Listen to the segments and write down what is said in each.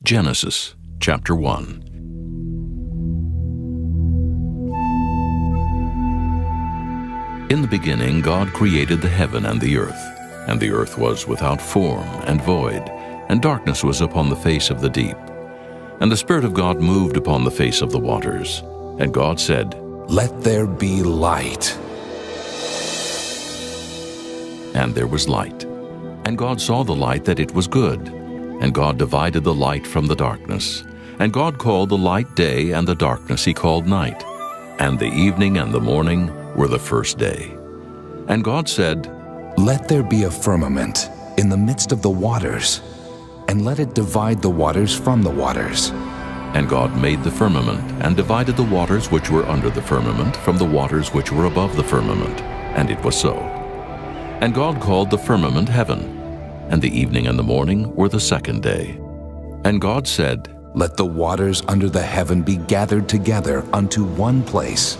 Genesis chapter 1. In the beginning God created the heaven and the earth was without form and void, and darkness was upon the face of the deep. And the Spirit of God moved upon the face of the waters. And God said, "Let there be light." And there was light. And God saw the light that it was good. And God divided the light from the darkness. And God called the light day, and the darkness he called night. And the evening and the morning were the first day. And God said, "Let there be a firmament in the midst of the waters, and let it divide the waters from the waters." And God made the firmament, and divided the waters which were under the firmament from the waters which were above the firmament. And it was so. And God called the firmament heaven. And the evening and the morning were the second day. And God said, "Let the waters under the heaven be gathered together unto one place,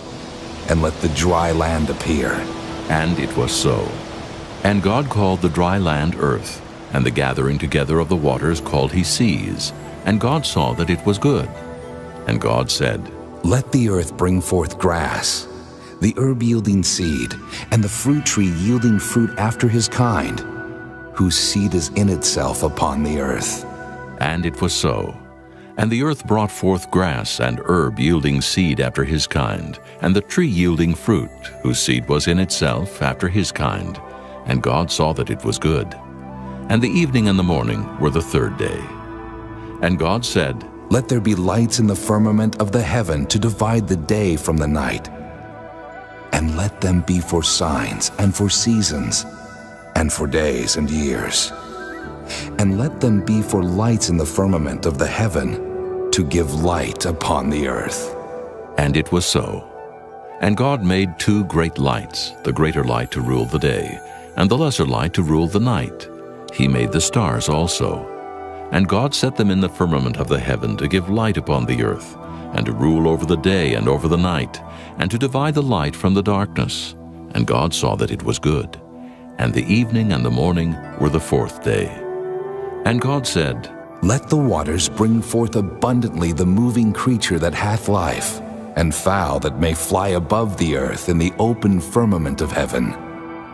and let the dry land appear." And it was so. And God called the dry land earth, and the gathering together of the waters called he seas. And God saw that it was good. And God said, "Let the earth bring forth grass, the herb yielding seed, and the fruit tree yielding fruit after his kind, whose seed is in itself upon the earth." And it was so. And the earth brought forth grass and herb yielding seed after his kind, and the tree yielding fruit, whose seed was in itself after his kind. And God saw that it was good. And the evening and the morning were the third day. And God said, "Let there be lights in the firmament of the heaven to divide the day from the night, and let them be for signs and for seasons, and for days and years. And let them be for lights in the firmament of the heaven, to give light upon the earth." And it was so. And God made two great lights, the greater light to rule the day, and the lesser light to rule the night. He made the stars also. And God set them in the firmament of the heaven to give light upon the earth, and to rule over the day and over the night, and to divide the light from the darkness. And God saw that it was good. And the evening and the morning were the fourth day. And God said, "Let the waters bring forth abundantly the moving creature that hath life, and fowl that may fly above the earth in the open firmament of heaven."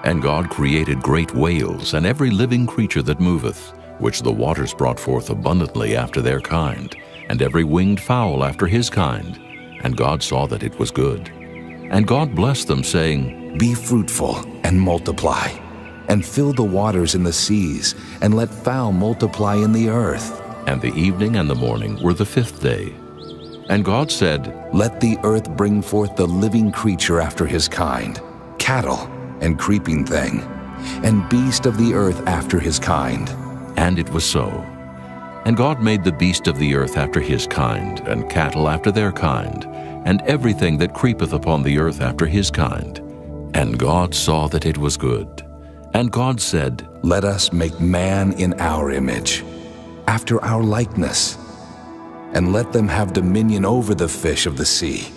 And God created great whales, and every living creature that moveth, which the waters brought forth abundantly after their kind, and every winged fowl after his kind. And God saw that it was good. And God blessed them, saying, "Be fruitful and multiply, and fill the waters in the seas, and let fowl multiply in the earth." And the evening and the morning were the fifth day. And God said, "Let the earth bring forth the living creature after his kind, cattle and creeping thing, and beast of the earth after his kind." And it was so. And God made the beast of the earth after his kind, and cattle after their kind, and everything that creepeth upon the earth after his kind. And God saw that it was good. And God said, "Let us make man in our image, after our likeness, and let them have dominion over the fish of the sea,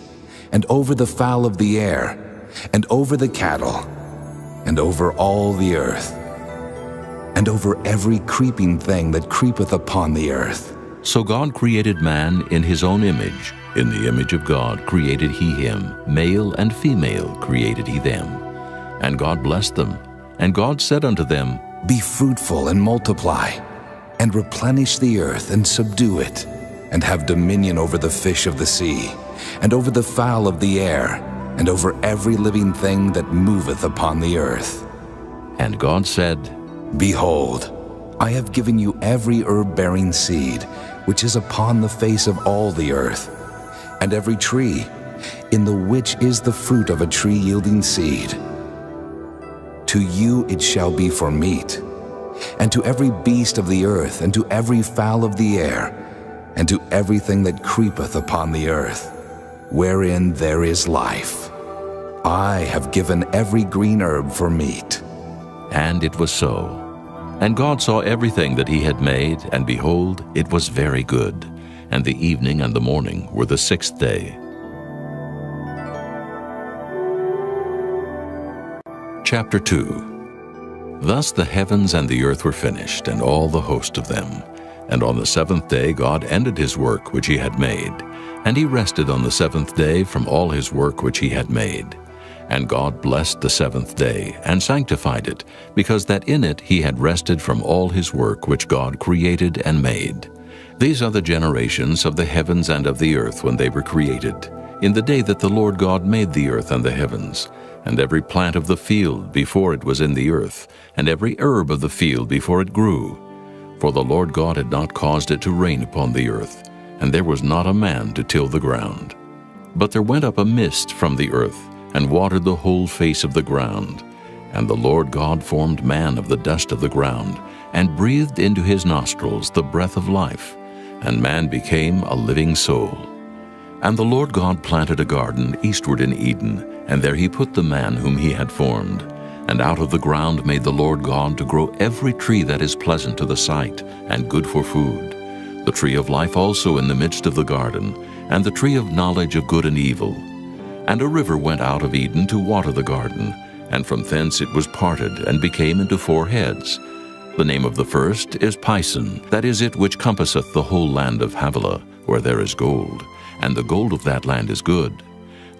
and over the fowl of the air, and over the cattle, and over all the earth, and over every creeping thing that creepeth upon the earth." So God created man in his own image. In the image of God created he him. Male and female created he them. And God blessed them. And God said unto them, "Be fruitful and multiply, and replenish the earth and subdue it, and have dominion over the fish of the sea, and over the fowl of the air, and over every living thing that moveth upon the earth." And God said, "Behold, I have given you every herb-bearing seed, which is upon the face of all the earth, and every tree, in the which is the fruit of a tree yielding seed. To you it shall be for meat, and to every beast of the earth, and to every fowl of the air, and to everything that creepeth upon the earth, wherein there is life. I have given every green herb for meat." And it was so. And God saw everything that he had made, and behold, it was very good. And the evening and the morning were the sixth day. Chapter 2. Thus the heavens and the earth were finished, and all the host of them. And on the seventh day God ended his work which he had made, and he rested on the seventh day from all his work which he had made. And God blessed the seventh day, and sanctified it, because that in it he had rested from all his work which God created and made. These are the generations of the heavens and of the earth when they were created, in the day that the Lord God made the earth and the heavens, and every plant of the field before it was in the earth, and every herb of the field before it grew. For the Lord God had not caused it to rain upon the earth, and there was not a man to till the ground. But there went up a mist from the earth, and watered the whole face of the ground. And the Lord God formed man of the dust of the ground, and breathed into his nostrils the breath of life, and man became a living soul. And the Lord God planted a garden eastward in Eden, and there he put the man whom he had formed. And out of the ground made the Lord God to grow every tree that is pleasant to the sight, and good for food, the tree of life also in the midst of the garden, and the tree of knowledge of good and evil. And a river went out of Eden to water the garden, and from thence it was parted, and became into 4 heads. The name of the first is Pison, that is it which compasseth the whole land of Havilah, where there is gold, and the gold of that land is good.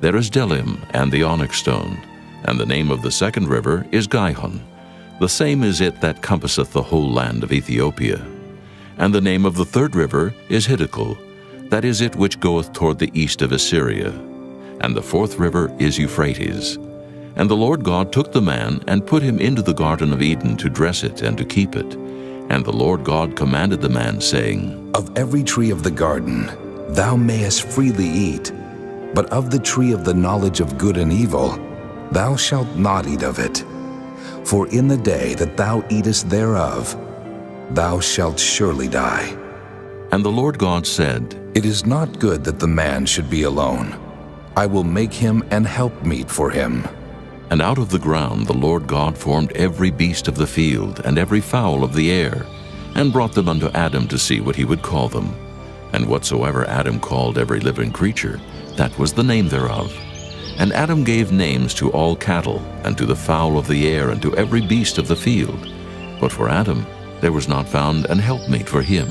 There is Delim, and the onyx stone. And the name of the second river is Gihon. The same is it that compasseth the whole land of Ethiopia. And the name of the third river is Hiddekel, that is it which goeth toward the east of Assyria. And the fourth river is Euphrates. And the Lord God took the man, and put him into the garden of Eden to dress it and to keep it. And the Lord God commanded the man, saying, Of every tree of the garden thou mayest freely eat, but of the tree of the knowledge of good and evil thou shalt not eat of it. For in the day that thou eatest thereof, thou shalt surely die. And the Lord God said, It is not good that the man should be alone. I will make him an helpmeet for him. And out of the ground the Lord God formed every beast of the field, and every fowl of the air, and brought them unto Adam to see what he would call them. And whatsoever Adam called every living creature, that was the name thereof. And Adam gave names to all cattle, and to the fowl of the air, and to every beast of the field. But for Adam there was not found an helpmeet for him.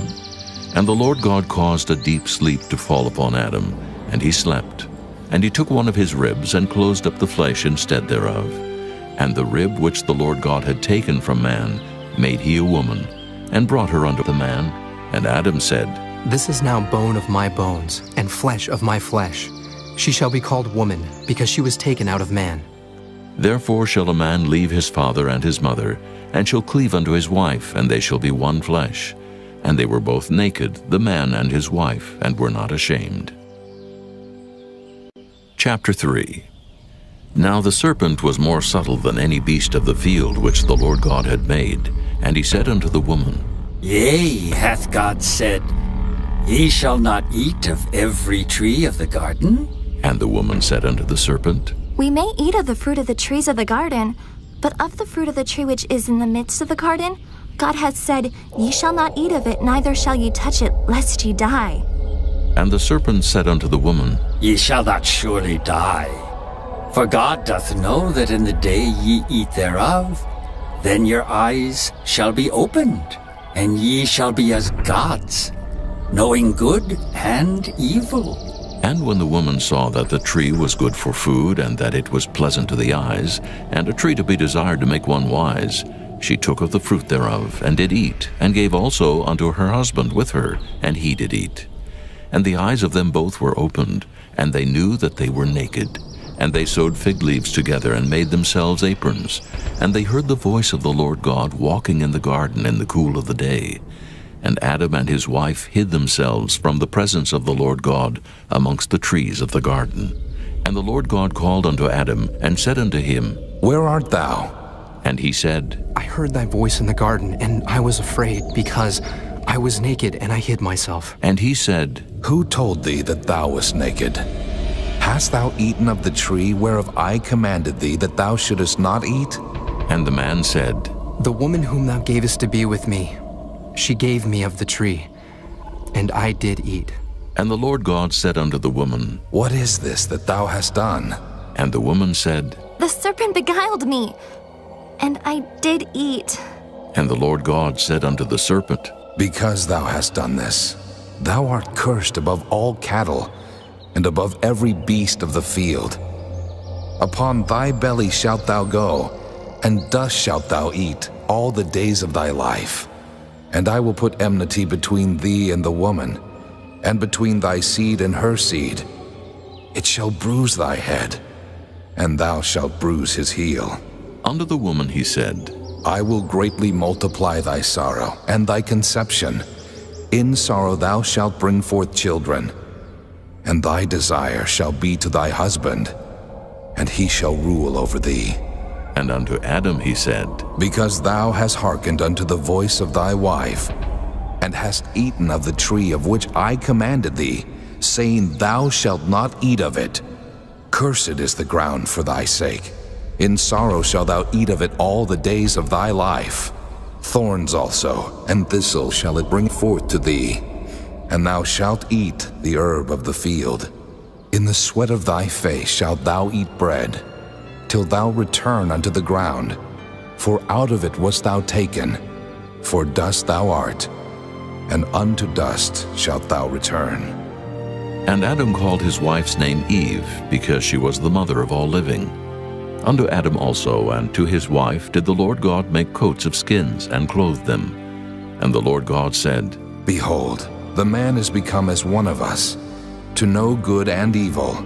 And the Lord God caused a deep sleep to fall upon Adam, and he slept. And he took one of his ribs, and closed up the flesh instead thereof. And the rib which the Lord God had taken from man made he a woman, and brought her unto the man. And Adam said, This is now bone of my bones, and flesh of my flesh. She shall be called woman, because she was taken out of man. Therefore shall a man leave his father and his mother, and shall cleave unto his wife, and they shall be one flesh. And they were both naked, the man and his wife, and were not ashamed. Chapter 3. Now the serpent was more subtle than any beast of the field which the Lord God had made. And he said unto the woman, Yea, hath God said, Ye shall not eat of every tree of the garden? And the woman said unto the serpent, We may eat of the fruit of the trees of the garden, but of the fruit of the tree which is in the midst of the garden, God hath said, Ye shall not eat of it, neither shall ye touch it, lest ye die. And the serpent said unto the woman, Ye shall not surely die. For God doth know that in the day ye eat thereof, then your eyes shall be opened, and ye shall be as gods, knowing good and evil. And when the woman saw that the tree was good for food, and that it was pleasant to the eyes, and a tree to be desired to make one wise, she took of the fruit thereof, and did eat, and gave also unto her husband with her, and he did eat. And the eyes of them both were opened, and they knew that they were naked. And they sewed fig leaves together, and made themselves aprons. And they heard the voice of the Lord God walking in the garden in the cool of the day. And Adam and his wife hid themselves from the presence of the Lord God amongst the trees of the garden. And the Lord God called unto Adam, and said unto him, Where art thou? And he said, I heard thy voice in the garden, and I was afraid, because I was naked, and I hid myself. And he said, Who told thee that thou wast naked? Hast thou eaten of the tree whereof I commanded thee that thou shouldest not eat? And the man said, The woman whom thou gavest to be with me, she gave me of the tree, and I did eat. And the Lord God said unto the woman, What is this that thou hast done? And the woman said, The serpent beguiled me, and I did eat. And the Lord God said unto the serpent, Because thou hast done this, thou art cursed above all cattle, and above every beast of the field. Upon thy belly shalt thou go, and dust shalt thou eat all the days of thy life. And I will put enmity between thee and the woman, and between thy seed and her seed. It shall bruise thy head, and thou shalt bruise his heel. Unto the woman he said, I will greatly multiply thy sorrow and thy conception. In sorrow thou shalt bring forth children, and thy desire shall be to thy husband, and he shall rule over thee. And unto Adam he said, Because thou hast hearkened unto the voice of thy wife, and hast eaten of the tree of which I commanded thee, saying, Thou shalt not eat of it. Cursed is the ground for thy sake. In sorrow shalt thou eat of it all the days of thy life. Thorns also and thistles shall it bring forth to thee, and thou shalt eat the herb of the field. In the sweat of thy face shalt thou eat bread, till thou return unto the ground. For out of it wast thou taken, for dust thou art, and unto dust shalt thou return. And Adam called his wife's name Eve, because she was the mother of all living. Unto Adam also and to his wife did the Lord God make coats of skins, and clothed them. And the Lord God said, Behold, the man is become as one of us, to know good and evil.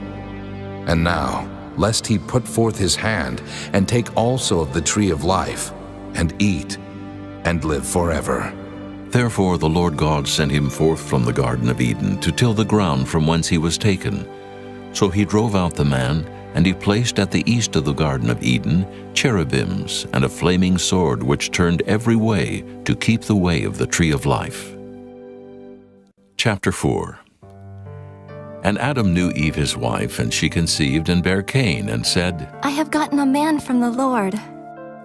And now, lest he put forth his hand, and take also of the tree of life, and eat, and live forever. Therefore the Lord God sent him forth from the Garden of Eden to till the ground from whence he was taken. So he drove out the man, and he placed at the east of the Garden of Eden cherubims and a flaming sword which turned every way to keep the way of the tree of life. Chapter 4. And Adam knew Eve his wife, and she conceived and bare Cain, and said, I have gotten a man from the Lord.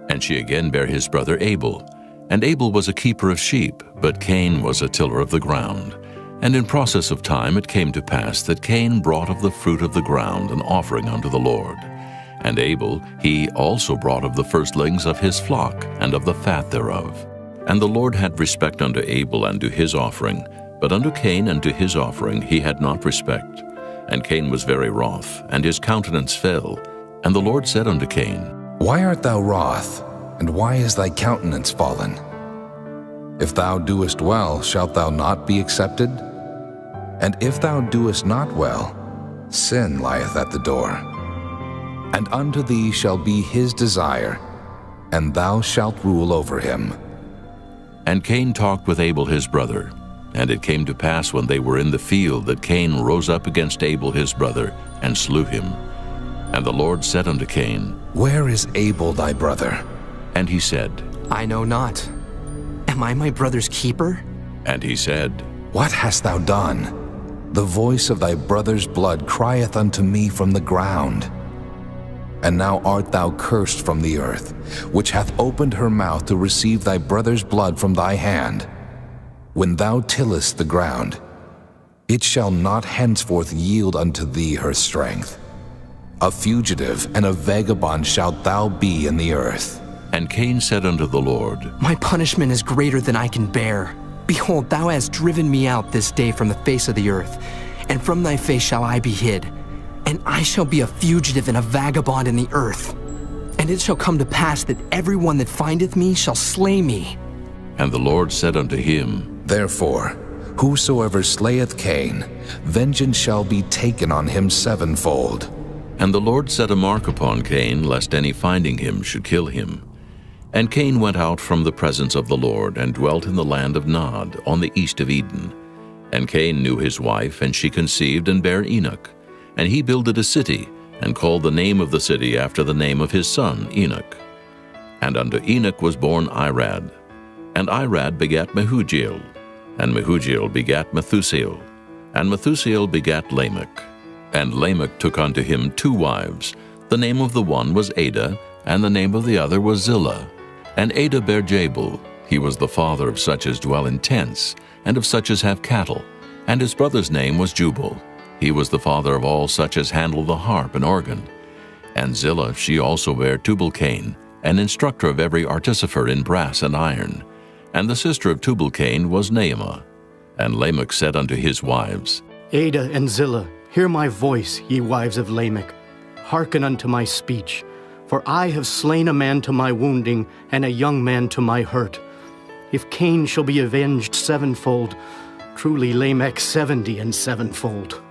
And she again bare his brother Abel. And Abel was a keeper of sheep, but Cain was a tiller of the ground. And in process of time it came to pass that Cain brought of the fruit of the ground an offering unto the Lord. And Abel, he also brought of the firstlings of his flock, and of the fat thereof. And the Lord had respect unto Abel and to his offering, but unto Cain and to his offering he had not respect. And Cain was very wroth, and his countenance fell. And the Lord said unto Cain, Why art thou wroth, and why is thy countenance fallen? If thou doest well, shalt thou not be accepted? And if thou doest not well, sin lieth at the door. And unto thee shall be his desire, and thou shalt rule over him. And Cain talked with Abel his brother. And it came to pass when they were in the field that Cain rose up against Abel his brother, and slew him. And the Lord said unto Cain, Where is Abel thy brother? And he said, I know not. Am I my brother's keeper? And he said, What hast thou done? The voice of thy brother's blood crieth unto me from the ground. And now art thou cursed from the earth, which hath opened her mouth to receive thy brother's blood from thy hand. When thou tillest the ground, it shall not henceforth yield unto thee her strength. A fugitive and a vagabond shalt thou be in the earth. And Cain said unto the Lord, My punishment is greater than I can bear. Behold, thou hast driven me out this day from the face of the earth, and from thy face shall I be hid. And I shall be a fugitive and a vagabond in the earth. And it shall come to pass that every one that findeth me shall slay me. And the Lord said unto him, Therefore, whosoever slayeth Cain, vengeance shall be taken on him sevenfold. And the Lord set a mark upon Cain, lest any finding him should kill him. And Cain went out from the presence of the Lord, and dwelt in the land of Nod, on the east of Eden. And Cain knew his wife, and she conceived and bare Enoch. And he builded a city, and called the name of the city after the name of his son Enoch. And unto Enoch was born Irad. And Irad begat Mehujael. And Mehujael begat Methusael. And Methusael begat Lamech. And Lamech took unto him 2 wives. The name of the one was Ada, and the name of the other was Zillah. And Ada bare Jabal. He was the father of such as dwell in tents, and of such as have cattle. And his brother's name was Jubal. He was the father of all such as handle the harp and organ. And Zillah, she also bare Tubal-Cain, an instructor of every artificer in brass and iron. And the sister of Tubal-Cain was Naamah. And Lamech said unto his wives, Ada and Zillah, hear my voice, ye wives of Lamech. Hearken unto my speech. For I have slain a man to my wounding, and a young man to my hurt. If Cain shall be avenged sevenfold, truly Lamech 70 and sevenfold.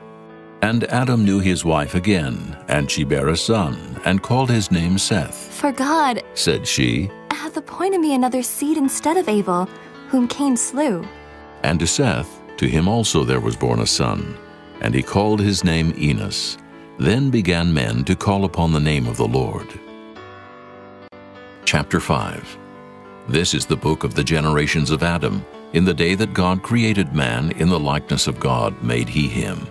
And Adam knew his wife again, and she bare a son, and called his name Seth. For God, Said she, hath appointed me another seed instead of Abel, whom Cain slew. and to Seth, to him also there was born a son, and he called his name Enos. Then began men to call upon the name of the Lord. Chapter 5. This is the book of the generations of Adam. In the day that God created man, in the likeness of God made he him.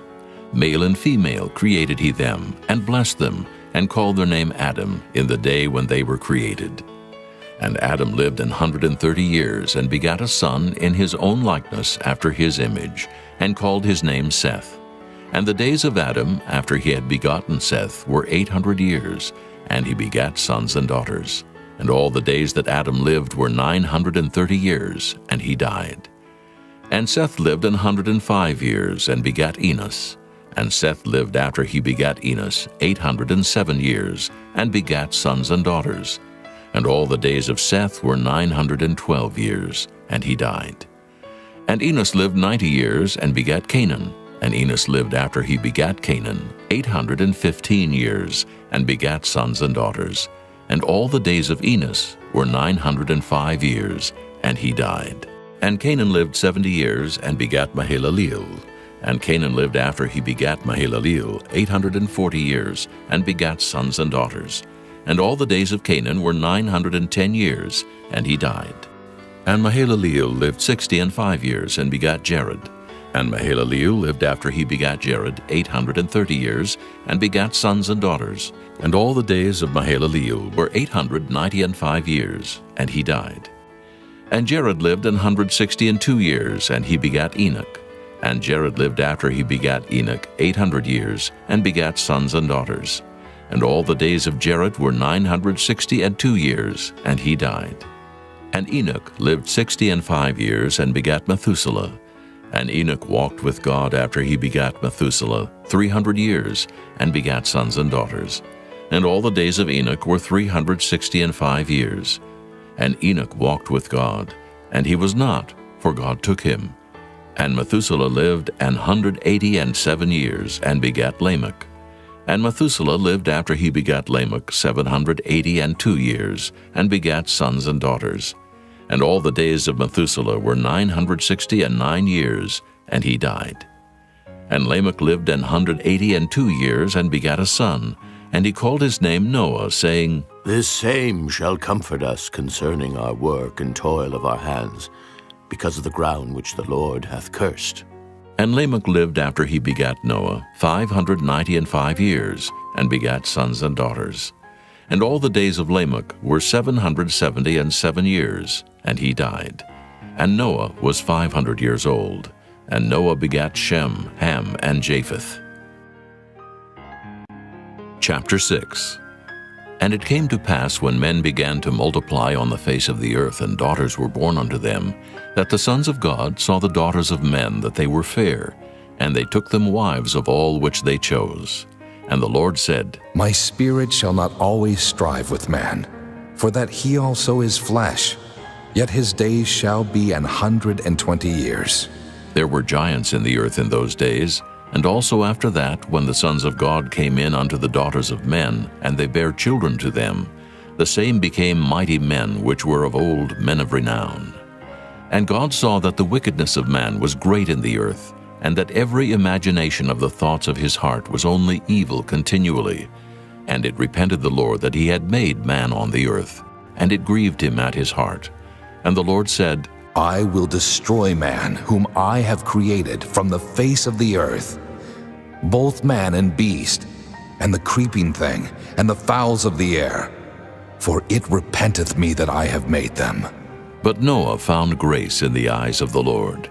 Male and female created he them, and blessed them, and called their name Adam in the day when they were created. And Adam lived 130 years, and begat a son in his own likeness after his image, and called his name Seth. And the days of Adam, after he had begotten Seth, were 800 years, and he begat sons and daughters. And all the days that Adam lived were 930 years, and he died. And Seth lived 105 years, and begat Enos. And Seth lived after he begat Enos 807 years, and begat sons and daughters. And all the days of Seth were 912 years, and he died. And Enos lived 90 years, and begat Canaan. And Enos lived after he begat Canaan 815 years, and begat sons and daughters. And all the days of Enos were 905 years, and he died. And Canaan lived 70 years, and begat Mahalaleel. And Canaan lived after he begat Mahalaleel 840 years, and begat sons and daughters. And all the days of Canaan were 910 years, and he died. And Mahalaleel lived 65 years, and begat Jared. And Mahalaleel lived after he begat Jared 830 years, and begat sons and daughters. And all the days of Mahalaleel were 895 years, and he died. And Jared lived 162 years, and he begat Enoch. And Jared lived after he begat Enoch 800 years, and begat sons and daughters. And all the days of Jared were 962 years, and he died. And Enoch lived 65 years, and begat Methuselah. And Enoch walked with God after he begat Methuselah 300 years, and begat sons and daughters. And all the days of Enoch were 365 years. And Enoch walked with God, and he was not, for God took him. And Methuselah lived 187 years, and begat Lamech. And Methuselah lived after he begat Lamech 782 years, and begat sons and daughters. And all the days of Methuselah were 969 years, and he died. And Lamech lived 182 years, and begat a son, and he called his name Noah, saying, This same shall comfort us concerning our work and toil of our hands, because of the ground which the Lord hath cursed. And Lamech lived after he begat Noah 595 years, and begat sons and daughters. And all the days of Lamech were 777 years, and he died. And Noah was 500 years old. And Noah begat Shem, Ham, and Japheth. Chapter 6. And it came to pass, when men began to multiply on the face of the earth, and daughters were born unto them, that the sons of God saw the daughters of men, that they were fair, and they took them wives of all which they chose. And the Lord said, My spirit shall not always strive with man, for that he also is flesh, yet his days shall be 120 years. There were giants in the earth in those days, and also after that, when the sons of God came in unto the daughters of men, and they bare children to them, the same became mighty men, which were of old men of renown. And God saw that the wickedness of man was great in the earth, and that every imagination of the thoughts of his heart was only evil continually. And it repented the Lord that he had made man on the earth, and it grieved him at his heart. And the Lord said, I will destroy man, whom I have created from the face of the earth, both man and beast, and the creeping thing, and the fowls of the air, for it repenteth me that I have made them. But Noah found grace in the eyes of the Lord.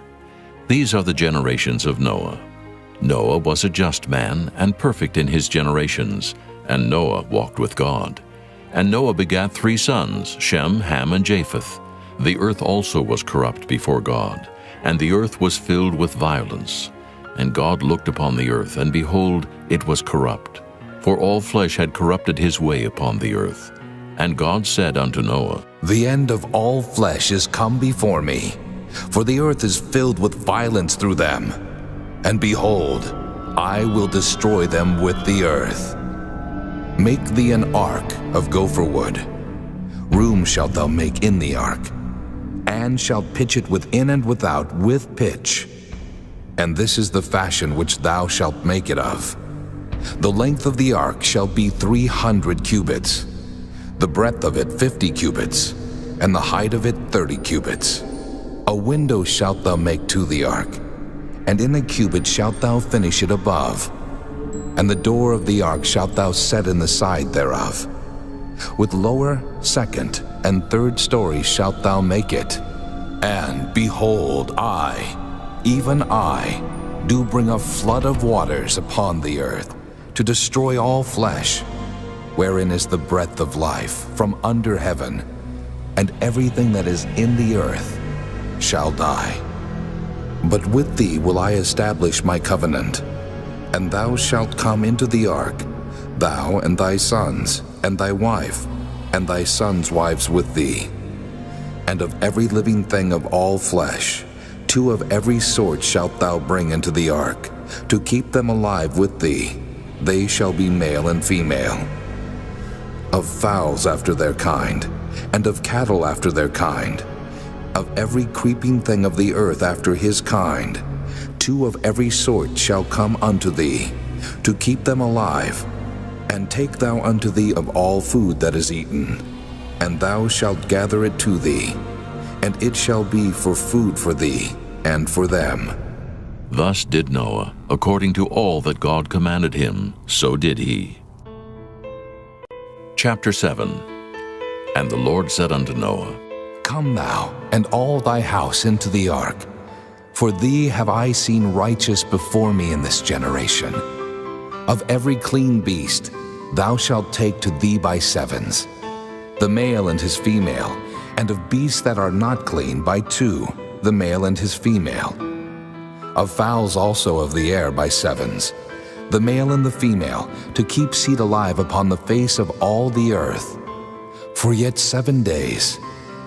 These are the generations of Noah. Noah was a just man, and perfect in his generations, and Noah walked with God. And Noah begat 3 sons, Shem, Ham, and Japheth. The earth also was corrupt before God, and the earth was filled with violence. And God looked upon the earth, and behold, it was corrupt, for all flesh had corrupted his way upon the earth. And God said unto Noah, The end of all flesh is come before me, for the earth is filled with violence through them. And behold, I will destroy them with the earth. Make thee an ark of gopher wood. Room shalt thou make in the ark, and shalt pitch it within and without with pitch. And this is the fashion which thou shalt make it of. The length of the ark shall be 300 cubits, the breadth of it 50 cubits, and the height of it 30 cubits. A window shalt thou make to the ark, and in a cubit shalt thou finish it above. And the door of the ark shalt thou set in the side thereof. With lower, second, and third stories shalt thou make it. And behold, I, even I, do bring a flood of waters upon the earth, to destroy all flesh, wherein is the breath of life from under heaven, and everything that is in the earth shall die. But with thee will I establish my covenant, and thou shalt come into the ark, thou and thy sons, and thy wife, and thy sons' wives with thee. And of every living thing of all flesh, 2 of every sort shalt thou bring into the ark, to keep them alive with thee. They shall be male and female. Of fowls after their kind, and of cattle after their kind, of every creeping thing of the earth after his kind, 2 of every sort shall come unto thee, to keep them alive. And take thou unto thee of all food that is eaten, and thou shalt gather it to thee, and it shall be for food for thee and for them. Thus did Noah, according to all that God commanded him, so did he. Chapter 7. And the Lord said unto Noah, Come thou, and all thy house into the ark, for thee have I seen righteous before me in this generation. Of every clean beast thou shalt take to thee by sevens, the male and his female, and of beasts that are not clean by 2, the male and his female. Of fowls also of the air by sevens, the male and the female, to keep seed alive upon the face of all the earth. For yet 7 days,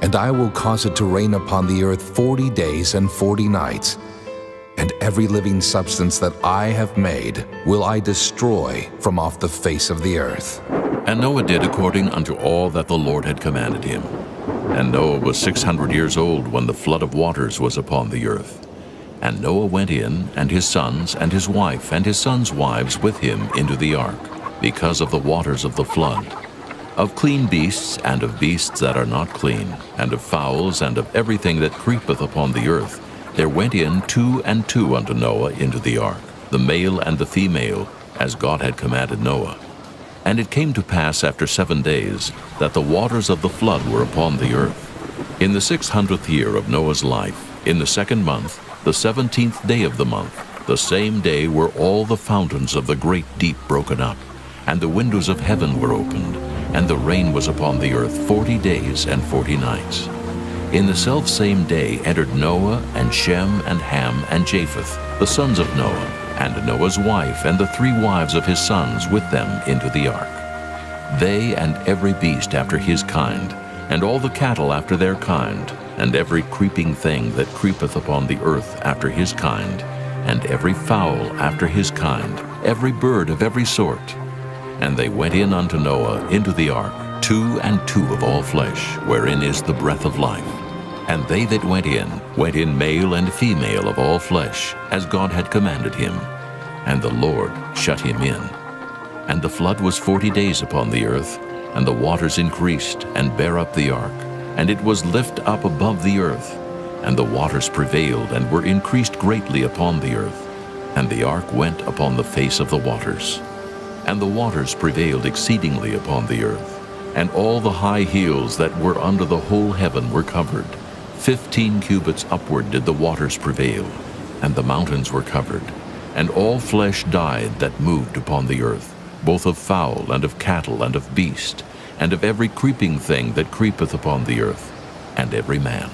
and I will cause it to rain upon the earth 40 days and 40 nights, and every living substance that I have made will I destroy from off the face of the earth. And Noah did according unto all that the Lord had commanded him. And Noah was 600 years old when the flood of waters was upon the earth. And Noah went in, and his sons, and his wife, and his sons' wives with him into the ark, because of the waters of the flood. Of clean beasts, and of beasts that are not clean, and of fowls, and of everything that creepeth upon the earth, there went in 2 and 2 unto Noah into the ark, the male and the female, as God had commanded Noah. And it came to pass after 7 days, that the waters of the flood were upon the earth. In the 600th year of Noah's life, in the 2nd month, the 17th day of the month, the same day were all the fountains of the great deep broken up, and the windows of heaven were opened, and the rain was upon the earth 40 days and 40 nights. In the selfsame day entered Noah, and Shem, and Ham, and Japheth, the sons of Noah, and Noah's wife, and the 3 wives of his sons with them into the ark. They and every beast after his kind, and all the cattle after their kind, and every creeping thing that creepeth upon the earth after his kind, and every fowl after his kind, every bird of every sort. And they went in unto Noah into the ark, 2 and 2 of all flesh, wherein is the breath of life. And they that went in male and female of all flesh, as God had commanded him. And the Lord shut him in. And the flood was 40 days upon the earth, and the waters increased, and bare up the ark, and it was lift up above the earth. And the waters prevailed, and were increased greatly upon the earth. And the ark went upon the face of the waters. And the waters prevailed exceedingly upon the earth, and all the high hills that were under the whole heaven were covered. 15 cubits upward did the waters prevail, and the mountains were covered. And all flesh died that moved upon the earth, both of fowl, and of cattle, and of beast, and of every creeping thing that creepeth upon the earth. and every man.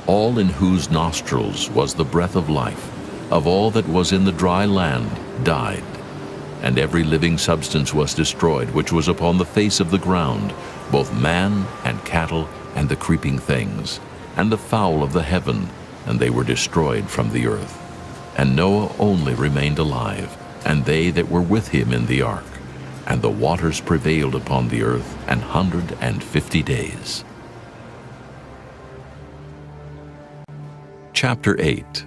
All in whose nostrils was the breath of life, of all that was in the dry land, died. And every living substance was destroyed, which was upon the face of the ground, both man and cattle and the creeping things, and the fowl of the heaven, and they were destroyed from the earth. And Noah only remained alive, and they that were with him in the ark. And the waters prevailed upon the earth 150 days. Chapter 8.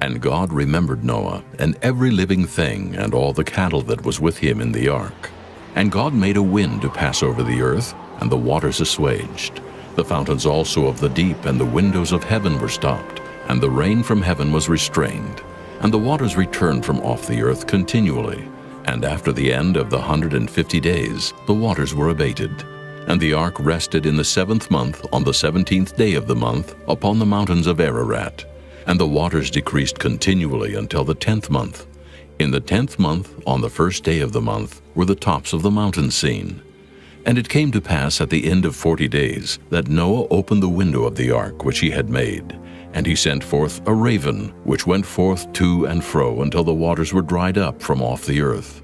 And God remembered Noah, and every living thing, and all the cattle that was with him in the ark. And God made a wind to pass over the earth, and the waters assuaged. The fountains also of the deep and the windows of heaven were stopped, and the rain from heaven was restrained. And the waters returned from off the earth continually. And after the end of the 150 days, the waters were abated. And the ark rested in the 7th month, on the 17th day of the month, upon the mountains of Ararat. And the waters decreased continually until the 10th month. In the 10th month, on the 1st day of the month, were the tops of the mountains seen. And it came to pass at the end of 40 days, that Noah opened the window of the ark which he had made. And he sent forth a raven, which went forth to and fro until the waters were dried up from off the earth.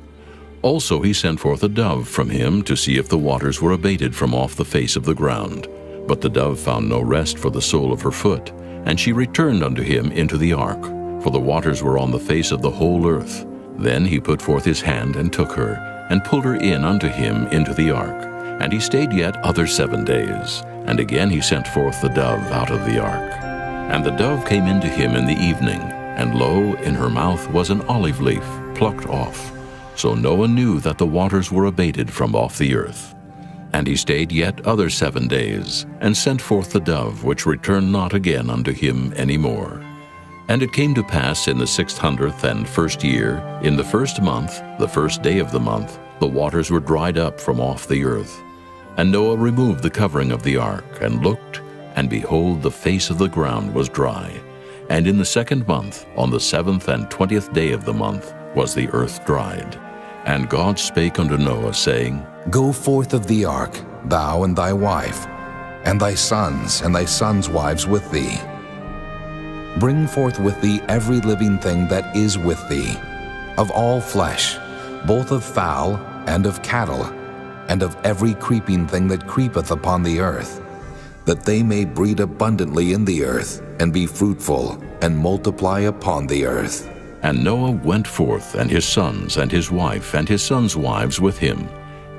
Also he sent forth a dove from him to see if the waters were abated from off the face of the ground. But the dove found no rest for the sole of her foot, and she returned unto him into the ark, for the waters were on the face of the whole earth. Then he put forth his hand and took her, and pulled her in unto him into the ark. And he stayed yet other 7 days. And again he sent forth the dove out of the ark. And the dove came into him in the evening, and lo, in her mouth was an olive leaf plucked off. So Noah knew that the waters were abated from off the earth. And he stayed yet other 7 days, and sent forth the dove, which returned not again unto him any more. And it came to pass in the 601st year, in the 1st month, the 1st day of the month, the waters were dried up from off the earth. And Noah removed the covering of the ark, and looked, and behold, the face of the ground was dry. And in the 2nd month, on the 7th and 20th day of the month, was the earth dried. And God spake unto Noah, saying, Go forth of the ark, thou and thy wife, and thy sons wives with thee. Bring forth with thee every living thing that is with thee, of all flesh, both of fowl and of cattle, and of every creeping thing that creepeth upon the earth, that they may breed abundantly in the earth, and be fruitful, and multiply upon the earth. And Noah went forth, and his sons, and his wife, and his sons' wives with him.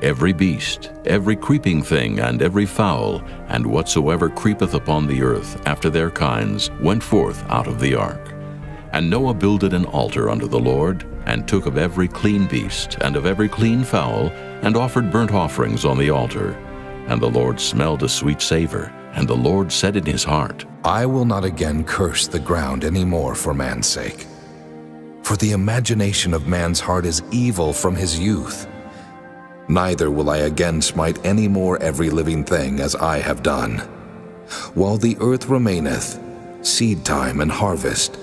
Every beast, every creeping thing, and every fowl, and whatsoever creepeth upon the earth after their kinds, went forth out of the ark. And Noah builded an altar unto the Lord, and took of every clean beast, and of every clean fowl, and offered burnt offerings on the altar. And the Lord smelled a sweet savor, and the Lord said in his heart, I will not again curse the ground any more for man's sake. For the imagination of man's heart is evil from his youth. Neither will I again smite any more every living thing as I have done. While the earth remaineth, seed time and harvest,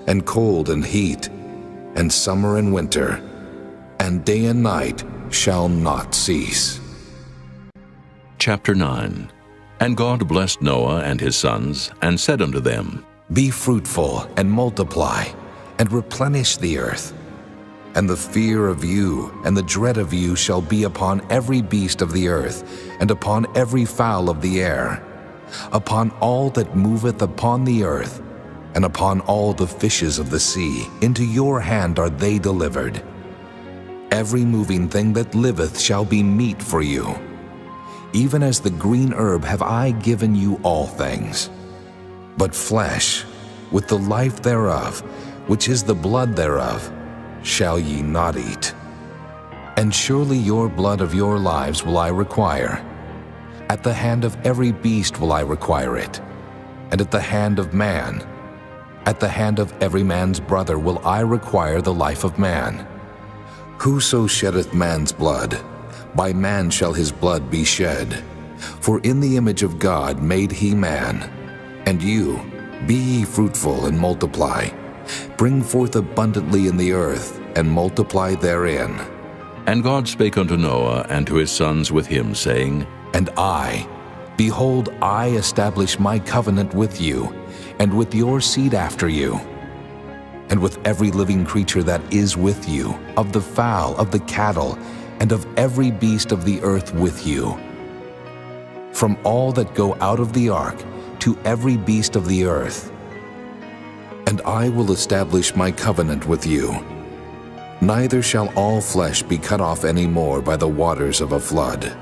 and cold and heat, and summer and winter, and day and night shall not cease. Chapter 9. And God blessed Noah and his sons, and said unto them, Be fruitful and multiply, and replenish the earth. And the fear of you and the dread of you shall be upon every beast of the earth, and upon every fowl of the air, upon all that moveth upon the earth, and upon all the fishes of the sea. Into your hand are they delivered. Every moving thing that liveth shall be meat for you. Even as the green herb have I given you all things. But flesh, with the life thereof, which is the blood thereof, shall ye not eat. And surely your blood of your lives will I require. At the hand of every beast will I require it, and at the hand of man, at the hand of every man's brother will I require the life of man. Whoso sheddeth man's blood, by man shall his blood be shed. For in the image of God made he man. And you, be ye fruitful and multiply. Bring forth abundantly in the earth, and multiply therein. And God spake unto Noah and to his sons with him, saying, And I, Behold, I establish my covenant with you, and with your seed after you, and with every living creature that is with you, of the fowl, of the cattle, and of every beast of the earth with you. From all that go out of the ark, to every beast of the earth. And I will establish my covenant with you. Neither shall all flesh be cut off any more by the waters of a flood.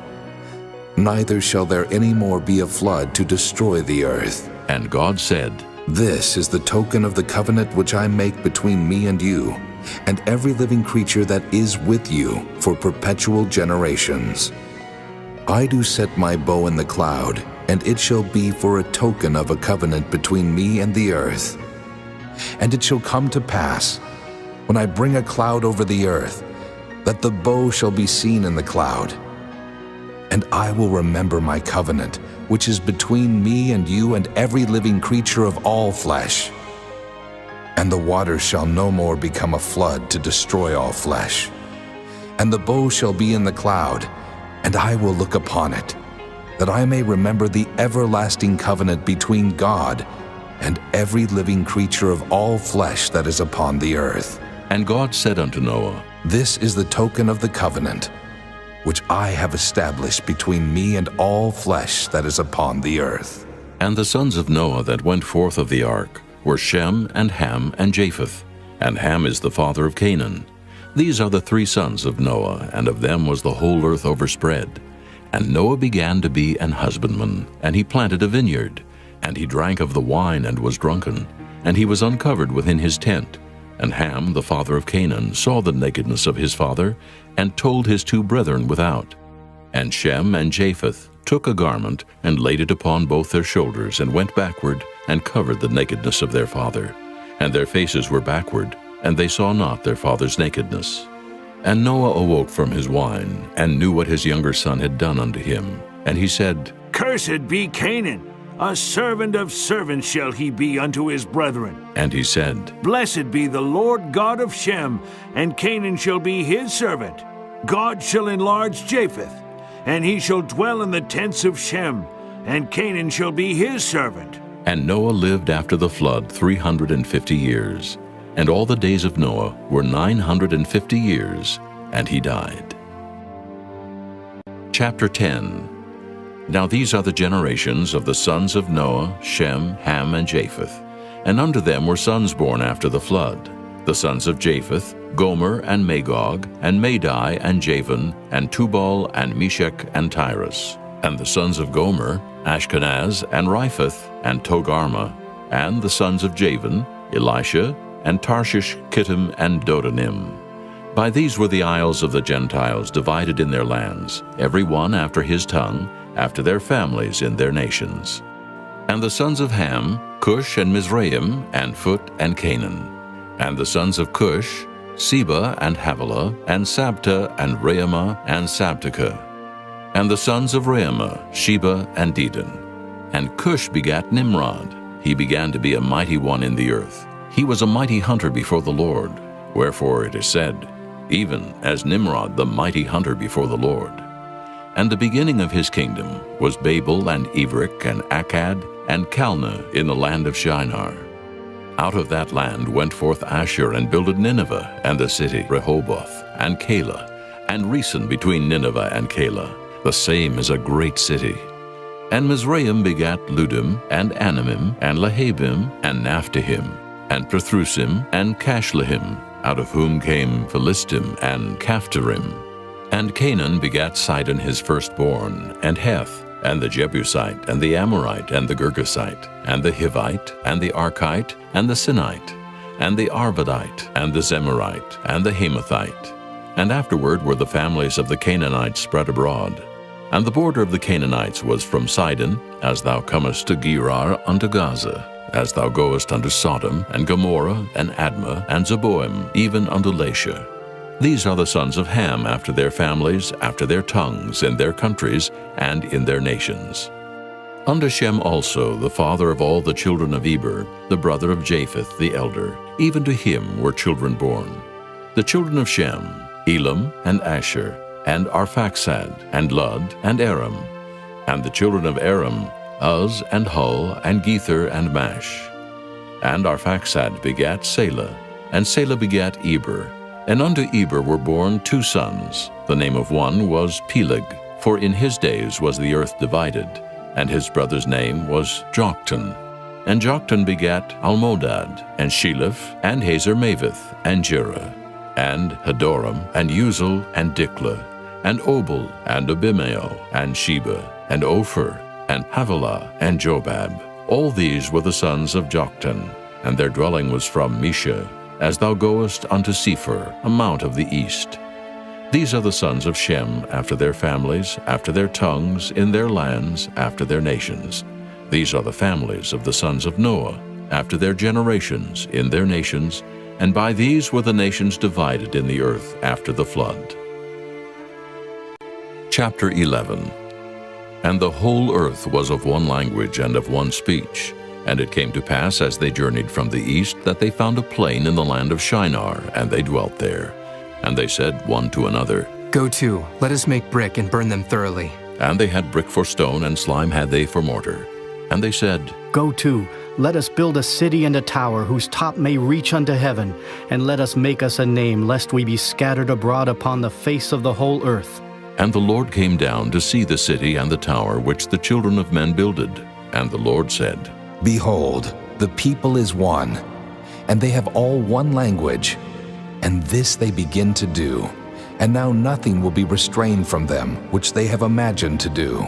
Neither shall there any more be a flood to destroy the earth. And God said, This is the token of the covenant which I make between me and you, and every living creature that is with you for perpetual generations. I do set my bow in the cloud, and it shall be for a token of a covenant between me and the earth. And it shall come to pass, when I bring a cloud over the earth, that the bow shall be seen in the cloud. And I will remember my covenant, which is between me and you and every living creature of all flesh. And the waters shall no more become a flood to destroy all flesh. And the bow shall be in the cloud, and I will look upon it, that I may remember the everlasting covenant between God and every living creature of all flesh that is upon the earth. And God said unto Noah, This is the token of the covenant, which I have established between me and all flesh that is upon the earth. And the sons of Noah that went forth of the ark were Shem, and Ham, and Japheth. And Ham is the father of Canaan. These are the three sons of Noah, and of them was the whole earth overspread. And Noah began to be an husbandman, and he planted a vineyard. And he drank of the wine and was drunken, and he was uncovered within his tent. And Ham, the father of Canaan, saw the nakedness of his father, and told his two brethren without. And Shem and Japheth took a garment, and laid it upon both their shoulders, and went backward, and covered the nakedness of their father. And their faces were backward, and they saw not their father's nakedness. And Noah awoke from his wine, and knew what his younger son had done unto him. And he said, Cursed be Canaan, a servant of servants shall he be unto his brethren. And he said, Blessed be the Lord God of Shem, and Canaan shall be his servant. God shall enlarge Japheth, and he shall dwell in the tents of Shem, and Canaan shall be his servant. And Noah lived after the flood 350 years. And all the days of Noah were 950 years, and he died. Chapter 10. Now these are the generations of the sons of Noah, Shem, Ham, and Japheth. And unto them were sons born after the flood. The sons of Japheth, Gomer, and Magog, and Madai, and Javan, and Tubal, and Meshech, and Tyrus. And the sons of Gomer, Ashkenaz, and Riphath, and Togarmah. And the sons of Javan, Elisha, and Tarshish, Kittim, and Dodanim. By these were the isles of the Gentiles divided in their lands, every one after his tongue, after their families in their nations. And the sons of Ham, Cush, and Mizraim, and Phut, and Canaan. And the sons of Cush, Seba, and Havilah, and Sabta, and Reumah, and Sabteka. And the sons of Reumah, Sheba, and Dedan. And Cush begat Nimrod. He began to be a mighty one in the earth. He was a mighty hunter before the Lord. Wherefore it is said, even as Nimrod the mighty hunter before the Lord. And the beginning of his kingdom was Babel, and Evrik, and Akkad, and Calneh in the land of Shinar. Out of that land went forth Ashur, and builded Nineveh, and the city Rehoboth, and Calah, and Resen between Nineveh and Calah. The same is a great city. And Mizraim begat Ludim, and Anamim, and Lehabim, and Naphtahim, and Pathrusim, and Cashlehim, out of whom came Philistim, and Caphtorim. And Canaan begat Sidon his firstborn, and Heth, and the Jebusite, and the Amorite, and the Girgasite, and the Hivite, and the Archite, and the Sinite, and the Arvadite, and the Zemarite, and the Hamathite. And afterward were the families of the Canaanites spread abroad. And the border of the Canaanites was from Sidon, as thou comest to Gerar unto Gaza, as thou goest unto Sodom, and Gomorrah, and Admah, and Zeboim, even unto Lasha. These are the sons of Ham after their families, after their tongues, in their countries, and in their nations. Unto Shem also, the father of all the children of Eber, the brother of Japheth the elder, even to him were children born. The children of Shem, Elam, and Asher, and Arphaxad, and Lud, and Aram. And the children of Aram, Uz, and Hul, and Gether, and Mash. And Arphaxad begat Salah, and Salah begat Eber. And unto Eber were born 2 sons. The name of one was Peleg, for in his days was the earth divided, and his brother's name was Joktan. And Joktan begat Almodad, and Sheleph, and Hazarmaveth, and Jerah, and Hadoram, and Uzal, and Diklah, and Obal, and Abimael, and Sheba, and Ophir, and Havilah, and Jobab. All these were the sons of Joktan, and their dwelling was from Mesha, as thou goest unto Sephir, a mount of the east. These are the sons of Shem, after their families, after their tongues, in their lands, after their nations. These are the families of the sons of Noah, after their generations, in their nations, and by these were the nations divided in the earth after the flood. Chapter 11. And the whole earth was of one language and of one speech. And it came to pass, as they journeyed from the east, that they found a plain in the land of Shinar, and they dwelt there. And they said one to another, Go to, let us make brick and burn them thoroughly. And they had brick for stone, and slime had they for mortar. And they said, Go to, let us build a city and a tower, whose top may reach unto heaven, and let us make us a name, lest we be scattered abroad upon the face of the whole earth. And the Lord came down to see the city and the tower which the children of men builded. And the Lord said, Behold, the people is one, and they have all one language, and this they begin to do, and now nothing will be restrained from them which they have imagined to do.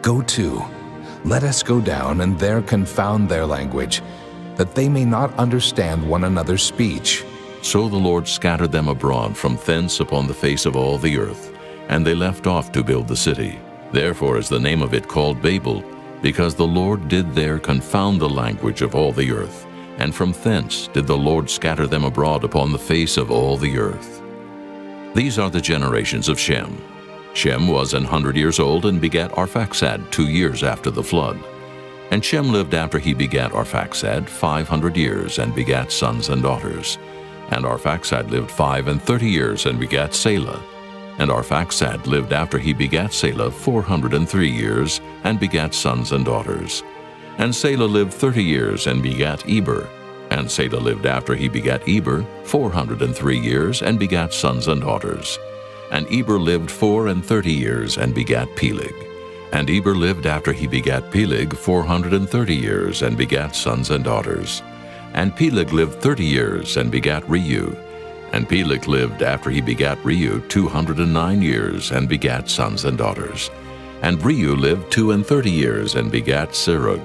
Go to, let us go down and there confound their language, that they may not understand one another's speech. So the Lord scattered them abroad from thence upon the face of all the earth, and they left off to build the city. Therefore is the name of it called Babel, because the Lord did there confound the language of all the earth, and from thence did the Lord scatter them abroad upon the face of all the earth. These are the generations of Shem. Shem was 100 years old, and begat Arphaxad 2 years after the flood. And Shem lived after he begat Arphaxad 500 years, and begat sons and daughters. And Arphaxad lived 35 years, and begat Salah. And Arphaxad lived after he begat Salah 403 years, and begat sons and daughters. And Salah lived 30 years, and begat Eber. And Salah lived after he begat Eber 403 years, and begat sons and daughters. And Eber lived 34 years, and begat Peleg. And Eber lived after he begat Peleg 430 years, and begat sons and daughters. And Peleg lived 30 years, and begat Reu. And Peleg lived after he begat Reu 209 years, and begat sons and daughters. And Reu lived 32 years, and begat Serug.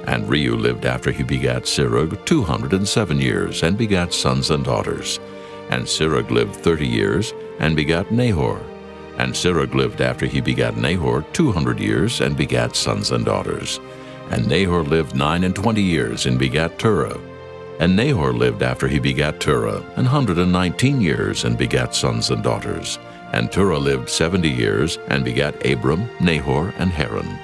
And Reu lived after he begat Serug 207 years, and begat sons and daughters. And Serug lived 30 years, and begat Nahor. And Serug lived after he begat Nahor 200 years, and begat sons and daughters. And Nahor lived 29 years, and begat Terah. And Nahor lived after he begat Terah 119 years, and begat sons and daughters. And Terah lived 70 years, and begat Abram, Nahor, and Haran.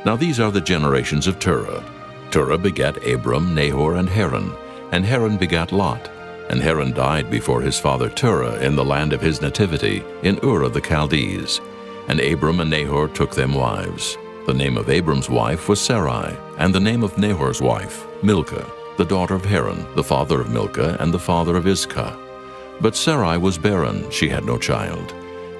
Now these are the generations of Terah. Terah begat Abram, Nahor, and Haran. And Haran begat Lot. And Haran died before his father Terah in the land of his nativity, in Ur of the Chaldees. And Abram and Nahor took them wives. The name of Abram's wife was Sarai, and the name of Nahor's wife, Milcah, the daughter of Haran, the father of Milcah, and the father of Iscah. But Sarai was barren, she had no child.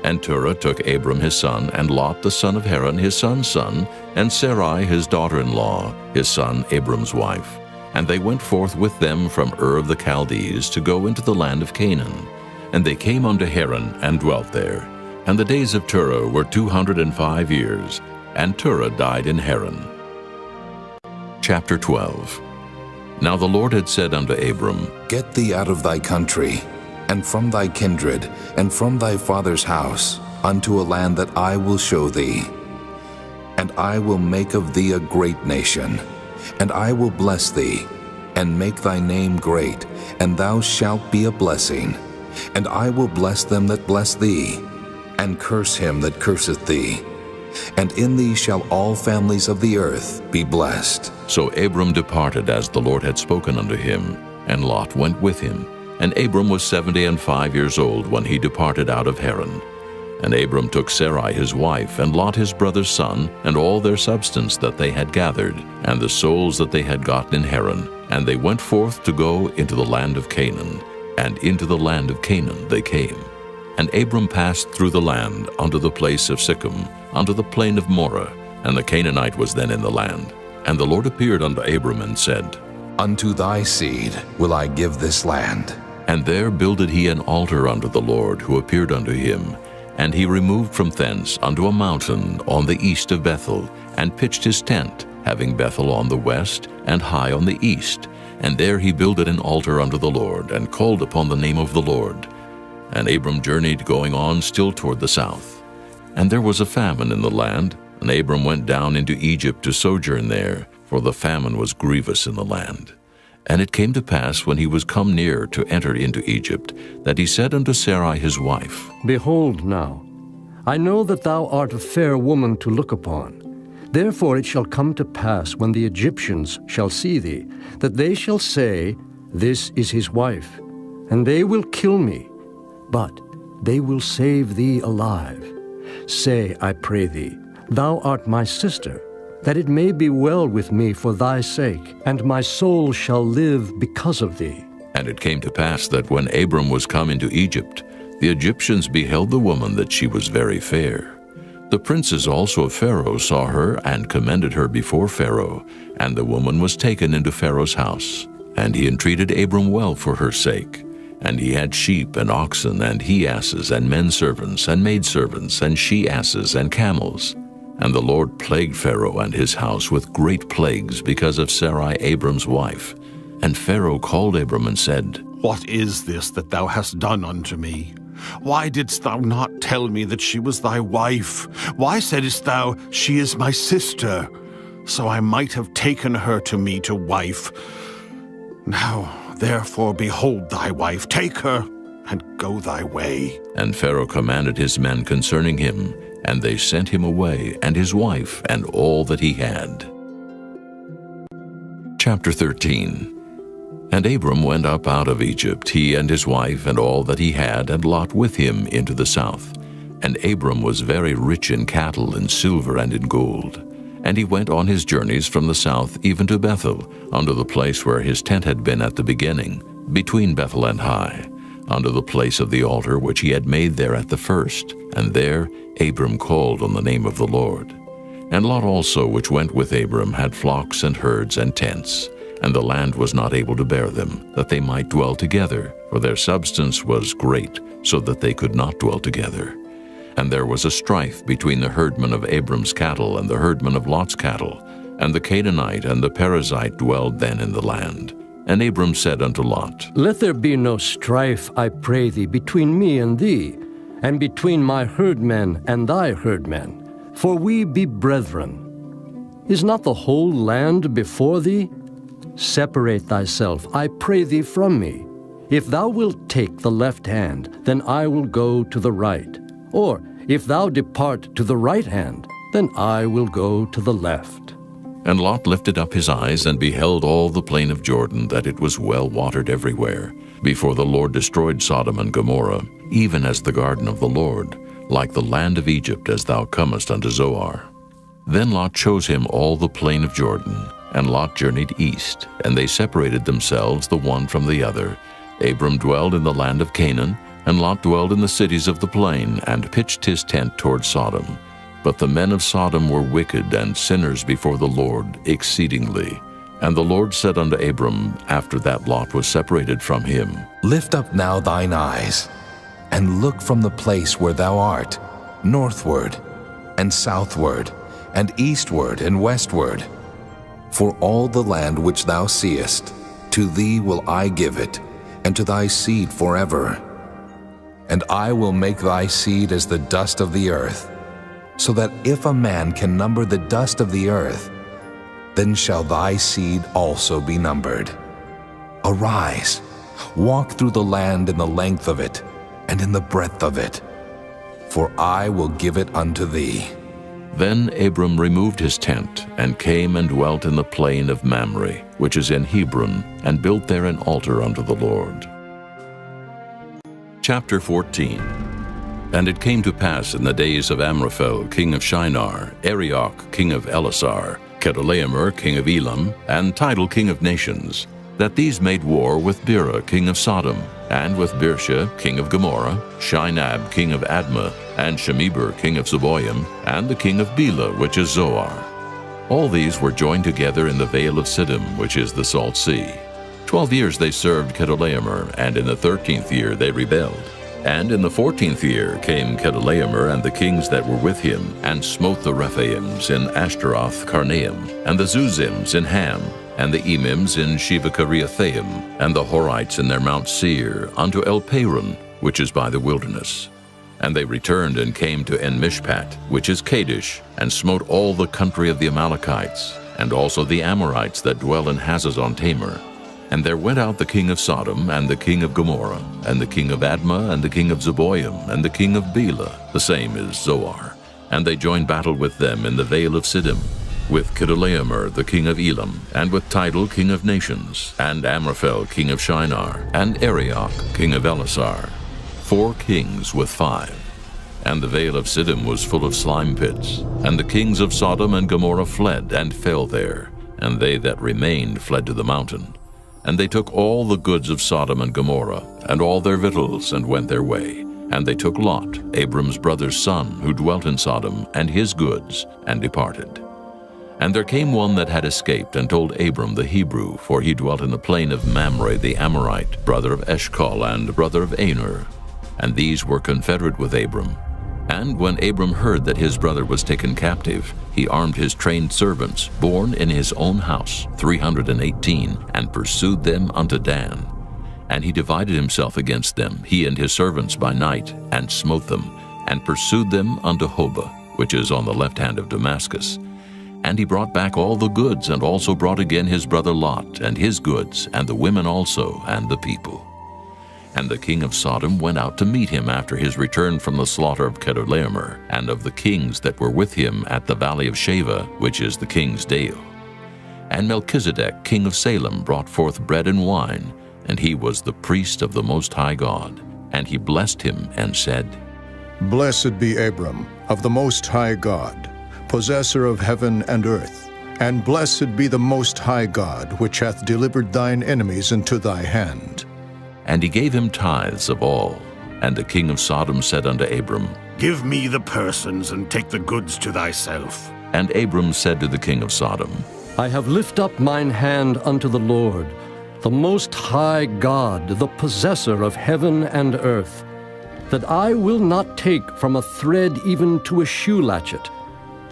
And Terah took Abram his son, and Lot the son of Haran his son's son, and Sarai his daughter-in-law, his son Abram's wife. And they went forth with them from Ur of the Chaldees to go into the land of Canaan. And they came unto Haran, and dwelt there. And the days of Terah were 205 years, and Terah died in Haran. Chapter 12. Now the Lord had said unto Abram, Get thee out of thy country, and from thy kindred, and from thy father's house, unto a land that I will show thee. And I will make of thee a great nation, and I will bless thee, and make thy name great, and thou shalt be a blessing. And I will bless them that bless thee, and curse him that curseth thee. And in thee shall all families of the earth be blessed. So Abram departed as the Lord had spoken unto him, and Lot went with him. And Abram was 75 years old when he departed out of Haran. And Abram took Sarai his wife, and Lot his brother's son, and all their substance that they had gathered, and the souls that they had gotten in Haran. And they went forth to go into the land of Canaan. And into the land of Canaan they came. And Abram passed through the land unto the place of Sichem, unto the plain of Moreh, and the Canaanite was then in the land. And the Lord appeared unto Abram and said, Unto thy seed will I give this land. And there builded he an altar unto the Lord, who appeared unto him. And he removed from thence unto a mountain on the east of Bethel, and pitched his tent, having Bethel on the west, and Hai on the east. And there he builded an altar unto the Lord, and called upon the name of the Lord. And Abram journeyed, going on still toward the south. And there was a famine in the land, and Abram went down into Egypt to sojourn there, for the famine was grievous in the land. And it came to pass, when he was come near to enter into Egypt, that he said unto Sarai his wife, Behold now, I know that thou art a fair woman to look upon. Therefore it shall come to pass, when the Egyptians shall see thee, that they shall say, This is his wife, and they will kill me, but they will save thee alive. Say, I pray thee, Thou art my sister, that it may be well with me for thy sake, and my soul shall live because of thee. And it came to pass that when Abram was come into Egypt, the Egyptians beheld the woman that she was very fair. The princes also of Pharaoh saw her, and commended her before Pharaoh, and the woman was taken into Pharaoh's house. And he entreated Abram well for her sake. And he had sheep and oxen, and he-asses, and men-servants, and maidservants, and she-asses, and camels. And the Lord plagued Pharaoh and his house with great plagues because of Sarai Abram's wife. And Pharaoh called Abram and said, What is this that thou hast done unto me? Why didst thou not tell me that she was thy wife? Why saidst thou, She is my sister? So I might have taken her to me to wife. Now, therefore, behold thy wife, take her, and go thy way. And Pharaoh commanded his men concerning him, and they sent him away, and his wife, and all that he had. Chapter 13. And Abram went up out of Egypt, he and his wife, and all that he had, and Lot with him, into the south. And Abram was very rich in cattle, in silver, and in gold. And he went on his journeys from the south even to Bethel, unto the place where his tent had been at the beginning, between Bethel and Hai, unto the place of the altar which he had made there at the first. And there Abram called on the name of the Lord. And Lot also, which went with Abram, had flocks and herds and tents. And the land was not able to bear them, that they might dwell together, for their substance was great, so that they could not dwell together. And there was a strife between the herdmen of Abram's cattle and the herdmen of Lot's cattle. And the Canaanite and the Perizzite dwelled then in the land. And Abram said unto Lot, Let there be no strife, I pray thee, between me and thee, and between my herdmen and thy herdmen, for we be brethren. Is not the whole land before thee? Separate thyself, I pray thee, from me. If thou wilt take the left hand, then I will go to the right. Or, if thou depart to the right hand, then I will go to the left. And Lot lifted up his eyes, and beheld all the plain of Jordan, that it was well watered everywhere, before the Lord destroyed Sodom and Gomorrah, even as the garden of the Lord, like the land of Egypt, as thou comest unto Zoar. Then Lot chose him all the plain of Jordan, and Lot journeyed east, and they separated themselves the one from the other. Abram dwelled in the land of Canaan, and Lot dwelled in the cities of the plain, and pitched his tent toward Sodom. But the men of Sodom were wicked and sinners before the Lord exceedingly. And the Lord said unto Abram, after that Lot was separated from him, Lift up now thine eyes, and look from the place where thou art, northward, and southward, and eastward, and westward. For all the land which thou seest, to thee will I give it, and to thy seed forever. And I will make thy seed as the dust of the earth, so that if a man can number the dust of the earth, then shall thy seed also be numbered. Arise, walk through the land in the length of it, and in the breadth of it, for I will give it unto thee. Then Abram removed his tent, and came and dwelt in the plain of Mamre, which is in Hebron, and built there an altar unto the Lord. Chapter 14. And it came to pass in the days of Amraphel, king of Shinar, Arioch, king of Elasar, Chedorlaomer, king of Elam, and Tidal, king of nations, that these made war with Bera, king of Sodom, and with Birsha, king of Gomorrah, Shinab, king of Admah, and Shemeber, king of Zeboim, and the king of Bela, which is Zoar. All these were joined together in the vale of Siddim, which is the Salt Sea. 12 years they served Chedorlaomer, and in the 13th year they rebelled. And in the 14th year came Chedorlaomer and the kings that were with him, and smote the Rephaims in Ashtaroth Karnaim, and the Zuzims in Ham, and the Emims in Sheva-Kiriathaim, and the Horites in their Mount Seir, unto El-Paran, which is by the wilderness. And they returned and came to En-Mishpat, which is Kadesh, and smote all the country of the Amalekites, and also the Amorites that dwell in Hazazon-Tamar. And there went out the king of Sodom, and the king of Gomorrah, and the king of Admah, and the king of Zeboim, and the king of Bela, the same is Zoar. And they joined battle with them in the vale of Siddim, with Chedorlaomer the king of Elam, and with Tidal king of nations, and Amraphel king of Shinar, and Arioch king of Elasar, 4 kings with 5. And the vale of Siddim was full of slime pits, and the kings of Sodom and Gomorrah fled, and fell there, and they that remained fled to the mountain. And they took all the goods of Sodom and Gomorrah, and all their victuals, and went their way. And they took Lot, Abram's brother's son, who dwelt in Sodom, and his goods, and departed. And there came one that had escaped, and told Abram the Hebrew, for he dwelt in the plain of Mamre the Amorite, brother of Eshcol, and brother of Aner. And these were confederate with Abram. And when Abram heard that his brother was taken captive, he armed his trained servants, born in his own house, 318, and pursued them unto Dan. And he divided himself against them, he and his servants by night, and smote them, and pursued them unto Hobah, which is on the left hand of Damascus. And he brought back all the goods, and also brought again his brother Lot, and his goods, and the women also, and the people. And the king of Sodom went out to meet him after his return from the slaughter of Chedorlaomer, and of the kings that were with him at the valley of Sheva, which is the king's dale. And Melchizedek, king of Salem, brought forth bread and wine, and he was the priest of the Most High God. And he blessed him, and said, Blessed be Abram, of the Most High God, possessor of heaven and earth, and blessed be the Most High God, which hath delivered thine enemies into thy hand. And he gave him tithes of all. And the king of Sodom said unto Abram, Give me the persons, and take the goods to thyself. And Abram said to the king of Sodom, I have lift up mine hand unto the Lord, the Most High God, the possessor of heaven and earth, that I will not take from a thread even to a shoe latchet,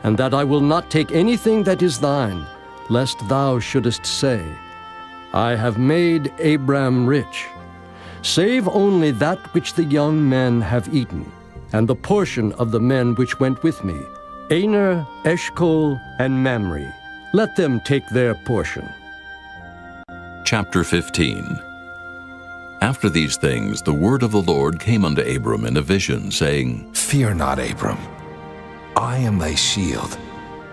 and that I will not take anything that is thine, lest thou shouldest say, I have made Abram rich. Save only that which the young men have eaten, and the portion of the men which went with me, Aner, Eshcol, and Mamre. Let them take their portion. Chapter 15. After these things the word of the Lord came unto Abram in a vision, saying, Fear not, Abram. I am thy shield,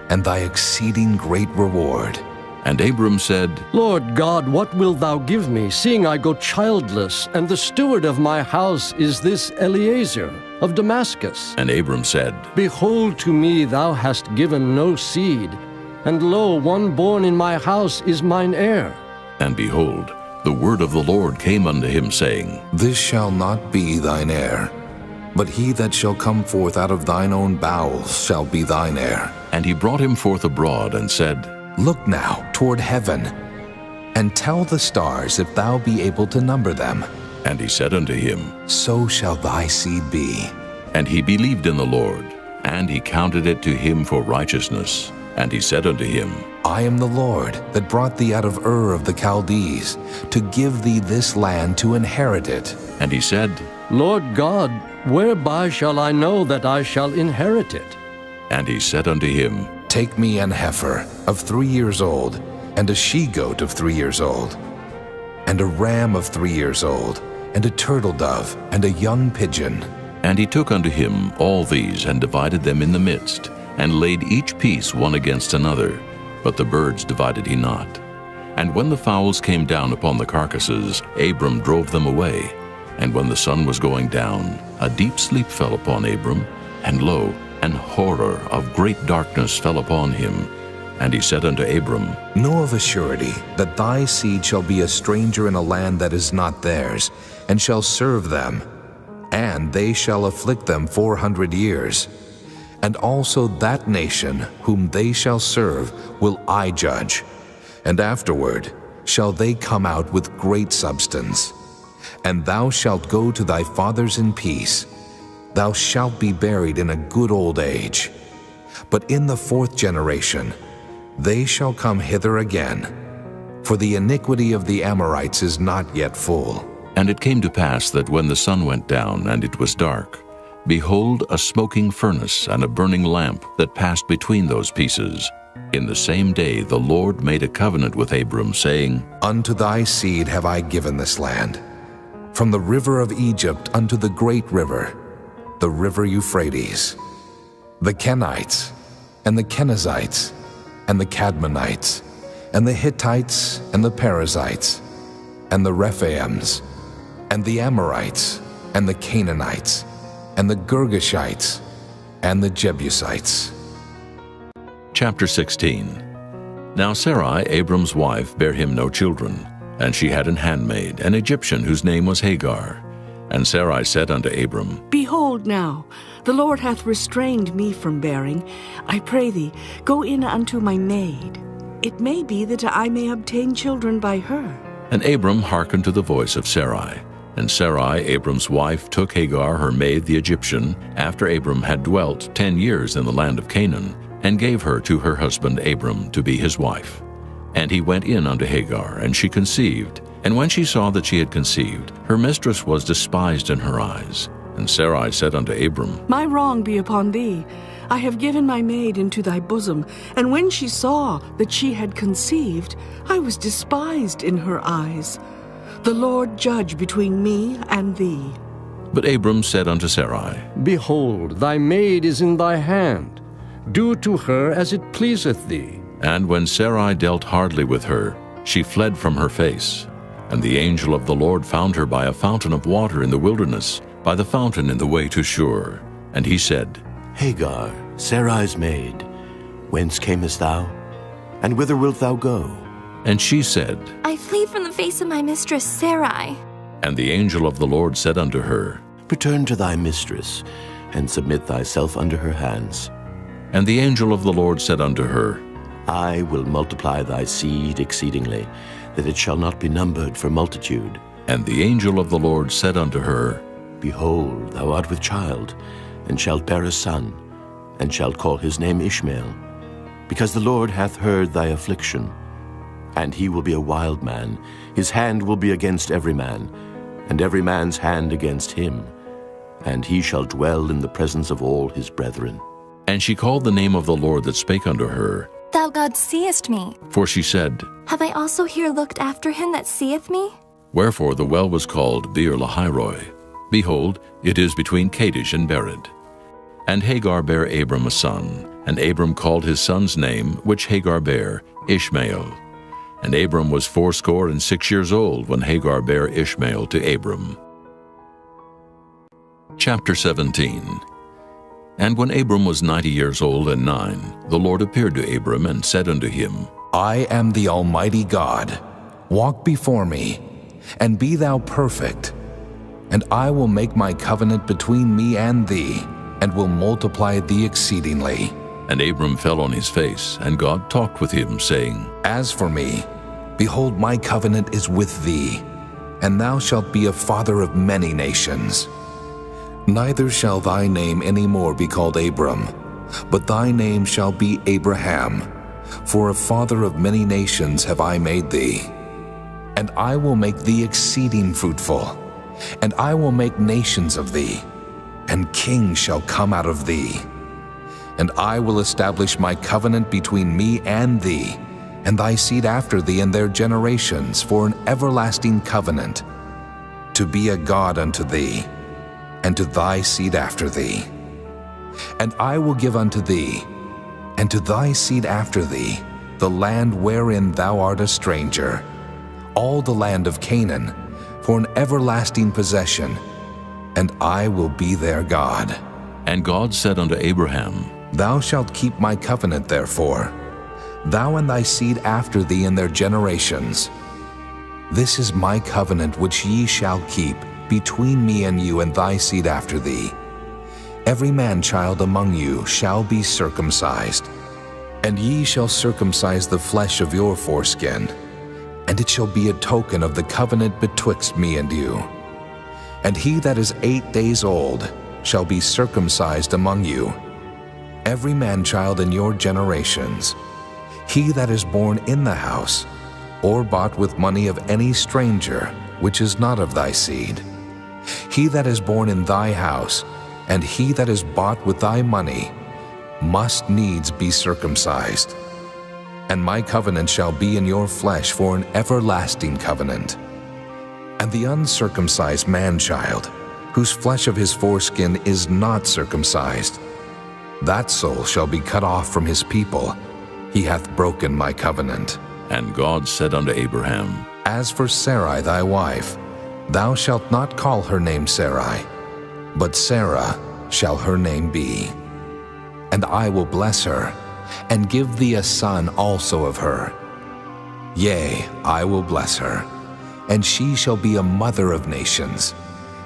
and thy exceeding great reward. And Abram said, Lord God, what wilt thou give me, seeing I go childless, and the steward of my house is this Eliezer of Damascus? And Abram said, Behold, to me thou hast given no seed, and lo, one born in my house is mine heir. And behold, the word of the Lord came unto him, saying, This shall not be thine heir, but he that shall come forth out of thine own bowels shall be thine heir. And he brought him forth abroad, and said, Look now toward heaven, and tell the stars if thou be able to number them. And he said unto him, So shall thy seed be. And he believed in the Lord, and he counted it to him for righteousness. And he said unto him, I am the Lord that brought thee out of Ur of the Chaldees, to give thee this land to inherit it. And he said, Lord God, whereby shall I know that I shall inherit it? And he said unto him, Take me an heifer of 3 years old, and a she-goat of 3 years old, and a ram of 3 years old, and a turtle dove, and a young pigeon. And he took unto him all these, and divided them in the midst, and laid each piece one against another, but the birds divided he not. And when the fowls came down upon the carcasses, Abram drove them away. And when the sun was going down, a deep sleep fell upon Abram, and lo, an horror of great darkness fell upon him. And he said unto Abram, Know of a surety that thy seed shall be a stranger in a land that is not theirs, and shall serve them, and they shall afflict them 400 years. And also that nation whom they shall serve will I judge, and afterward shall they come out with great substance. And thou shalt go to thy fathers in peace. Thou shalt be buried in a good old age. But in the fourth generation they shall come hither again, for the iniquity of the Amorites is not yet full. And it came to pass that when the sun went down and it was dark, behold, a smoking furnace and a burning lamp that passed between those pieces. In the same day the Lord made a covenant with Abram, saying, Unto thy seed have I given this land, from the river of Egypt unto the great river, the river Euphrates, the Kenites, and the Kenizzites, and the Cadmonites, and the Hittites, and the Perizzites, and the Rephaims, and the Amorites, and the Canaanites, and the Girgashites, and the Jebusites. Chapter 16. Now Sarai, Abram's wife, bare him no children, and she had an handmaid, an Egyptian, whose name was Hagar. And Sarai said unto Abram, Behold now, the Lord hath restrained me from bearing. I pray thee, go in unto my maid. It may be that I may obtain children by her. And Abram hearkened to the voice of Sarai. And Sarai, Abram's wife, took Hagar, her maid, the Egyptian, after Abram had dwelt 10 years in the land of Canaan, and gave her to her husband Abram to be his wife. And he went in unto Hagar, and she conceived. And when she saw that she had conceived, her mistress was despised in her eyes. And Sarai said unto Abram, My wrong be upon thee. I have given my maid into thy bosom. And when she saw that she had conceived, I was despised in her eyes. The Lord judge between me and thee. But Abram said unto Sarai, Behold, thy maid is in thy hand. Do to her as it pleaseth thee. And when Sarai dealt hardly with her, she fled from her face. And the angel of the Lord found her by a fountain of water in the wilderness, by the fountain in the way to Shur. And he said, Hagar, Sarai's maid, whence camest thou? And whither wilt thou go? And she said, I flee from the face of my mistress Sarai. And the angel of the Lord said unto her, Return to thy mistress, and submit thyself under her hands. And the angel of the Lord said unto her, I will multiply thy seed exceedingly, that it shall not be numbered for multitude. And the angel of the Lord said unto her, Behold, thou art with child, and shalt bear a son, and shalt call his name Ishmael, because the Lord hath heard thy affliction. And he will be a wild man, his hand will be against every man, and every man's hand against him, and he shall dwell in the presence of all his brethren. And she called the name of the Lord that spake unto her, Thou God seest me. For she said, Have I also here looked after him that seeth me? Wherefore the well was called Beer-lahai-roi. Behold, it is between Kadesh and Bered. And Hagar bare Abram a son, and Abram called his son's name, which Hagar bare, Ishmael. And Abram was 86 years old when Hagar bare Ishmael to Abram. Chapter 17. And when Abram was 90 years old and 9, the Lord appeared to Abram and said unto him, I am the Almighty God. Walk before me, and be thou perfect. And I will make my covenant between me and thee, and will multiply thee exceedingly. And Abram fell on his face, and God talked with him, saying, As for me, behold, my covenant is with thee, and thou shalt be a father of many nations. Neither shall thy name any more be called Abram, but thy name shall be Abraham, for a father of many nations have I made thee. And I will make thee exceeding fruitful, and I will make nations of thee, and kings shall come out of thee. And I will establish my covenant between me and thee, and thy seed after thee and their generations, for an everlasting covenant, to be a God unto thee, and to thy seed after thee. And I will give unto thee, and to thy seed after thee, the land wherein thou art a stranger, all the land of Canaan, for an everlasting possession, and I will be their God. And God said unto Abraham, Thou shalt keep my covenant therefore, thou and thy seed after thee in their generations. This is my covenant which ye shall keep between me and you and thy seed after thee. Every man-child among you shall be circumcised, and ye shall circumcise the flesh of your foreskin, and it shall be a token of the covenant betwixt me and you. And he that is 8 days old shall be circumcised among you, every man-child in your generations. He that is born in the house, or bought with money of any stranger, which is not of thy seed. He that is born in thy house, and he that is bought with thy money, must needs be circumcised. And my covenant shall be in your flesh for an everlasting covenant. And the uncircumcised man-child, whose flesh of his foreskin is not circumcised, that soul shall be cut off from his people. He hath broken my covenant. And God said unto Abraham, As for Sarai thy wife, thou shalt not call her name Sarai, but Sarah shall her name be. And I will bless her, and give thee a son also of her. Yea, I will bless her, and she shall be a mother of nations.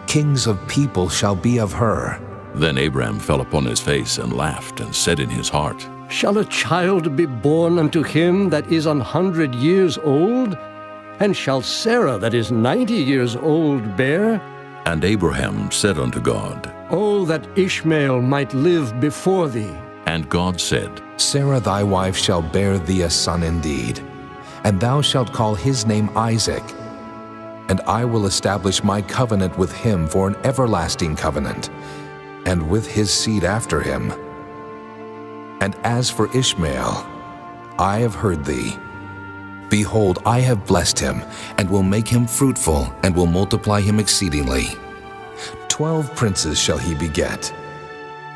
Kings of people shall be of her. Then Abraham fell upon his face and laughed, and said in his heart, Shall a child be born unto him that is 100 years old? And shall Sarah that is 90 years old bear? And Abraham said unto God, Oh, that Ishmael might live before thee. And God said, Sarah thy wife shall bear thee a son indeed, and thou shalt call his name Isaac. And I will establish my covenant with him for an everlasting covenant, and with his seed after him. And as for Ishmael, I have heard thee. Behold, I have blessed him, and will make him fruitful, and will multiply him exceedingly. 12 princes shall he beget,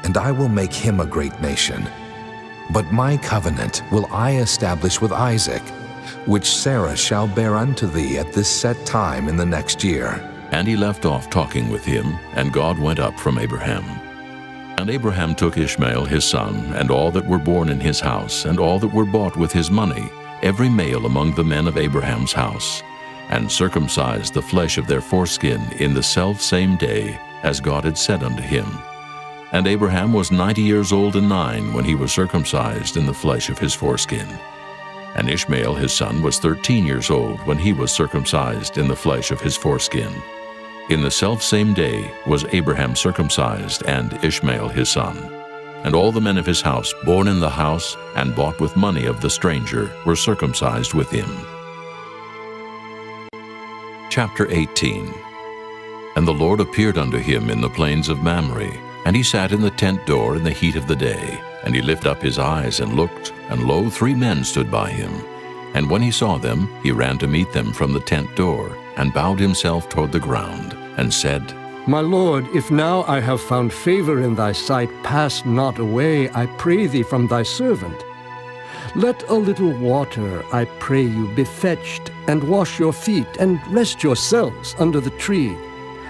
and I will make him a great nation. But my covenant will I establish with Isaac, which Sarah shall bear unto thee at this set time in the next year. And he left off talking with him, and God went up from Abraham. And Abraham took Ishmael his son, and all that were born in his house, and all that were bought with his money, every male among the men of Abraham's house, and circumcised the flesh of their foreskin in the selfsame day, as God had said unto him. And Abraham was 90 years old and 9 when he was circumcised in the flesh of his foreskin. And Ishmael his son was 13 years old when he was circumcised in the flesh of his foreskin. In the selfsame day was Abraham circumcised, and Ishmael his son. And all the men of his house, born in the house, and bought with money of the stranger, were circumcised with him. Chapter 18. And the Lord appeared unto him in the plains of Mamre, and he sat in the tent door in the heat of the day. And he lifted up his eyes and looked, and lo, 3 men stood by him. And when he saw them, he ran to meet them from the tent door, and bowed himself toward the ground, and said, My Lord, if now I have found favor in thy sight, pass not away, I pray thee, from thy servant. Let a little water, I pray you, be fetched, and wash your feet, and rest yourselves under the tree.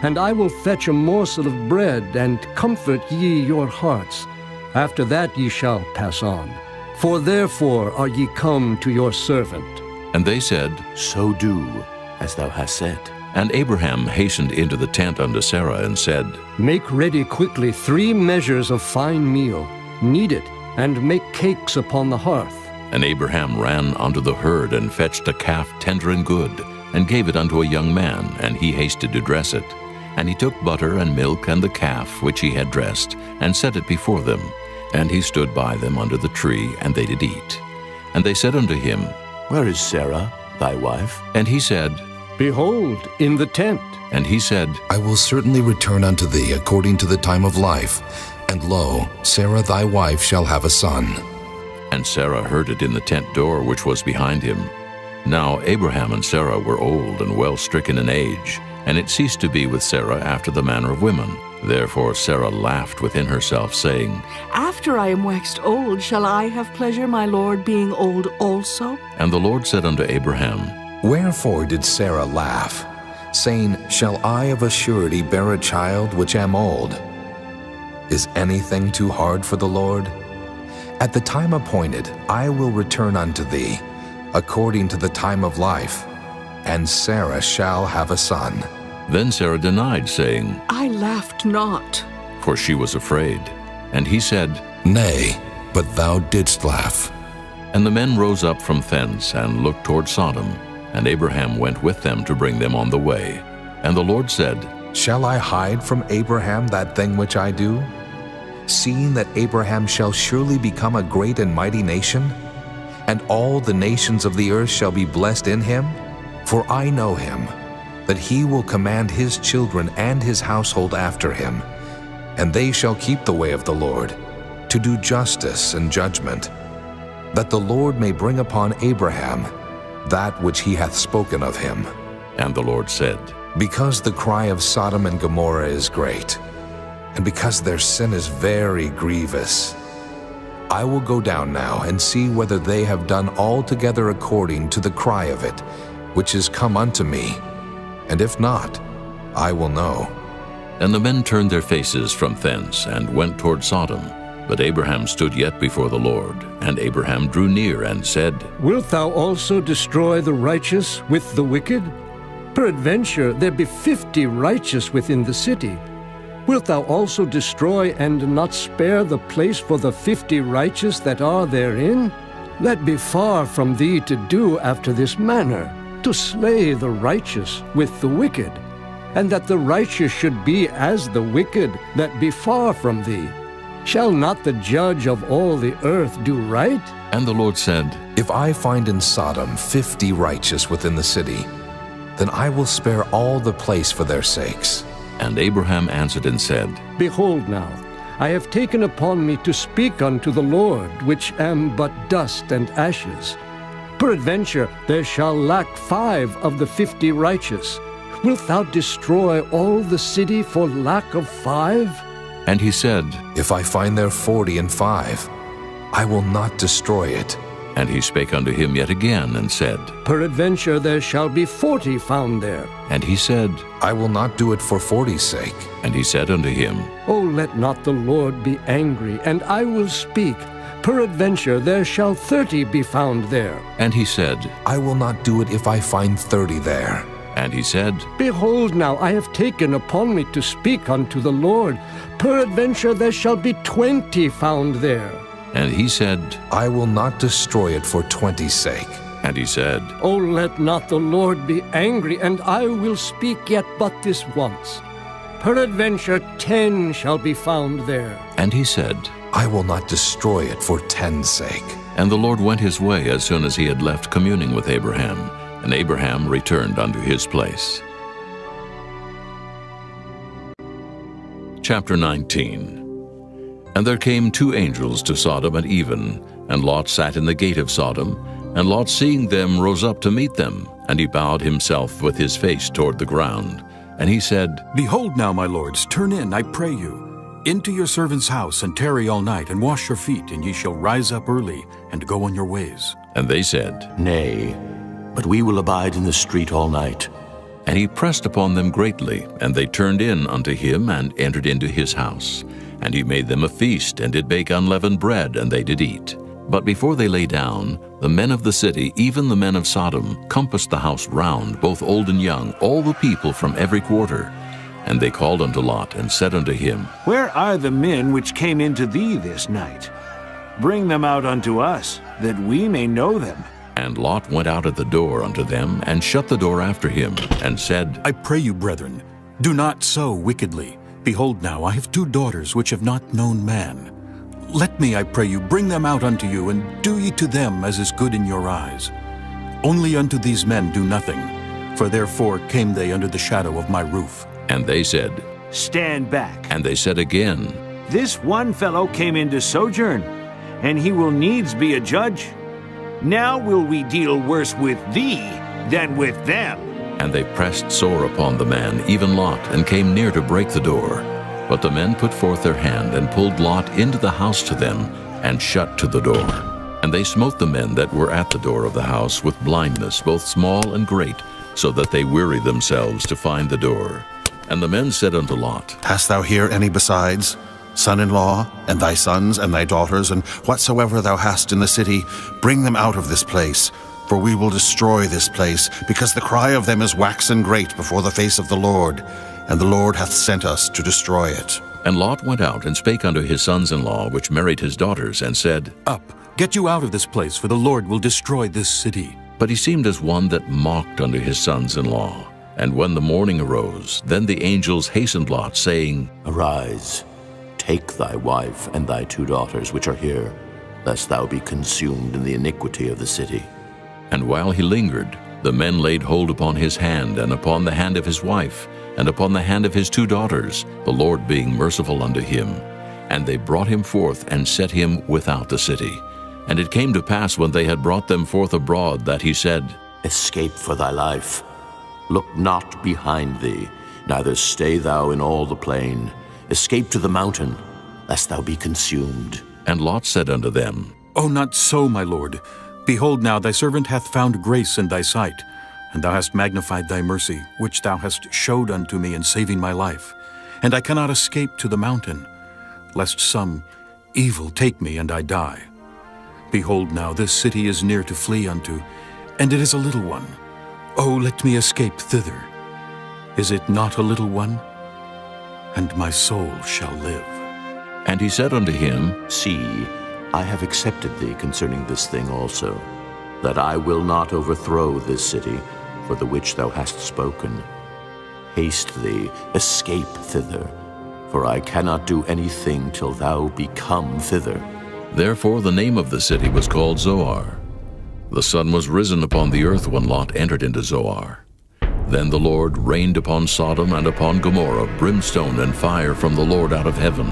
And I will fetch a morsel of bread, and comfort ye your hearts. After that ye shall pass on. For therefore are ye come to your servant. And they said, So do, as thou hast said. And Abraham hastened into the tent unto Sarah, and said, Make ready quickly 3 measures of fine meal, knead it, and make cakes upon the hearth. And Abraham ran unto the herd, and fetched a calf tender and good, and gave it unto a young man, and he hasted to dress it. And he took butter and milk and the calf which he had dressed, and set it before them. And he stood by them under the tree, and they did eat. And they said unto him, Where is Sarah, thy wife? And he said, Behold, in the tent. And he said, I will certainly return unto thee according to the time of life, and lo, Sarah thy wife shall have a son. And Sarah heard it in the tent door which was behind him. Now Abraham and Sarah were old and well stricken in age, and it ceased to be with Sarah after the manner of women. Therefore Sarah laughed within herself, saying, After I am waxed old, shall I have pleasure, my Lord, being old also? And the Lord said unto Abraham, Wherefore did Sarah laugh? saying, Shall I of a surety bear a child which am old? Is anything too hard for the Lord? At the time appointed I will return unto thee, according to the time of life, and Sarah shall have a son. Then Sarah denied, saying, I laughed not. For she was afraid. And he said, Nay, but thou didst laugh. And the men rose up from thence and looked toward Sodom, and Abraham went with them to bring them on the way. And the Lord said, Shall I hide from Abraham that thing which I do? Seeing that Abraham shall surely become a great and mighty nation, and all the nations of the earth shall be blessed in him? For I know him, that he will command his children and his household after him, and they shall keep the way of the Lord, to do justice and judgment, that the Lord may bring upon Abraham that which he hath spoken of him. And the Lord said, Because the cry of Sodom and Gomorrah is great, and because their sin is very grievous, I will go down now and see whether they have done altogether according to the cry of it, which is come unto me, and if not, I will know. And the men turned their faces from thence, and went toward Sodom. But Abraham stood yet before the Lord, and Abraham drew near and said, Wilt thou also destroy the righteous with the wicked? Peradventure there be 50 righteous within the city. Wilt thou also destroy and not spare the place for the 50 righteous that are therein? That be far from thee to do after this manner, to slay the righteous with the wicked, and that the righteous should be as the wicked that be far from thee. Shall not the judge of all the earth do right? And the Lord said, If I find in Sodom 50 righteous within the city, then I will spare all the place for their sakes. And Abraham answered and said, Behold now, I have taken upon me to speak unto the Lord, which am but dust and ashes. Peradventure there shall lack 5 of the 50 righteous. Wilt thou destroy all the city for lack of 5? And he said, If I find there 40 and 5, I will not destroy it. And he spake unto him yet again, and said, Peradventure there shall be 40 found there. And he said, I will not do it for 40's sake. And he said unto him, O let not the Lord be angry, and I will speak. Peradventure there shall 30 be found there. And he said, I will not do it if I find 30 there. And he said, Behold now, I have taken upon me to speak unto the Lord. Peradventure there shall be 20 found there. And he said, I will not destroy it for 20's sake. And he said, O let not the Lord be angry, and I will speak yet but this once. Peradventure 10 shall be found there. And he said, I will not destroy it for 10's sake. And the Lord went his way as soon as he had left communing with Abraham. And Abraham returned unto his place. Chapter 19. And there came 2 angels to Sodom at even, and Lot sat in the gate of Sodom. And Lot, seeing them, rose up to meet them, and he bowed himself with his face toward the ground. And he said, Behold now, my lords, turn in, I pray you, into your servant's house, and tarry all night, and wash your feet, and ye shall rise up early, and go on your ways. And they said, Nay, but we will abide in the street all night. And he pressed upon them greatly, and they turned in unto him, and entered into his house. And he made them a feast, and did bake unleavened bread, and they did eat. But before they lay down, the men of the city, even the men of Sodom, compassed the house round, both old and young, all the people from every quarter. And they called unto Lot, and said unto him, Where are the men which came into thee this night? Bring them out unto us, that we may know them. And Lot went out at the door unto them, and shut the door after him, and said, I pray you, brethren, do not so wickedly. Behold now, I have 2 daughters which have not known man. Let me, I pray you, bring them out unto you, and do ye to them as is good in your eyes. Only unto these men do nothing, for therefore came they under the shadow of my roof. And they said, Stand back. And they said again, This one fellow came in to sojourn, and he will needs be a judge. Now will we deal worse with thee than with them. And they pressed sore upon the man, even Lot, and came near to break the door. But the men put forth their hand, and pulled Lot into the house to them, and shut to the door. And they smote the men that were at the door of the house with blindness, both small and great, so that they weary themselves to find the door. And the men said unto Lot, Hast thou here any besides, son-in-law, and thy sons, and thy daughters, and whatsoever thou hast in the city, bring them out of this place, for we will destroy this place, because the cry of them is waxen great before the face of the Lord, and the Lord hath sent us to destroy it. And Lot went out and spake unto his sons-in-law, which married his daughters, and said, Up, get you out of this place, for the Lord will destroy this city. But he seemed as one that mocked unto his sons-in-law. And when the morning arose, then the angels hastened Lot, saying, Arise, take thy wife and thy 2 daughters which are here, lest thou be consumed in the iniquity of the city. And while he lingered, the men laid hold upon his hand, and upon the hand of his wife, and upon the hand of his 2 daughters, the Lord being merciful unto him. And they brought him forth, and set him without the city. And it came to pass, when they had brought them forth abroad, that he said, Escape for thy life. Look not behind thee, neither stay thou in all the plain. Escape to the mountain, lest thou be consumed. And Lot said unto them, O not so, my lord. Behold now, thy servant hath found grace in thy sight, and thou hast magnified thy mercy, which thou hast showed unto me in saving my life. And I cannot escape to the mountain, lest some evil take me and I die. Behold now, this city is near to flee unto, and it is a little one. O let me escape thither. Is it not a little one? And my soul shall live. And he said unto him, See, I have accepted thee concerning this thing also, that I will not overthrow this city, for the which thou hast spoken. Haste thee, escape thither, for I cannot do anything till thou be come thither. Therefore the name of the city was called Zoar. The sun was risen upon the earth when Lot entered into Zoar. Then the Lord rained upon Sodom and upon Gomorrah brimstone and fire from the Lord out of heaven.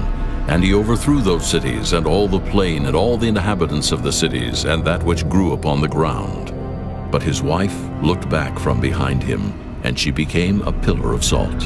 And he overthrew those cities, and all the plain, and all the inhabitants of the cities, and that which grew upon the ground. But his wife looked back from behind him, and she became a pillar of salt.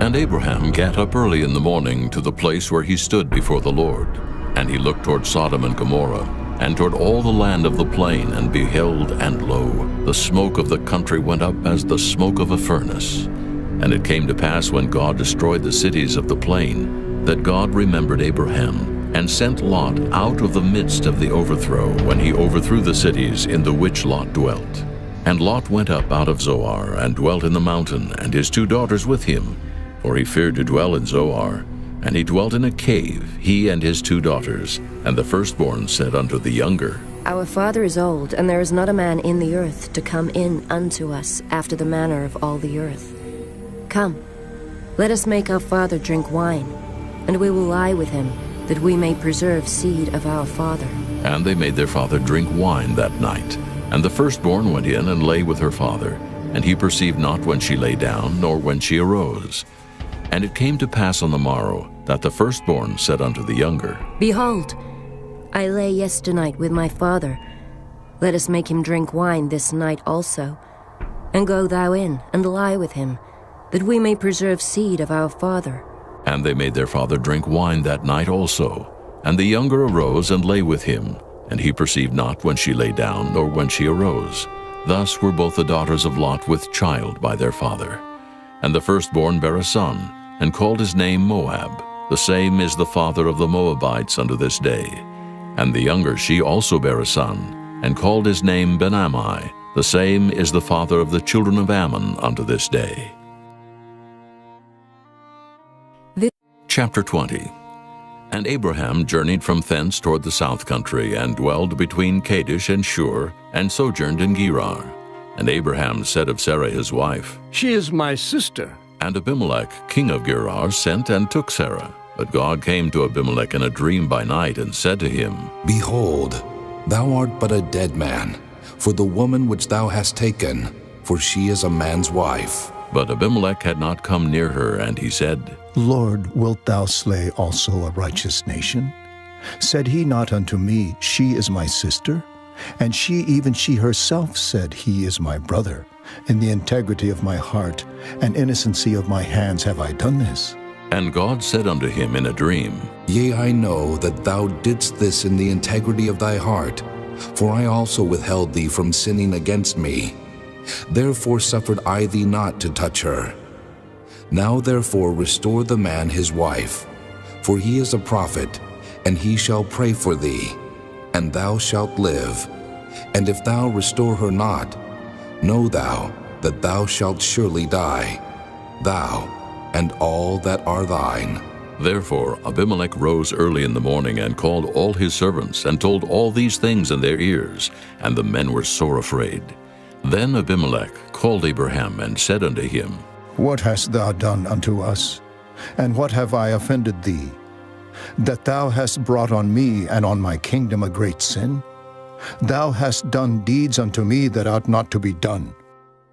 And Abraham gat up early in the morning to the place where he stood before the Lord. And he looked toward Sodom and Gomorrah, and toward all the land of the plain, and beheld, and lo, the smoke of the country went up as the smoke of a furnace. And it came to pass, when God destroyed the cities of the plain, that God remembered Abraham, and sent Lot out of the midst of the overthrow, when he overthrew the cities in the which Lot dwelt. And Lot went up out of Zoar, and dwelt in the mountain, and his 2 daughters with him, for he feared to dwell in Zoar. And he dwelt in a cave, he and his 2 daughters. And the firstborn said unto the younger, Our father is old, and there is not a man in the earth to come in unto us after the manner of all the earth. Come, let us make our father drink wine, and we will lie with him, that we may preserve seed of our father. And they made their father drink wine that night. And the firstborn went in and lay with her father, and he perceived not when she lay down, nor when she arose. And it came to pass on the morrow, that the firstborn said unto the younger, Behold, I lay yesternight with my father. Let us make him drink wine this night also. And go thou in, and lie with him, that we may preserve seed of our father. And they made their father drink wine that night also. And the younger arose and lay with him, and he perceived not when she lay down, nor when she arose. Thus were both the daughters of Lot with child by their father. And the firstborn bare a son, and called his name Moab. The same is the father of the Moabites unto this day. And the younger she also bare a son, and called his name Ben-Ammi. The same is the father of the children of Ammon unto this day. Chapter 20. And Abraham journeyed from thence toward the south country, and dwelled between Kadesh and Shur, and sojourned in Gerar. And Abraham said of Sarah his wife, She is my sister. And Abimelech king of Gerar sent and took Sarah. But God came to Abimelech in a dream by night, and said to him, Behold, thou art but a dead man, for the woman which thou hast taken, for she is a man's wife. But Abimelech had not come near her, and he said, Lord, wilt thou slay also a righteous nation? Said he not unto me, She is my sister? And she, even she herself, said, He is my brother. In the integrity of my heart and innocency of my hands have I done this. And God said unto him in a dream, Yea, I know that thou didst this in the integrity of thy heart, for I also withheld thee from sinning against me. Therefore suffered I thee not to touch her. Now therefore restore the man his wife, for he is a prophet, and he shall pray for thee, and thou shalt live. And if thou restore her not, know thou that thou shalt surely die, thou and all that are thine. Therefore Abimelech rose early in the morning and called all his servants and told all these things in their ears, and the men were sore afraid. Then Abimelech called Abraham and said unto him, What hast thou done unto us? And what have I offended thee, that thou hast brought on me and on my kingdom a great sin? Thou hast done deeds unto me that ought not to be done.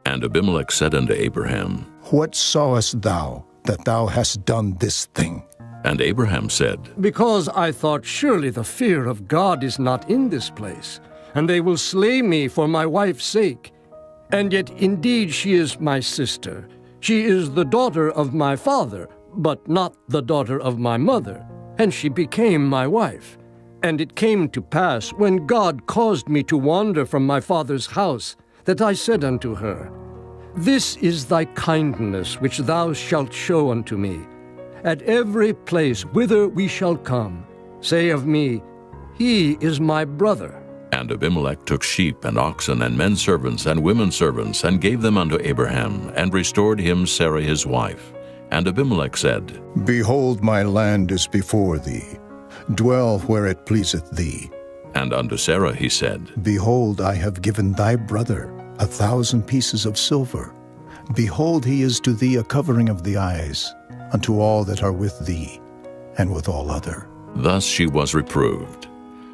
And Abimelech said unto Abraham, What sawest thou that thou hast done this thing? And Abraham said, Because I thought, surely the fear of God is not in this place, and they will slay me for my wife's sake. And yet indeed she is my sister. She is the daughter of my father, but not the daughter of my mother, and she became my wife. And it came to pass, when God caused me to wander from my father's house, that I said unto her, This is thy kindness which thou shalt show unto me. At every place whither we shall come, say of me, He is my brother. And Abimelech took sheep and oxen and men servants and women servants, and gave them unto Abraham, and restored him Sarah his wife. And Abimelech said, Behold, my land is before thee. Dwell where it pleaseth thee. And unto Sarah he said, Behold, I have given thy brother 1,000 pieces of silver. Behold, he is to thee a covering of the eyes, unto all that are with thee, and with all other. Thus she was reproved.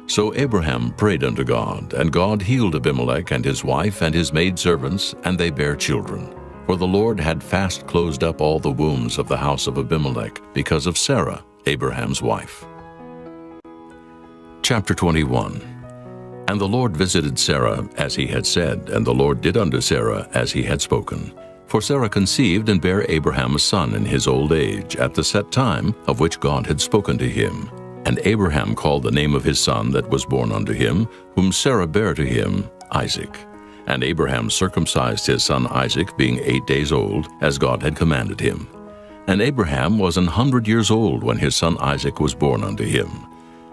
So Abraham prayed unto God, and God healed Abimelech and his wife and his maidservants, and they bare children. For the Lord had fast closed up all the wombs of the house of Abimelech, because of Sarah, Abraham's wife. Chapter 21. And the Lord visited Sarah as he had said, and the Lord did unto Sarah as he had spoken. For Sarah conceived and bare Abraham a son in his old age, at the set time of which God had spoken to him. And Abraham called the name of his son that was born unto him, whom Sarah bare to him, Isaac. And Abraham circumcised his son Isaac, being 8 days old, as God had commanded him. And Abraham was 100 years old when his son Isaac was born unto him.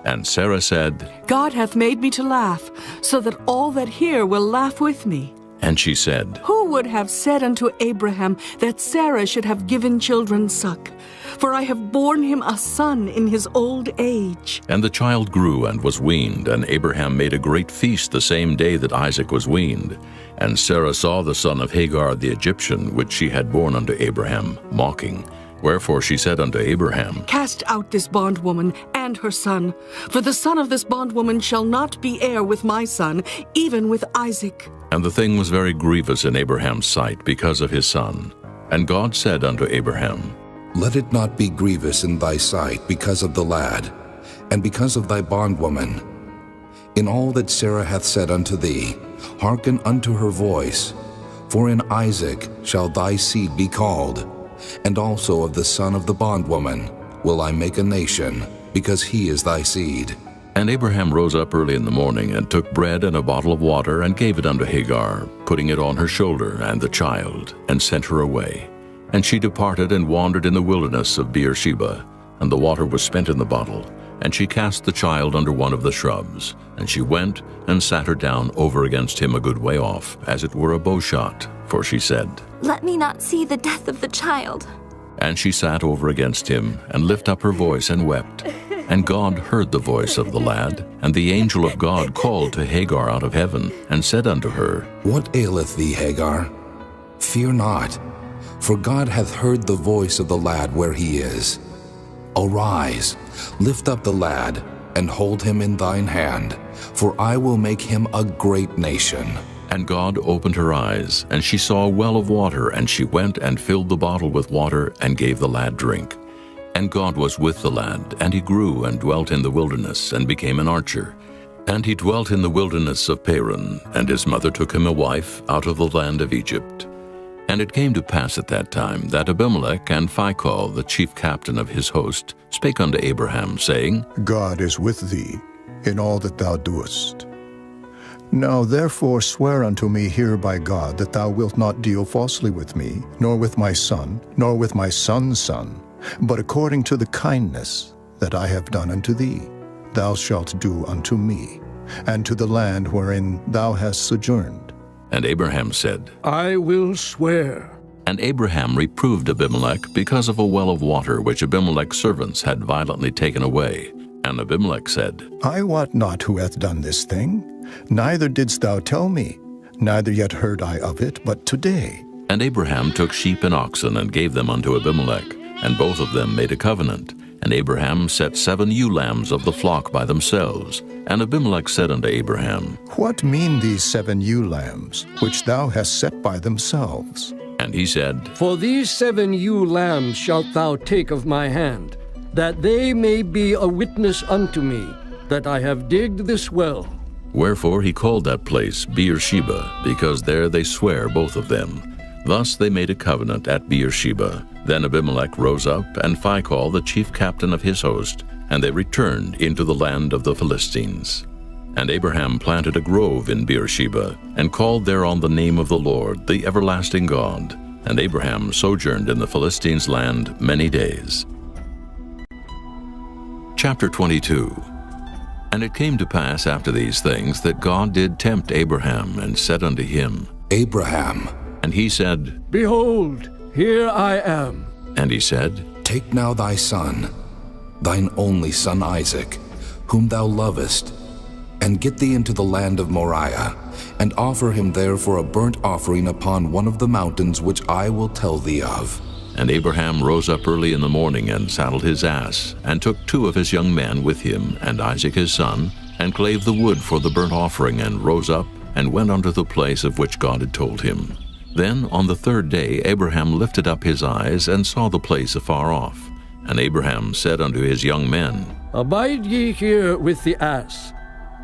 And Sarah said, God hath made me to laugh, so that all that hear will laugh with me. And she said, Who would have said unto Abraham that Sarah should have given children suck? For I have borne him a son in his old age. And the child grew and was weaned, and Abraham made a great feast the same day that Isaac was weaned. And Sarah saw the son of Hagar the Egyptian, which she had borne unto Abraham, mocking. Wherefore she said unto Abraham, Cast out this bondwoman and her son, for the son of this bondwoman shall not be heir with my son, even with Isaac. And the thing was very grievous in Abraham's sight because of his son. And God said unto Abraham, Let it not be grievous in thy sight because of the lad, and because of thy bondwoman. In all that Sarah hath said unto thee, hearken unto her voice. For in Isaac shall thy seed be called, and also of the son of the bondwoman will I make a nation, because he is thy seed. And Abraham rose up early in the morning, and took bread and a bottle of water, and gave it unto Hagar, putting it on her shoulder and the child, and sent her away. And she departed and wandered in the wilderness of Beersheba, and the water was spent in the bottle. And she cast the child under one of the shrubs. And she went and sat her down over against him a good way off, as it were a bow shot. For she said, Let me not see the death of the child. And she sat over against him, and lifted up her voice and wept. And God heard the voice of the lad. And the angel of God called to Hagar out of heaven, and said unto her, What aileth thee, Hagar? Fear not, for God hath heard the voice of the lad where he is. Arise, lift up the lad, and hold him in thine hand, for I will make him a great nation. And God opened her eyes, and she saw a well of water, and she went and filled the bottle with water, and gave the lad drink. And God was with the lad, and he grew and dwelt in the wilderness, and became an archer. And he dwelt in the wilderness of Paran, and his mother took him a wife out of the land of Egypt. And it came to pass at that time that Abimelech and Phicol, the chief captain of his host, spake unto Abraham, saying, God is with thee in all that thou doest. Now therefore swear unto me here by God that thou wilt not deal falsely with me, nor with my son, nor with my son's son, but according to the kindness that I have done unto thee, thou shalt do unto me, and to the land wherein thou hast sojourned. And Abraham said, I will swear. And Abraham reproved Abimelech because of a well of water which Abimelech's servants had violently taken away. And Abimelech said, I wot not who hath done this thing, neither didst thou tell me, neither yet heard I of it, but today. And Abraham took sheep and oxen and gave them unto Abimelech, and both of them made a covenant. And Abraham set 7 ewe lambs of the flock by themselves. And Abimelech said unto Abraham, What mean these 7 ewe lambs, which thou hast set by themselves? And he said, For these 7 ewe lambs shalt thou take of my hand, that they may be a witness unto me, that I have digged this well. Wherefore he called that place Beersheba, because there they sware both of them. Thus they made a covenant at Beersheba. Then Abimelech rose up, and Phicol the chief captain of his host, and they returned into the land of the Philistines. And Abraham planted a grove in Beersheba, and called thereon the name of the Lord, the everlasting God. And Abraham sojourned in the Philistines' land many days. Chapter 22. And it came to pass after these things that God did tempt Abraham, and said unto him, Abraham. And he said, Behold, here I am. And he said, Take now thy son, thine only son Isaac, whom thou lovest, and get thee into the land of Moriah, and offer him there for a burnt offering upon one of the mountains which I will tell thee of. And Abraham rose up early in the morning, and saddled his ass, and took 2 of his young men with him, and Isaac his son, and clave the wood for the burnt offering, and rose up, and went unto the place of which God had told him. Then on the 3rd day Abraham lifted up his eyes, and saw the place afar off. And Abraham said unto his young men, Abide ye here with the ass,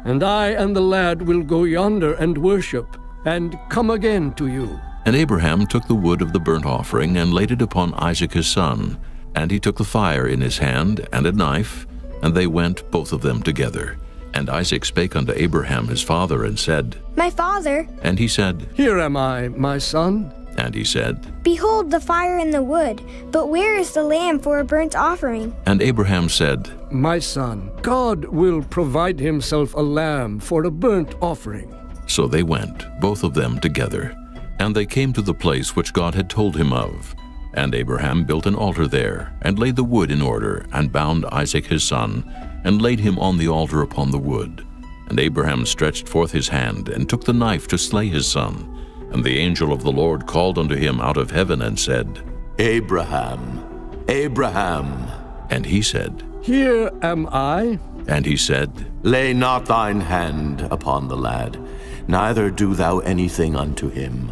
and I and the lad will go yonder and worship, and come again to you. And Abraham took the wood of the burnt offering, and laid it upon Isaac his son. And he took the fire in his hand, and a knife, and they went both of them together. And Isaac spake unto Abraham his father, and said, My father. And he said, Here am I, my son. And he said, Behold the fire and the wood, but where is the lamb for a burnt offering? And Abraham said, My son, God will provide himself a lamb for a burnt offering. So they went, both of them together. And they came to the place which God had told him of. And Abraham built an altar there, and laid the wood in order, and bound Isaac his son, and laid him on the altar upon the wood. And Abraham stretched forth his hand, and took the knife to slay his son. And the angel of the Lord called unto him out of heaven, and said, Abraham, Abraham. And he said, Here am I. And he said, Lay not thine hand upon the lad, neither do thou anything unto him.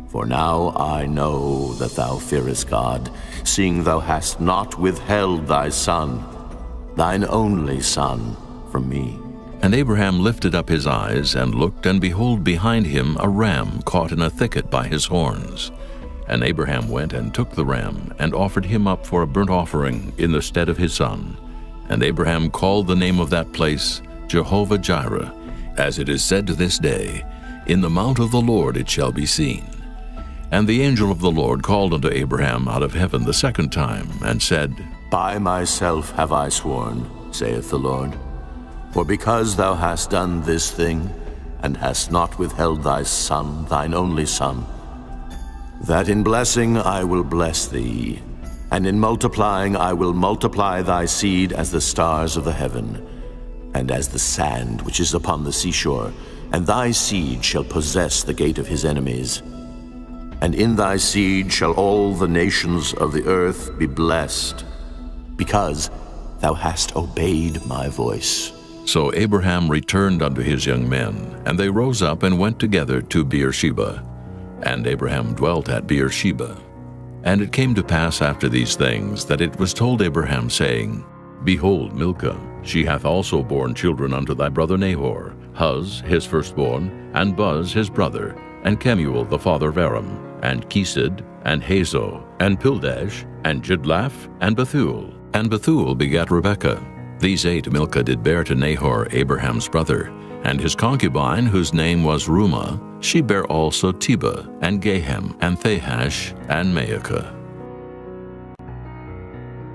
For now I know that thou fearest God, seeing thou hast not withheld thy son, thine only son, from me. And Abraham lifted up his eyes, and looked, and behold behind him a ram caught in a thicket by his horns. And Abraham went and took the ram, and offered him up for a burnt offering in the stead of his son. And Abraham called the name of that place Jehovah-Jireh, as it is said to this day, In the mount of the Lord it shall be seen. And the angel of the Lord called unto Abraham out of heaven the 2nd time, and said, By myself have I sworn, saith the Lord, for because thou hast done this thing, and hast not withheld thy son, thine only son, that in blessing I will bless thee, and in multiplying I will multiply thy seed as the stars of the heaven, and as the sand which is upon the seashore, and thy seed shall possess the gate of his enemies. And in thy seed shall all the nations of the earth be blessed, because thou hast obeyed my voice. So Abraham returned unto his young men, and they rose up and went together to Beersheba. And Abraham dwelt at Beersheba. And it came to pass after these things, that it was told Abraham, saying, Behold, Milcah, she hath also borne children unto thy brother Nahor, Huz his firstborn, and Buz his brother, and Kemuel the father of Aram, and Kesed, and Hazo, and Pildash, and Jidlaph, and Bethuel. And Bethuel begat Rebekah. These 8 Milcah did bear to Nahor, Abraham's brother, and his concubine, whose name was Reumah, she bare also Tebah, and Gahem, and Thahash, and Maacah.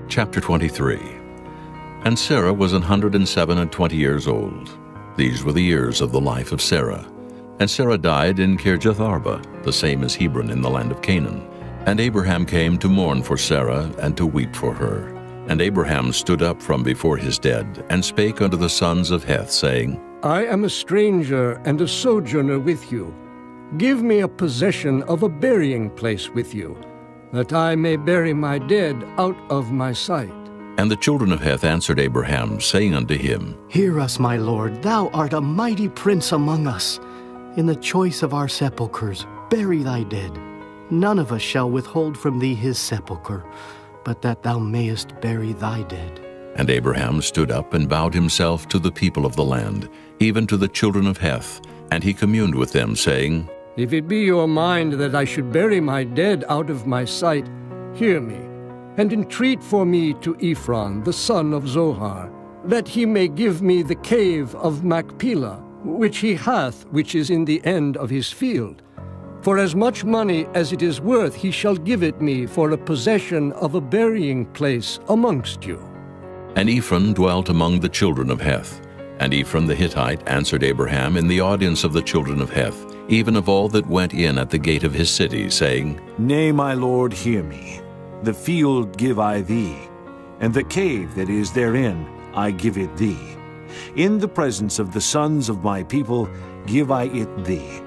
Chapter 23. And Sarah was 127 years old. These were the years of the life of Sarah. And Sarah died in Kirjath-arba, the same as Hebron in the land of Canaan. And Abraham came to mourn for Sarah, and to weep for her. And Abraham stood up from before his dead, and spake unto the sons of Heth, saying, I am a stranger and a sojourner with you. Give me a possession of a burying place with you, that I may bury my dead out of my sight. And the children of Heth answered Abraham, saying unto him, Hear us, my lord, thou art a mighty prince among us. In the choice of our sepulchres, bury thy dead. None of us shall withhold from thee his sepulchre, but that thou mayest bury thy dead. And Abraham stood up and bowed himself to the people of the land, even to the children of Heth, and he communed with them, saying, If it be your mind that I should bury my dead out of my sight, hear me, and entreat for me to Ephron, the son of Zohar, that he may give me the cave of Machpelah, which he hath, which is in the end of his field. For as much money as it is worth he shall give it me for a possession of a burying place amongst you. And Ephron dwelt among the children of Heth. And Ephron the Hittite answered Abraham in the audience of the children of Heth, even of all that went in at the gate of his city, saying, Nay, my lord, hear me. The field give I thee, and the cave that is therein I give it thee. In the presence of the sons of my people give I it thee.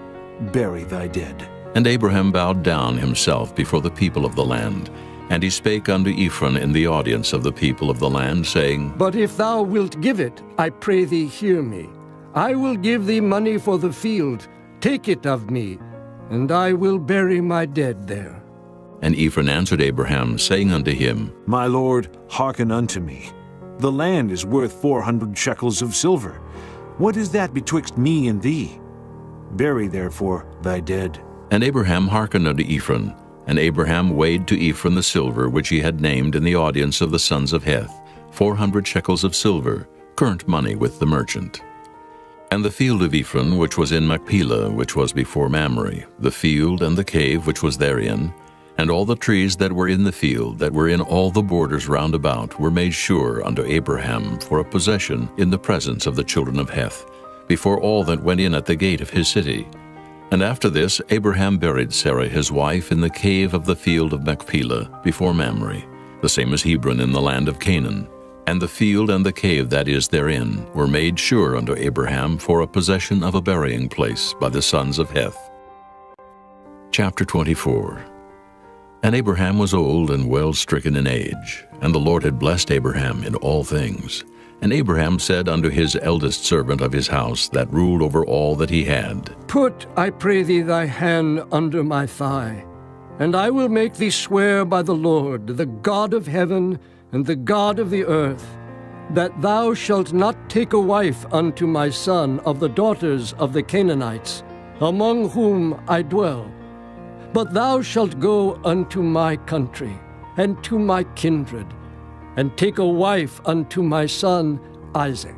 Bury thy dead. And Abraham bowed down himself before the people of the land. And he spake unto Ephron in the audience of the people of the land, saying, But if thou wilt give it, I pray thee hear me. I will give thee money for the field. Take it of me, and I will bury my dead there. And Ephron answered Abraham, saying unto him, My lord, hearken unto me. The land is worth 400 shekels of silver. What is that betwixt me and thee? Bury therefore thy dead. And Abraham hearkened unto Ephron. And Abraham weighed to Ephron the silver which he had named in the audience of the sons of Heth, 400 shekels of silver, current money with the merchant. And the field of Ephron which was in Machpelah, which was before Mamre, the field and the cave which was therein, and all the trees that were in the field, that were in all the borders round about, were made sure unto Abraham for a possession in the presence of the children of Heth, before all that went in at the gate of his city. And after this Abraham buried Sarah his wife in the cave of the field of Machpelah before Mamre, the same as Hebron in the land of Canaan. And the field and the cave that is therein were made sure unto Abraham for a possession of a burying place by the sons of Heth. Chapter 24. And Abraham was old and well stricken in age, and the Lord had blessed Abraham in all things. And Abraham said unto his eldest servant of his house, that ruled over all that he had, Put, I pray thee, thy hand under my thigh, and I will make thee swear by the Lord, the God of heaven and the God of the earth, that thou shalt not take a wife unto my son of the daughters of the Canaanites, among whom I dwell. But thou shalt go unto my country, and to my kindred, and take a wife unto my son Isaac.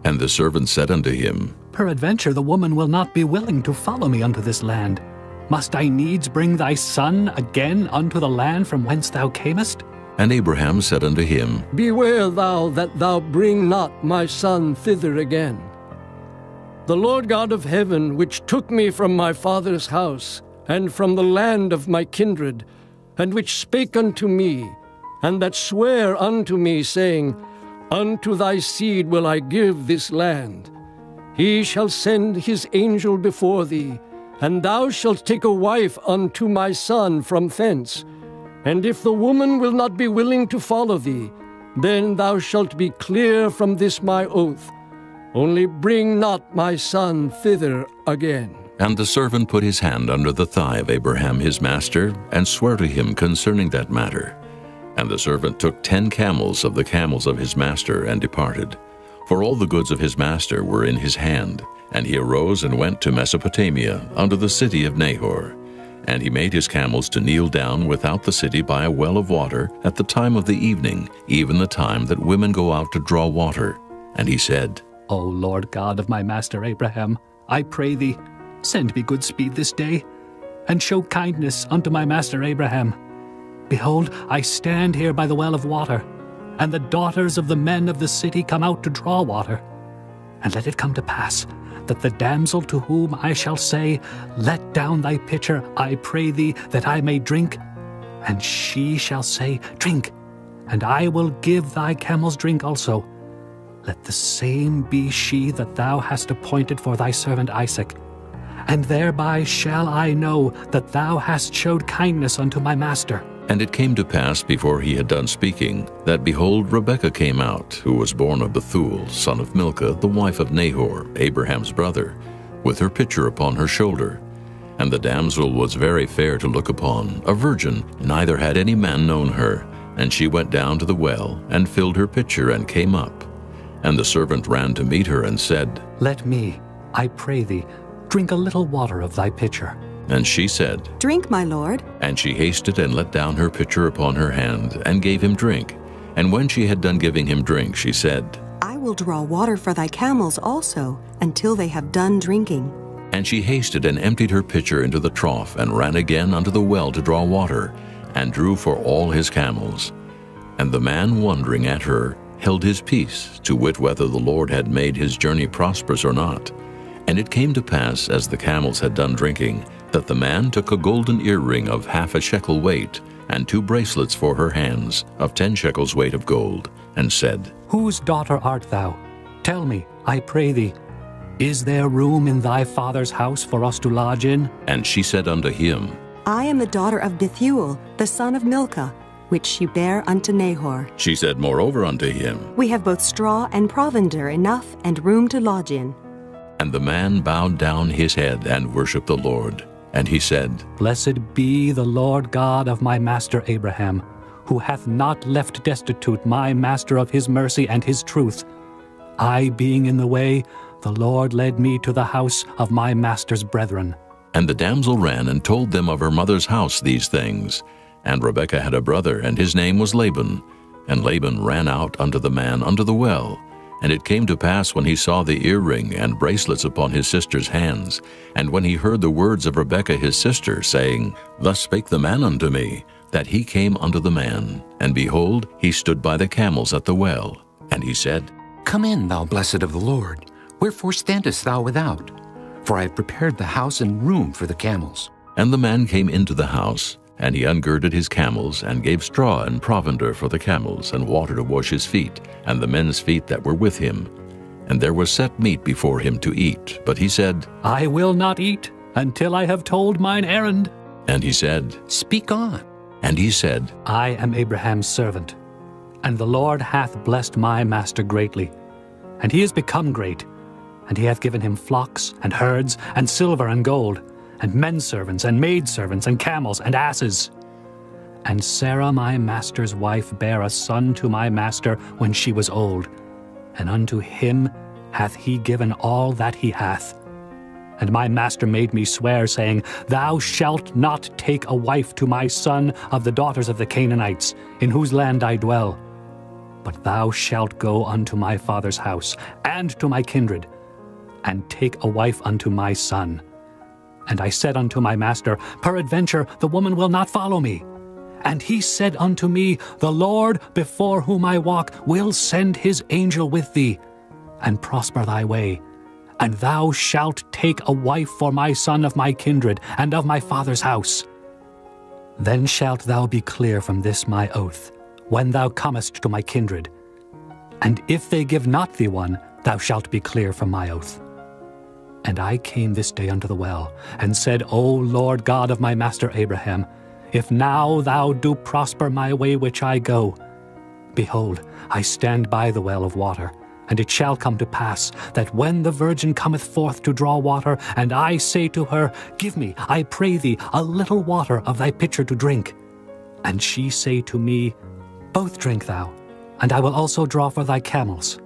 And the servant said unto him, Peradventure the woman will not be willing to follow me unto this land. Must I needs bring thy son again unto the land from whence thou camest? And Abraham said unto him, Beware thou that thou bring not my son thither again. The Lord God of heaven, which took me from my father's house, and from the land of my kindred, and which spake unto me, and that sware unto me, saying, Unto thy seed will I give this land. He shall send his angel before thee, and thou shalt take a wife unto my son from thence. And if the woman will not be willing to follow thee, then thou shalt be clear from this my oath. Only bring not my son thither again. And the servant put his hand under the thigh of Abraham his master, and sware to him concerning that matter. And the servant took 10 camels of the camels of his master, and departed. For all the goods of his master were in his hand. And he arose and went to Mesopotamia, unto the city of Nahor. And he made his camels to kneel down without the city by a well of water at the time of the evening, even the time that women go out to draw water. And he said, O Lord God of my master Abraham, I pray thee, send me good speed this day, and show kindness unto my master Abraham. Behold, I stand here by the well of water, and the daughters of the men of the city come out to draw water. And let it come to pass, that the damsel to whom I shall say, Let down thy pitcher, I pray thee, that I may drink, and she shall say, Drink, and I will give thy camels drink also. Let the same be she that thou hast appointed for thy servant Isaac. And thereby shall I know that thou hast showed kindness unto my master. And it came to pass before he had done speaking, that behold, Rebekah came out, who was born of Bethuel, son of Milcah, the wife of Nahor, Abraham's brother, with her pitcher upon her shoulder. And the damsel was very fair to look upon, a virgin, neither had any man known her. And she went down to the well, and filled her pitcher, and came up. And the servant ran to meet her, and said, Let me, I pray thee, drink a little water of thy pitcher. And she said, Drink, my lord. And she hasted and let down her pitcher upon her hand, and gave him drink. And when she had done giving him drink, she said, I will draw water for thy camels also, until they have done drinking. And she hasted and emptied her pitcher into the trough, and ran again unto the well to draw water, and drew for all his camels. And the man wondering at her held his peace, to wit whether the Lord had made his journey prosperous or not. And it came to pass, as the camels had done drinking, that the man took a golden earring of 1/2 shekel weight, and 2 bracelets for her hands, of 10 shekels weight of gold, and said, Whose daughter art thou? Tell me, I pray thee, is there room in thy father's house for us to lodge in? And she said unto him, I am the daughter of Bethuel, the son of Milcah, which she bare unto Nahor. She said moreover unto him, We have both straw and provender enough, and room to lodge in. And the man bowed down his head and worshipped the Lord. And he said, Blessed be the Lord God of my master Abraham, who hath not left destitute my master of his mercy and his truth. I being in the way, the Lord led me to the house of my master's brethren. And the damsel ran and told them of her mother's house these things. And Rebekah had a brother, and his name was Laban. And Laban ran out unto the man unto the well. And it came to pass, when he saw the earring and bracelets upon his sister's hands, and when he heard the words of Rebekah his sister, saying, Thus spake the man unto me, that he came unto the man. And behold, he stood by the camels at the well. And he said, Come in, thou blessed of the Lord. Wherefore standest thou without? For I have prepared the house and room for the camels. And the man came into the house, and he ungirded his camels, and gave straw and provender for the camels, and water to wash his feet, and the men's feet that were with him. And there was set meat before him to eat. But he said, I will not eat until I have told mine errand. And he said, Speak on. And he said, I am Abraham's servant, and the Lord hath blessed my master greatly. And he is become great, and he hath given him flocks, and herds, and silver, and gold, and men servants, and maid servants, and camels, and asses. And Sarah my master's wife bare a son to my master when she was old, and unto him hath he given all that he hath. And my master made me swear, saying, Thou shalt not take a wife to my son of the daughters of the Canaanites, in whose land I dwell. But thou shalt go unto my father's house, and to my kindred, and take a wife unto my son. And I said unto my master, Peradventure the woman will not follow me. And he said unto me, The Lord before whom I walk will send his angel with thee, and prosper thy way. And thou shalt take a wife for my son of my kindred, and of my father's house. Then shalt thou be clear from this my oath, when thou comest to my kindred. And if they give not thee one, thou shalt be clear from my oath. And I came this day unto the well, and said, O Lord God of my master Abraham, if now thou do prosper my way which I go, behold, I stand by the well of water. And it shall come to pass, that when the virgin cometh forth to draw water, and I say to her, Give me, I pray thee, a little water of thy pitcher to drink. And she say to me, Both drink thou, and I will also draw for thy camels.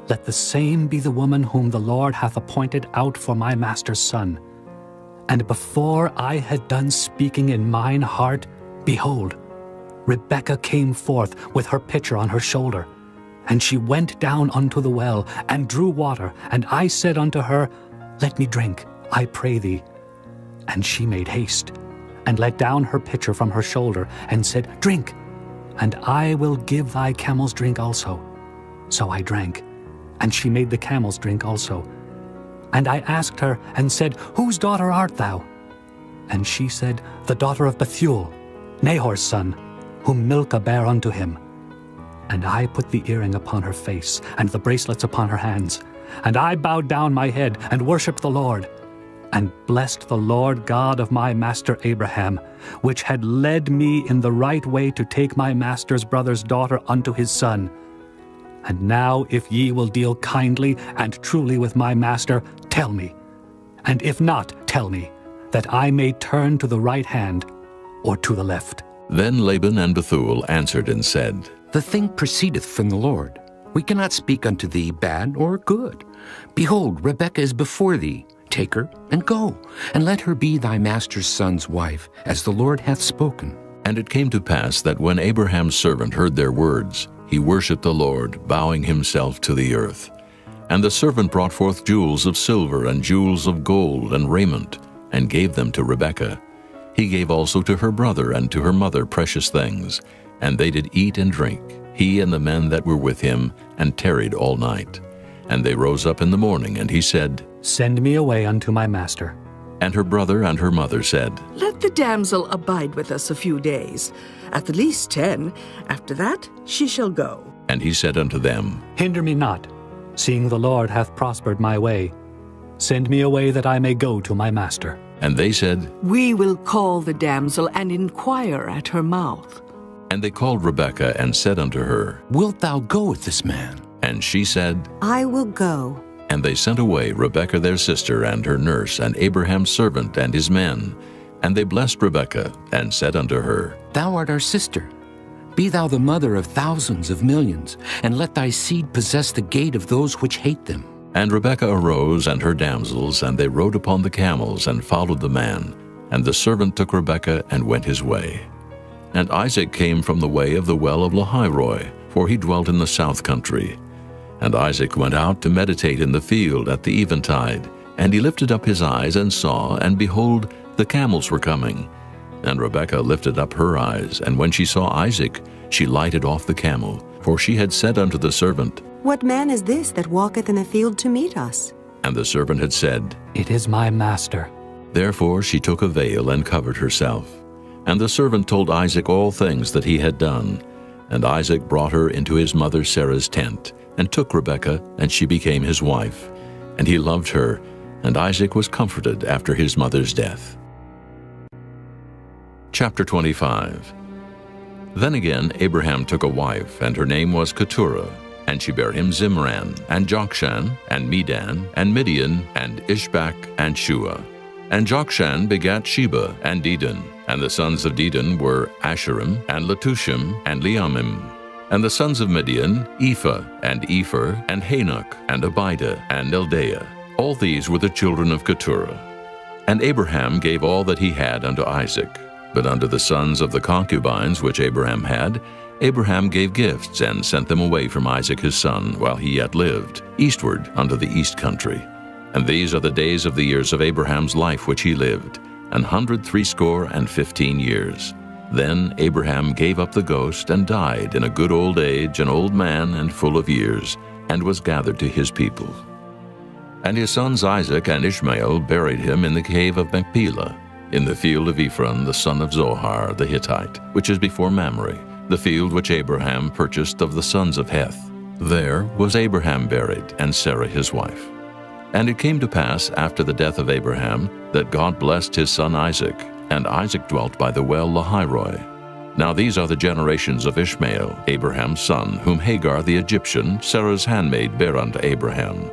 Let the same be the woman whom the Lord hath appointed out for my master's son. And before I had done speaking in mine heart, behold, Rebekah came forth with her pitcher on her shoulder. And she went down unto the well, and drew water. And I said unto her, Let me drink, I pray thee. And she made haste, and let down her pitcher from her shoulder, and said, Drink, and I will give thy camels drink also. So I drank, and she made the camels drink also. And I asked her, and said, Whose daughter art thou? And she said, The daughter of Bethuel, Nahor's son, whom Milcah bare unto him. And I put the earring upon her face, and the bracelets upon her hands. And I bowed down my head, and worshipped the Lord, and blessed the Lord God of my master Abraham, which had led me in the right way to take my master's brother's daughter unto his son. And now if ye will deal kindly and truly with my master, tell me. And if not, tell me, that I may turn to the right hand or to the left. Then Laban and Bethuel answered and said, The thing proceedeth from the Lord. We cannot speak unto thee bad or good. Behold, Rebekah is before thee. Take her, and go, and let her be thy master's son's wife, as the Lord hath spoken. And it came to pass that when Abraham's servant heard their words, he worshipped the Lord, bowing himself to the earth. And the servant brought forth jewels of silver and jewels of gold and raiment, and gave them to Rebekah. He gave also to her brother and to her mother precious things, and they did eat and drink, he and the men that were with him, and tarried all night. And they rose up in the morning, and he said, Send me away unto my master. And her brother and her mother said, Let the damsel abide with us a few days, at the least 10. After that she shall go. And he said unto them, Hinder me not, seeing the Lord hath prospered my way. Send me away that I may go to my master. And they said, We will call the damsel and inquire at her mouth. And they called Rebekah and said unto her, Wilt thou go with this man? And she said, I will go. And they sent away Rebekah their sister and her nurse and Abraham's servant and his men. And they blessed Rebekah and said unto her, Thou art our sister. Be thou the mother of thousands of millions, and let thy seed possess the gate of those which hate them. And Rebekah arose and her damsels, and they rode upon the camels and followed the man. And the servant took Rebekah and went his way. And Isaac came from the way of the well of Lahairoi, for he dwelt in the south country. And Isaac went out to meditate in the field at the eventide. And he lifted up his eyes and saw, and behold, the camels were coming. And Rebekah lifted up her eyes, and when she saw Isaac, she lighted off the camel, for she had said unto the servant, What man is this that walketh in the field to meet us? And the servant had said, It is my master. Therefore she took a veil and covered herself. And the servant told Isaac all things that he had done. And Isaac brought her into his mother Sarah's tent, and took Rebekah, and she became his wife. And he loved her, and Isaac was comforted after his mother's death. Chapter 25. Then again Abraham took a wife, and her name was Keturah. And she bare him Zimran, and Jokshan, and Medan, and Midian, and Ishbak, and Shua. And Jokshan begat Sheba, and Dedan. And the sons of Dedan were Asherim, and Letushim, and Leamim. And the sons of Midian, Ephah, and Epher, and Hanok, and Abida, and Eldaah. All these were the children of Keturah. And Abraham gave all that he had unto Isaac. But unto the sons of the concubines which Abraham had, Abraham gave gifts, and sent them away from Isaac his son, while he yet lived, eastward unto the east country. And these are the days of the years of Abraham's life which he lived, 160 years. Then Abraham gave up the ghost, and died in a good old age, an old man and full of years, and was gathered to his people. And his sons Isaac and Ishmael buried him in the cave of Machpelah, in the field of Ephron the son of Zohar the Hittite, which is before Mamre, the field which Abraham purchased of the sons of Heth. There was Abraham buried, and Sarah his wife. And it came to pass after the death of Abraham that God blessed his son Isaac, and Isaac dwelt by the well Lahairoi. Now these are the generations of Ishmael, Abraham's son, whom Hagar the Egyptian, Sarah's handmaid, bare unto Abraham.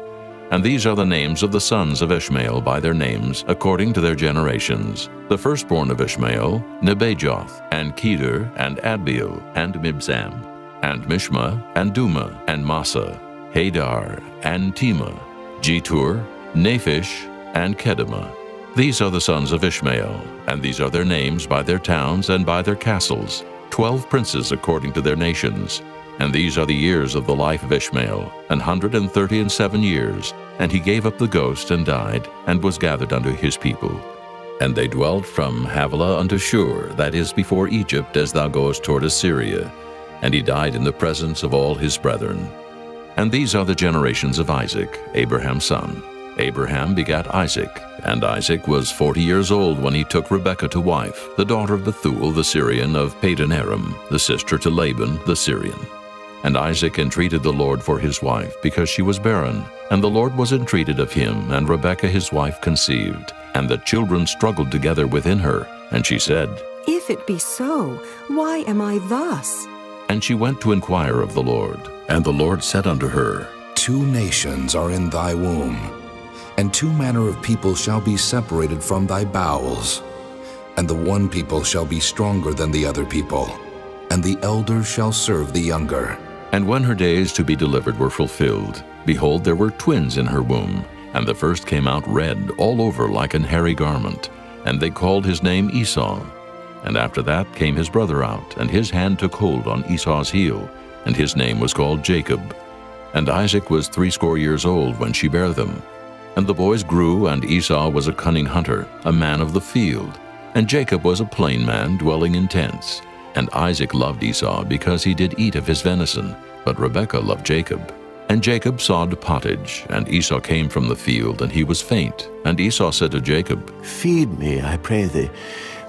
And these are the names of the sons of Ishmael by their names, according to their generations. The firstborn of Ishmael, Nebajoth, and Kedar, and Adbeel, and Mibsam, and Mishma, and Duma, and Massa, Hadar, and Tema, Jetur, Naphish, and Kedemah. These are the sons of Ishmael, and these are their names by their towns and by their castles, 12 princes according to their nations. And these are the years of the life of Ishmael, 137 years. And he gave up the ghost and died, and was gathered unto his people. And they dwelt from Havilah unto Shur, that is before Egypt, as thou goest toward Assyria. And he died in the presence of all his brethren. And these are the generations of Isaac, Abraham's son. Abraham begat Isaac, and Isaac was 40 years old when he took Rebekah to wife, the daughter of Bethuel the Syrian of Padan Aram, the sister to Laban the Syrian. And Isaac entreated the Lord for his wife, because she was barren. And the Lord was entreated of him, and Rebekah his wife conceived. And the children struggled together within her. And she said, If it be so, why am I thus? And she went to inquire of the Lord. And the Lord said unto her, 2 nations are in thy womb, and 2 manner of people shall be separated from thy bowels. And the one people shall be stronger than the other people, and the elder shall serve the younger. And when her days to be delivered were fulfilled, behold, there were twins in her womb. And the first came out red all over like an hairy garment. And they called his name Esau. And after that came his brother out, and his hand took hold on Esau's heel, and his name was called Jacob. And Isaac was 80 years old when she bare them. And the boys grew, and Esau was a cunning hunter, a man of the field. And Jacob was a plain man, dwelling in tents. And Isaac loved Esau, because he did eat of his venison, but Rebekah loved Jacob. And Jacob sawed pottage, and Esau came from the field, and he was faint. And Esau said to Jacob, Feed me, I pray thee,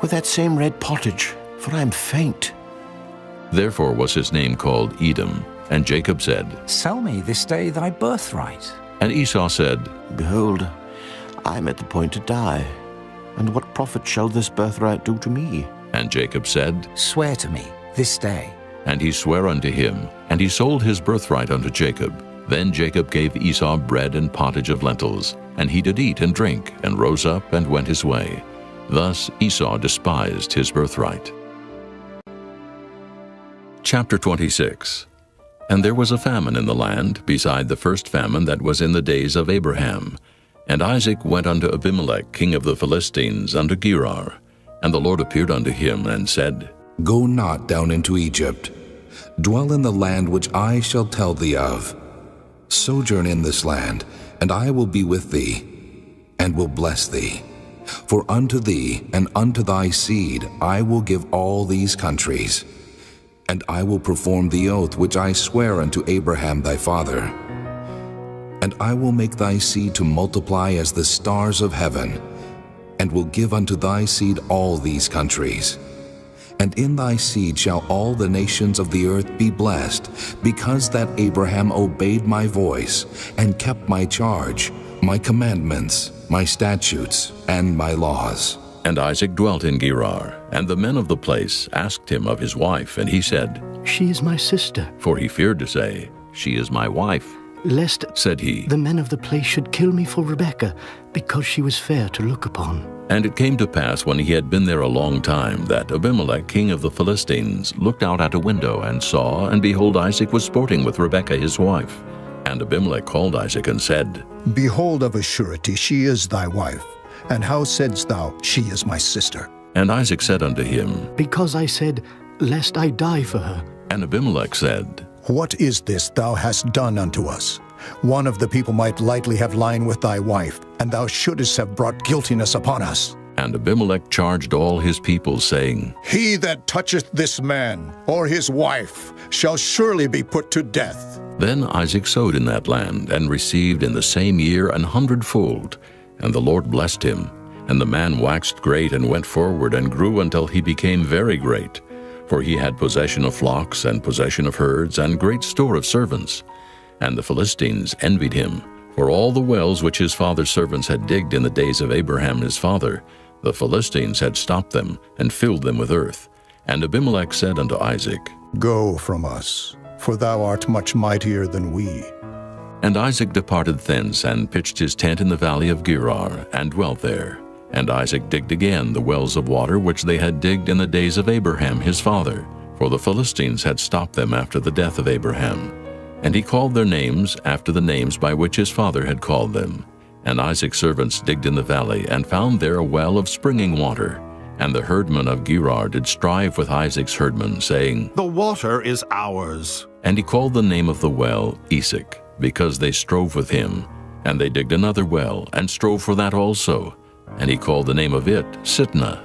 with that same red pottage, for I am faint. Therefore was his name called Edom. And Jacob said, Sell me this day thy birthright. And Esau said, Behold, I am at the point to die, and what profit shall this birthright do to me? And Jacob said, Swear to me this day. And he sware unto him, and he sold his birthright unto Jacob. Then Jacob gave Esau bread and pottage of lentils, and he did eat and drink, and rose up and went his way. Thus Esau despised his birthright. Chapter 26. And there was a famine in the land, beside the first famine that was in the days of Abraham. And Isaac went unto Abimelech king of the Philistines unto Gerar. And the Lord appeared unto him, and said, Go not down into Egypt. Dwell in the land which I shall tell thee of. Sojourn in this land, and I will be with thee, and will bless thee. For unto thee and unto thy seed I will give all these countries. And I will perform the oath which I sware unto Abraham thy father. And I will make thy seed to multiply as the stars of heaven, and will give unto thy seed all these countries. And in thy seed shall all the nations of the earth be blessed, because that Abraham obeyed my voice, and kept my charge, my commandments, my statutes, and my laws. And Isaac dwelt in Gerar, and the men of the place asked him of his wife, and he said, She is my sister. For he feared to say, She is my wife. Lest, said he, the men of the place should kill me for Rebekah, because she was fair to look upon. And it came to pass, when he had been there a long time, that Abimelech king of the Philistines looked out at a window, and saw, and behold, Isaac was sporting with Rebekah his wife. And Abimelech called Isaac, and said, Behold, of a surety she is thy wife. And how saidst thou, She is my sister? And Isaac said unto him, Because I said, Lest I die for her. And Abimelech said, What is this thou hast done unto us? One of the people might lightly have lain with thy wife, and thou shouldest have brought guiltiness upon us. And Abimelech charged all his people, saying, He that toucheth this man, or his wife, shall surely be put to death. Then Isaac sowed in that land, and received in the same year 100-fold. And the Lord blessed him. And the man waxed great, and went forward, and grew until he became very great. For he had possession of flocks, and possession of herds, and great store of servants. And the Philistines envied him, for all the wells which his father's servants had digged in the days of Abraham his father, the Philistines had stopped them, and filled them with earth. And Abimelech said unto Isaac, Go from us, for thou art much mightier than we. And Isaac departed thence, and pitched his tent in the valley of Gerar, and dwelt there. And Isaac digged again the wells of water which they had digged in the days of Abraham his father, for the Philistines had stopped them after the death of Abraham. And he called their names after the names by which his father had called them. And Isaac's servants digged in the valley, and found there a well of springing water. And the herdmen of Gerar did strive with Isaac's herdmen, saying, The water is ours. And he called the name of the well Esek, because they strove with him. And they digged another well, and strove for that also. And he called the name of it Sitnah.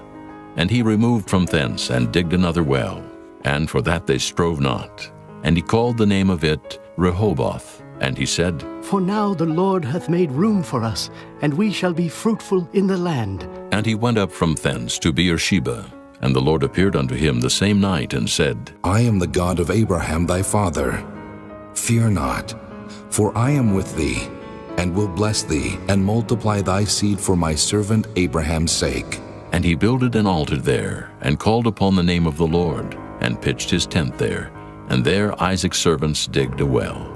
And he removed from thence, and digged another well. And for that they strove not. And he called the name of it Rehoboth. And he said, For now the Lord hath made room for us, and we shall be fruitful in the land. And he went up from thence to Beersheba. And the Lord appeared unto him the same night, and said, I am the God of Abraham thy father. Fear not, for I am with thee, and will bless thee, and multiply thy seed for my servant Abraham's sake. And he builded an altar there, and called upon the name of the Lord, and pitched his tent there. And there Isaac's servants digged a well.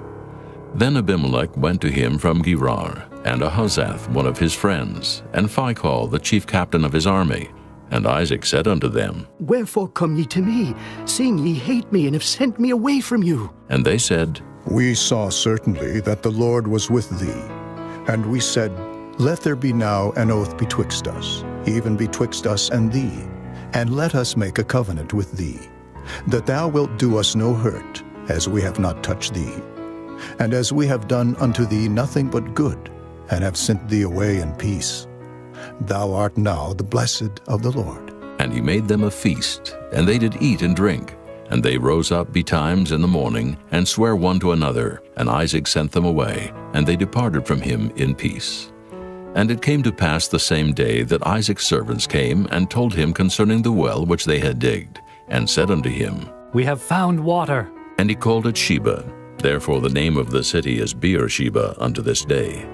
Then Abimelech went to him from Gerar, and Ahuzzath one of his friends, and Phicol the chief captain of his army. And Isaac said unto them, Wherefore come ye to me, seeing ye hate me, and have sent me away from you? And they said, We saw certainly that the Lord was with thee. And we said, Let there be now an oath betwixt us, even betwixt us and thee, and let us make a covenant with thee, that thou wilt do us no hurt, as we have not touched thee, and as we have done unto thee nothing but good, and have sent thee away in peace. Thou art now the blessed of the Lord. And he made them a feast, and they did eat and drink. And they rose up betimes in the morning, and sware one to another. And Isaac sent them away, and they departed from him in peace. And it came to pass the same day that Isaac's servants came, and told him concerning the well which they had digged, and said unto him, We have found water. And he called it Sheba. Therefore the name of the city is Beersheba unto this day.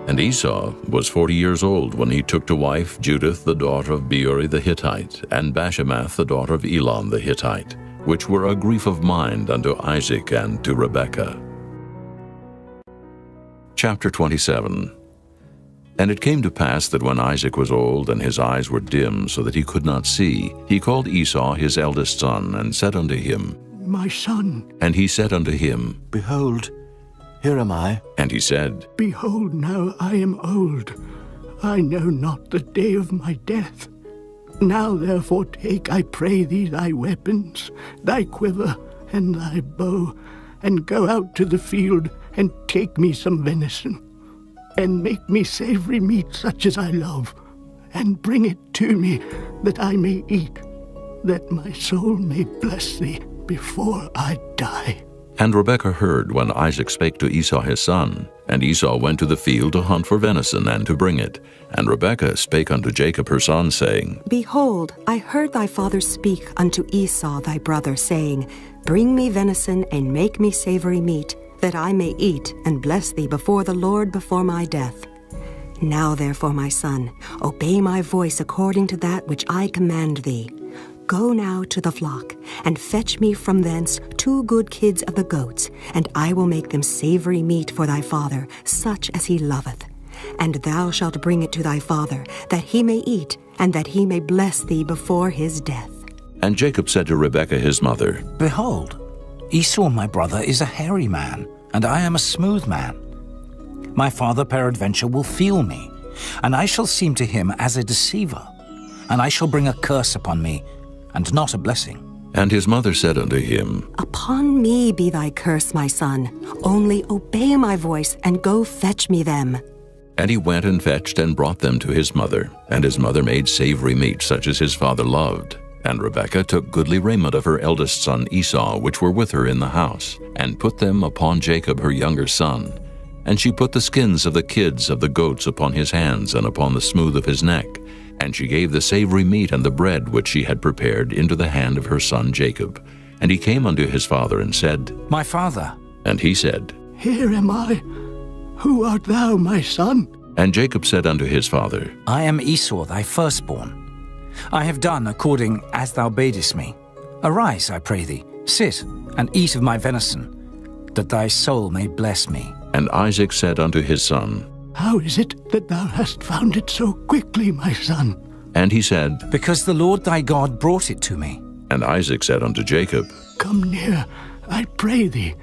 And Esau was 40 years old when he took to wife Judith the daughter of Beeri the Hittite, and Bashemath the daughter of Elon the Hittite, which were a grief of mind unto Isaac and to Rebekah. Chapter 27. And it came to pass that when Isaac was old, and his eyes were dim, so that he could not see, he called Esau his eldest son, and said unto him, My son. And he said unto him, Behold, here am I. And he said, Behold, now I am old. I know not the day of my death. Now therefore take, I pray thee, thy weapons, thy quiver, and thy bow, and go out to the field, and take me some venison, and make me savory meat such as I love, and bring it to me, that I may eat, that my soul may bless thee before I die. And Rebekah heard when Isaac spake to Esau his son. And Esau went to the field to hunt for venison, and to bring it. And Rebekah spake unto Jacob her son, saying, Behold, I heard thy father speak unto Esau thy brother, saying, Bring me venison, and make me savory meat, that I may eat, and bless thee before the Lord before my death. Now therefore, my son, obey my voice according to that which I command thee. Go now to the flock, and fetch me from thence 2 good kids of the goats, and I will make them savory meat for thy father, such as he loveth. And thou shalt bring it to thy father, that he may eat, and that he may bless thee before his death. And Jacob said to Rebekah his mother, Behold, Esau my brother is a hairy man, and I am a smooth man. My father peradventure will feel me, and I shall seem to him as a deceiver, and I shall bring a curse upon me, and not a blessing. And his mother said unto him, Upon me be thy curse, my son. Only obey my voice, and go fetch me them. And he went and fetched and brought them to his mother. And his mother made savory meat, such as his father loved. And Rebekah took goodly raiment of her eldest son Esau, which were with her in the house, and put them upon Jacob her younger son. And she put the skins of the kids of the goats upon his hands, and upon the smooth of his neck. And she gave the savory meat and the bread which she had prepared into the hand of her son Jacob. And he came unto his father and said, My father. And he said, Here am I. Who art thou, my son? And Jacob said unto his father, I am Esau thy firstborn. I have done according as thou badest me. Arise, I pray thee, sit, and eat of my venison, that thy soul may bless me. And Isaac said unto his son, How is it that thou hast found it so quickly, my son? And he said, Because the Lord thy God brought it to me. And Isaac said unto Jacob, Come near, I pray thee,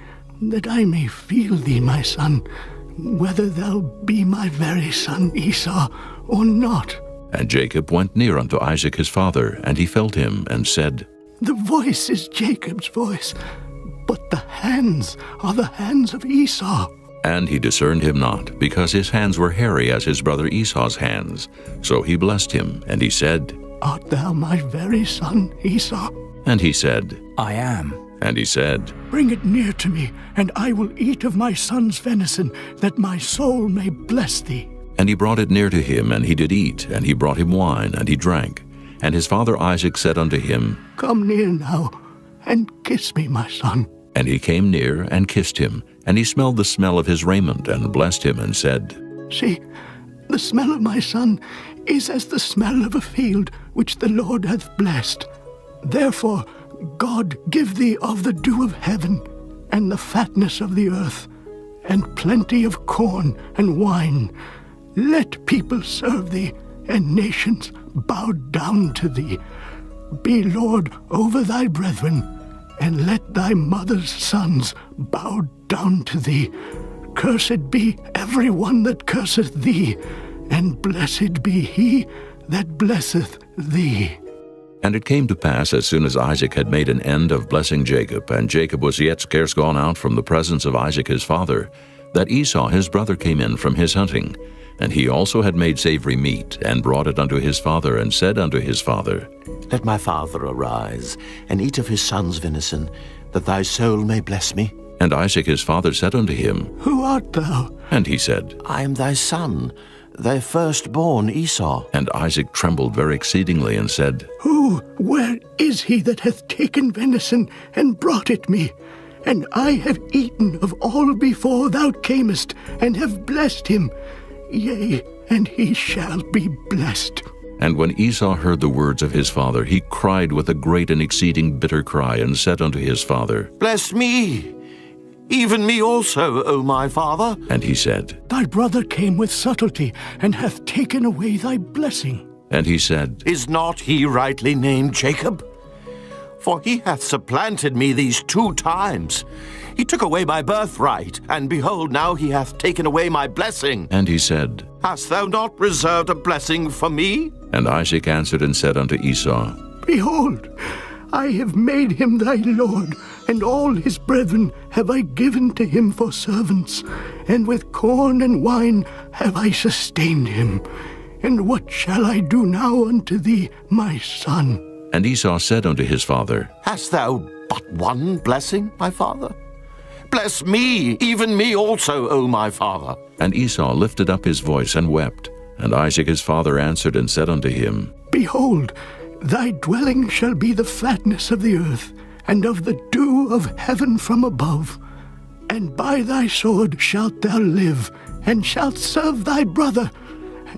that I may feel thee, my son, whether thou be my very son Esau or not. And Jacob went near unto Isaac his father, and he felt him, and said, The voice is Jacob's voice, but the hands are the hands of Esau. And he discerned him not, because his hands were hairy as his brother Esau's hands. So he blessed him, and he said, Art thou my very son Esau? And he said, I am. And he said, Bring it near to me, and I will eat of my son's venison, that my soul may bless thee. And he brought it near to him, and he did eat, and he brought him wine, and he drank. And his father Isaac said unto him, Come near now, and kiss me, my son. And he came near, and kissed him. And he smelled the smell of his raiment, and blessed him, and said, See, the smell of my son is as the smell of a field which the Lord hath blessed. Therefore God give thee of the dew of heaven, and the fatness of the earth, and plenty of corn and wine. Let people serve thee, and nations bow down to thee. Be Lord over thy brethren, and let thy mother's sons bow down to thee. Cursed be every one that curseth thee, and blessed be he that blesseth thee. And it came to pass, as soon as Isaac had made an end of blessing Jacob, and Jacob was yet scarce gone out from the presence of Isaac his father, that Esau his brother came in from his hunting. And he also had made savory meat, and brought it unto his father, and said unto his father, Let my father arise, and eat of his son's venison, that thy soul may bless me. And Isaac his father said unto him, Who art thou? And he said, I am thy son, thy firstborn Esau. And Isaac trembled very exceedingly, and said, Where is he that hath taken venison, and brought it me? And I have eaten of all before thou camest, and have blessed him. Yea, and he shall be blessed. And when Esau heard the words of his father, he cried with a great and exceeding bitter cry, and said unto his father, Bless me, even me also, O my father. And he said, Thy brother came with subtlety, and hath taken away thy blessing. And he said, Is not he rightly named Jacob? For he hath supplanted me these 2 times. He took away my birthright, and behold, now he hath taken away my blessing. And he said, Hast thou not reserved a blessing for me? And Isaac answered and said unto Esau, Behold, I have made him thy lord, and all his brethren have I given to him for servants, and with corn and wine have I sustained him. And what shall I do now unto thee, my son? And Esau said unto his father, Hast thou but one blessing, my father? Bless me, even me also, O my father. And Esau lifted up his voice and wept. And Isaac his father answered and said unto him, Behold, thy dwelling shall be the fatness of the earth, and of the dew of heaven from above. And by thy sword shalt thou live, and shalt serve thy brother.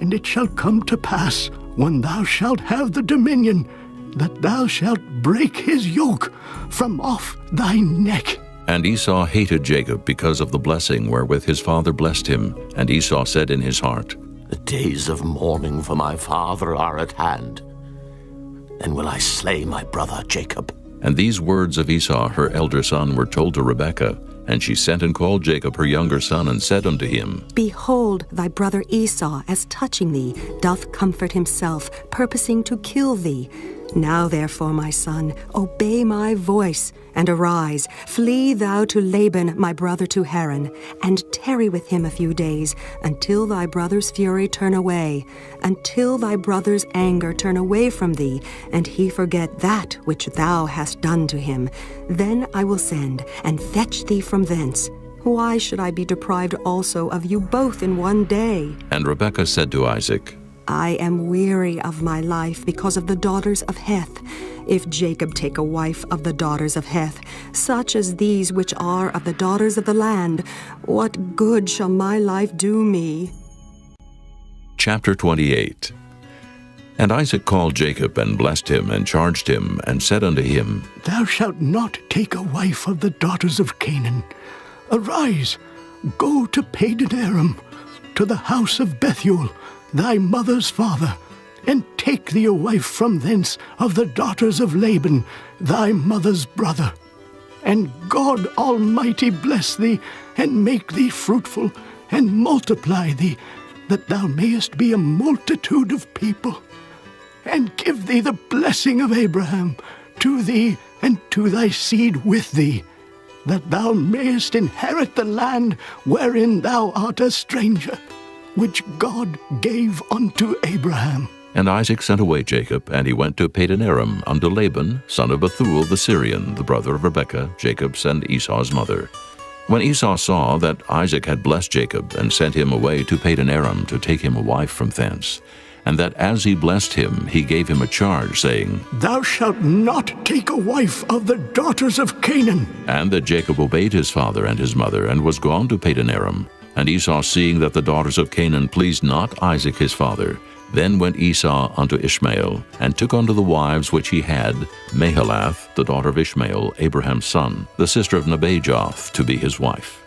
And it shall come to pass, when thou shalt have the dominion, that thou shalt break his yoke from off thy neck. And Esau hated Jacob because of the blessing wherewith his father blessed him. And Esau said in his heart, The days of mourning for my father are at hand. Then will I slay my brother Jacob. And these words of Esau her elder son were told to Rebekah. And she sent and called Jacob her younger son, and said unto him, Behold, thy brother Esau, as touching thee, doth comfort himself, purposing to kill thee. Now therefore, my son, obey my voice, and arise, flee thou to Laban my brother to Haran, and tarry with him a few days, until thy brother's fury turn away, until thy brother's anger turn away from thee, and he forget that which thou hast done to him. Then I will send, and fetch thee from thence. Why should I be deprived also of you both in one day? And Rebekah said to Isaac, I am weary of my life because of the daughters of Heth. If Jacob take a wife of the daughters of Heth, such as these which are of the daughters of the land, what good shall my life do me? Chapter 28. And Isaac called Jacob, and blessed him, and charged him, and said unto him, Thou shalt not take a wife of the daughters of Canaan. Arise, go to Padan Aram, to the house of Bethuel, thy mother's father, and take thee a wife from thence of the daughters of Laban, thy mother's brother. And God Almighty bless thee, and make thee fruitful, and multiply thee, that thou mayest be a multitude of people, and give thee the blessing of Abraham to thee and to thy seed with thee, that thou mayest inherit the land wherein thou art a stranger, which God gave unto Abraham. And Isaac sent away Jacob, and he went to Padan-aram unto Laban, son of Bethuel the Syrian, the brother of Rebekah, Jacob's and Esau's mother. When Esau saw that Isaac had blessed Jacob, and sent him away to Padan-aram to take him a wife from thence, and that as he blessed him, he gave him a charge, saying, Thou shalt not take a wife of the daughters of Canaan. And that Jacob obeyed his father and his mother, and was gone to Padan-aram. And Esau, seeing that the daughters of Canaan pleased not Isaac his father, then went Esau unto Ishmael, and took unto the wives which he had Mahalath, the daughter of Ishmael, Abraham's son, the sister of Nebajoth, to be his wife.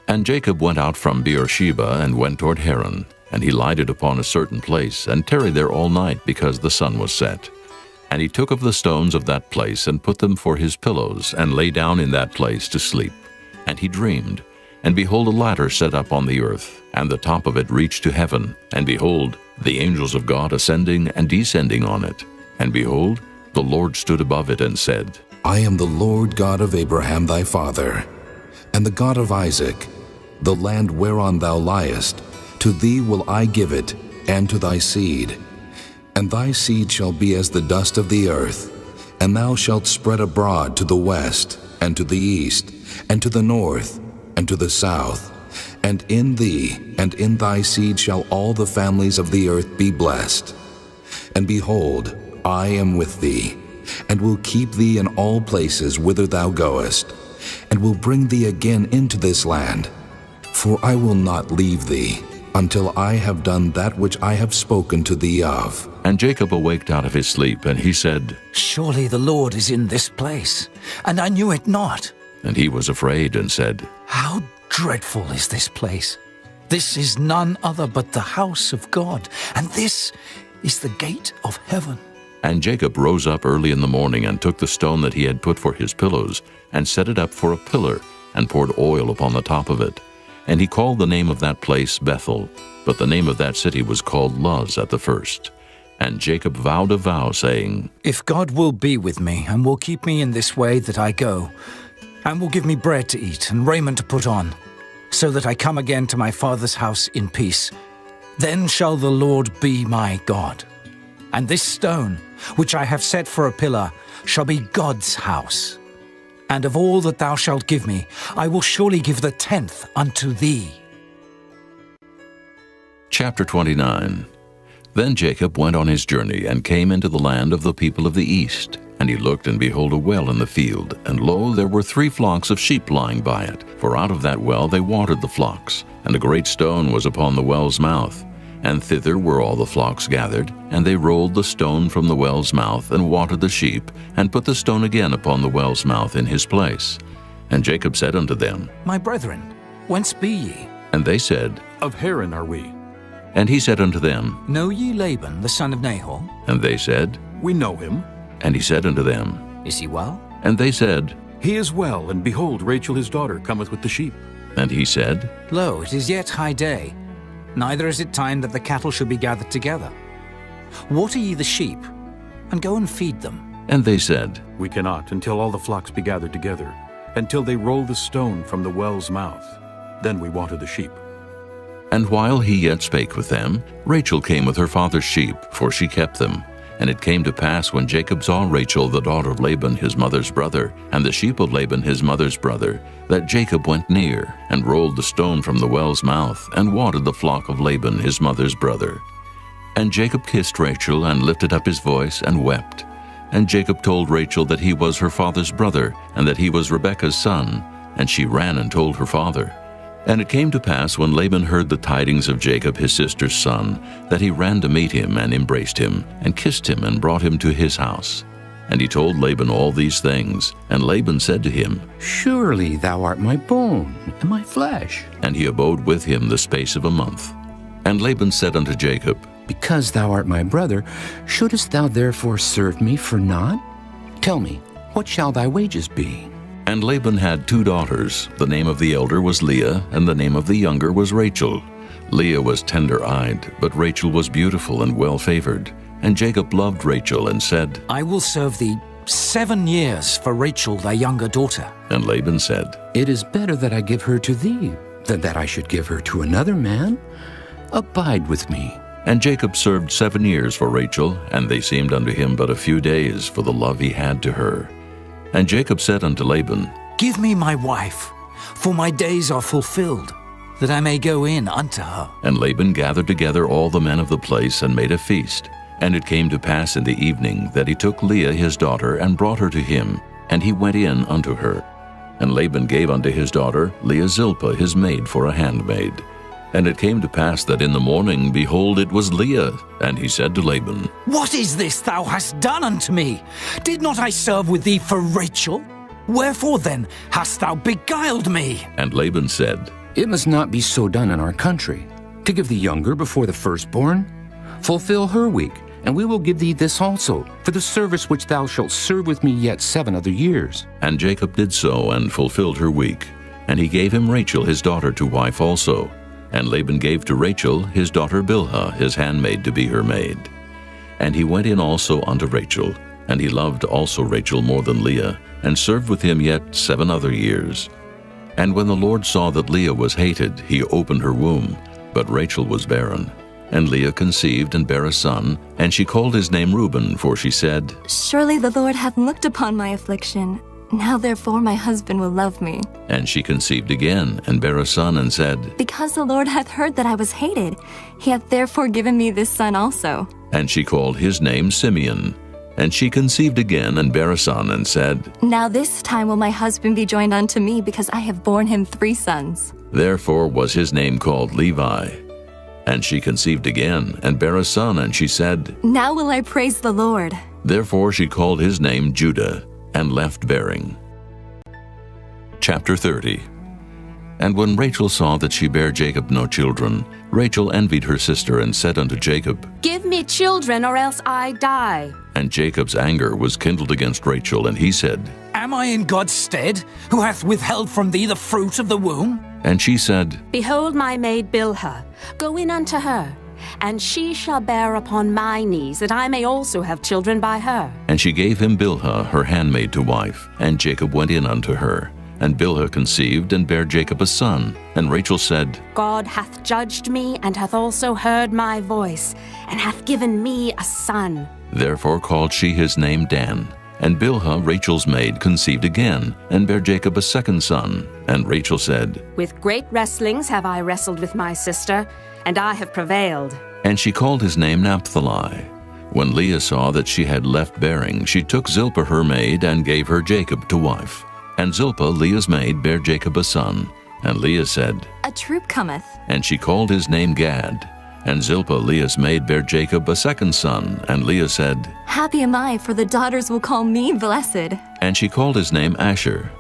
And Jacob went out from Beersheba, and went toward Haran. And he lighted upon a certain place, and tarried there all night, because the sun was set. And he took of the stones of that place, and put them for his pillows, and lay down in that place to sleep. And he dreamed, and behold, a ladder set up on the earth, and the top of it reached to heaven. And behold, the angels of God ascending and descending on it. And behold, the Lord stood above it, and said, I am the Lord God of Abraham thy father, and the God of Isaac. The land whereon thou liest, to thee will I give it, and to thy seed. And thy seed shall be as the dust of the earth, and thou shalt spread abroad to the west, and to the east, and to the north, and to the south. And in thee and in thy seed shall all the families of the earth be blessed. And behold, I am with thee, and will keep thee in all places whither thou goest, and will bring thee again into this land. For I will not leave thee, until I have done that which I have spoken to thee of. And Jacob awaked out of his sleep, and he said, Surely the Lord is in this place, and I knew it not. And he was afraid, and said, How dreadful is this place! This is none other but the house of God, and this is the gate of heaven. And Jacob rose up early in the morning, and took the stone that he had put for his pillows, and set it up for a pillar, and poured oil upon the top of it. And he called the name of that place Bethel, but the name of that city was called Luz at the first. And Jacob vowed a vow, saying, If God will be with me, and will keep me in this way that I go, and will give me bread to eat and raiment to put on, so that I come again to my father's house in peace, then shall the Lord be my God. And this stone, which I have set for a pillar, shall be God's house. And of all that thou shalt give me, I will surely give the 10th unto thee. Chapter 29. Then Jacob went on his journey, and came into the land of the people of the east. And he looked, and behold, a well in the field. And lo, there were 3 flocks of sheep lying by it. For out of that well they watered the flocks. And a great stone was upon the well's mouth. And thither were all the flocks gathered. And they rolled the stone from the well's mouth, and watered the sheep, and put the stone again upon the well's mouth in his place. And Jacob said unto them, My brethren, whence be ye? And they said, Of Haran are we. And he said unto them, Know ye Laban, the son of Nahor? And they said, We know him. And he said unto them, Is he well? And they said, He is well, and behold, Rachel his daughter cometh with the sheep. And he said, Lo, it is yet high day, neither is it time that the cattle should be gathered together. Water ye the sheep, and go and feed them. And they said, We cannot, until all the flocks be gathered together, until they roll the stone from the well's mouth. Then we water the sheep. And while he yet spake with them, Rachel came with her father's sheep, for she kept them. And it came to pass, when Jacob saw Rachel, the daughter of Laban his mother's brother, and the sheep of Laban his mother's brother, that Jacob went near, and rolled the stone from the well's mouth, and watered the flock of Laban his mother's brother. And Jacob kissed Rachel, and lifted up his voice, and wept. And Jacob told Rachel that he was her father's brother, and that he was Rebekah's son. And she ran and told her father. And it came to pass, when Laban heard the tidings of Jacob his sister's son, that he ran to meet him, and embraced him, and kissed him, and brought him to his house. And he told Laban all these things. And Laban said to him, Surely thou art my bone and my flesh. And he abode with him the space of a month. And Laban said unto Jacob, Because thou art my brother, shouldest thou therefore serve me for naught? Tell me, what shall thy wages be? And Laban had 2 daughters. The name of the elder was Leah, and the name of the younger was Rachel. Leah was tender-eyed, but Rachel was beautiful and well-favored. And Jacob loved Rachel and said, I will serve thee 7 years for Rachel thy younger daughter. And Laban said, It is better that I give her to thee than that I should give her to another man. Abide with me. And Jacob served 7 years for Rachel, and they seemed unto him but a few days for the love he had to her. And Jacob said unto Laban, Give me my wife, for my days are fulfilled, that I may go in unto her. And Laban gathered together all the men of the place and made a feast. And it came to pass in the evening that he took Leah his daughter and brought her to him, and he went in unto her. And Laban gave unto his daughter Leah Zilpah his maid for a handmaid. And it came to pass that in the morning, behold, it was Leah. And he said to Laban, What is this thou hast done unto me? Did not I serve with thee for Rachel? Wherefore then hast thou beguiled me? And Laban said, It must not be so done in our country, to give the younger before the firstborn. Fulfill her week, and we will give thee this also, for the service which thou shalt serve with me yet 7 other years. And Jacob did so, and fulfilled her week. And he gave him Rachel his daughter to wife also. And Laban gave to Rachel his daughter Bilhah his handmaid to be her maid. And he went in also unto Rachel, and he loved also Rachel more than Leah, and served with him yet 7 other years. And when the Lord saw that Leah was hated, he opened her womb, but Rachel was barren. And Leah conceived and bare a son, and she called his name Reuben, for she said, Surely the Lord hath looked upon my affliction. Now therefore my husband will love me. And she conceived again, and bare a son, and said, Because the Lord hath heard that I was hated, he hath therefore given me this son also. And she called his name Simeon. And she conceived again, and bare a son, and said, Now this time will my husband be joined unto me, because I have borne him 3 sons. Therefore was his name called Levi. And she conceived again, and bare a son, and she said, Now will I praise the Lord. Therefore she called his name Judah, and left bearing. Chapter 30. And when Rachel saw that she bare Jacob no children, Rachel envied her sister, and said unto Jacob, Give me children, or else I die. And Jacob's anger was kindled against Rachel, and he said, Am I in God's stead, who hath withheld from thee the fruit of the womb? And she said, Behold my maid Bilhah, go in unto her, and she shall bear upon my knees, that I may also have children by her. And she gave him Bilhah her handmaid to wife, and Jacob went in unto her. And Bilhah conceived, and bare Jacob a son. And Rachel said, God hath judged me, and hath also heard my voice, and hath given me a son. Therefore called she his name Dan. And Bilhah, Rachel's maid, conceived again, and bare Jacob a second son. And Rachel said, With great wrestlings have I wrestled with my sister, and I have prevailed. And she called his name Naphtali. When Leah saw that she had left bearing, she took Zilpah her maid, and gave her Jacob to wife. And Zilpah, Leah's maid, bare Jacob a son. And Leah said, A troop cometh. And she called his name Gad. And Zilpah, Leah's maid, bare Jacob a second son. And Leah said, Happy am I, for the daughters will call me blessed. And she called his name Asher.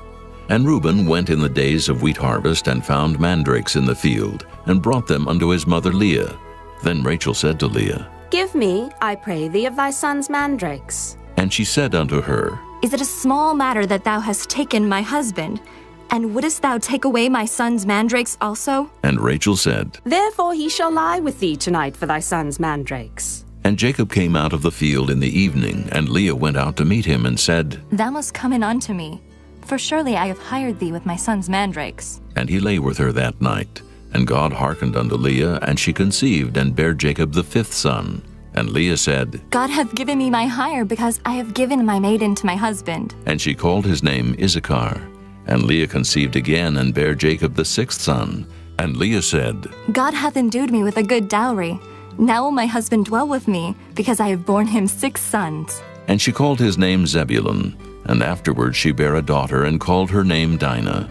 And Reuben went in the days of wheat harvest, and found mandrakes in the field, and brought them unto his mother Leah. Then Rachel said to Leah, Give me, I pray thee, of thy son's mandrakes. And she said unto her, Is it a small matter that thou hast taken my husband? And wouldest thou take away my son's mandrakes also? And Rachel said, Therefore he shall lie with thee tonight for thy son's mandrakes. And Jacob came out of the field in the evening, and Leah went out to meet him, and said, Thou must come in unto me, for surely I have hired thee with my son's mandrakes. And he lay with her that night. And God hearkened unto Leah, and she conceived, and bare Jacob the 5th son. And Leah said, God hath given me my hire, because I have given my maiden to my husband. And she called his name Issachar. And Leah conceived again, and bare Jacob the 6th son. And Leah said, God hath endued me with a good dowry. Now will my husband dwell with me, because I have borne him 6 sons. And she called his name Zebulun. And afterward she bare a daughter, and called her name Dinah.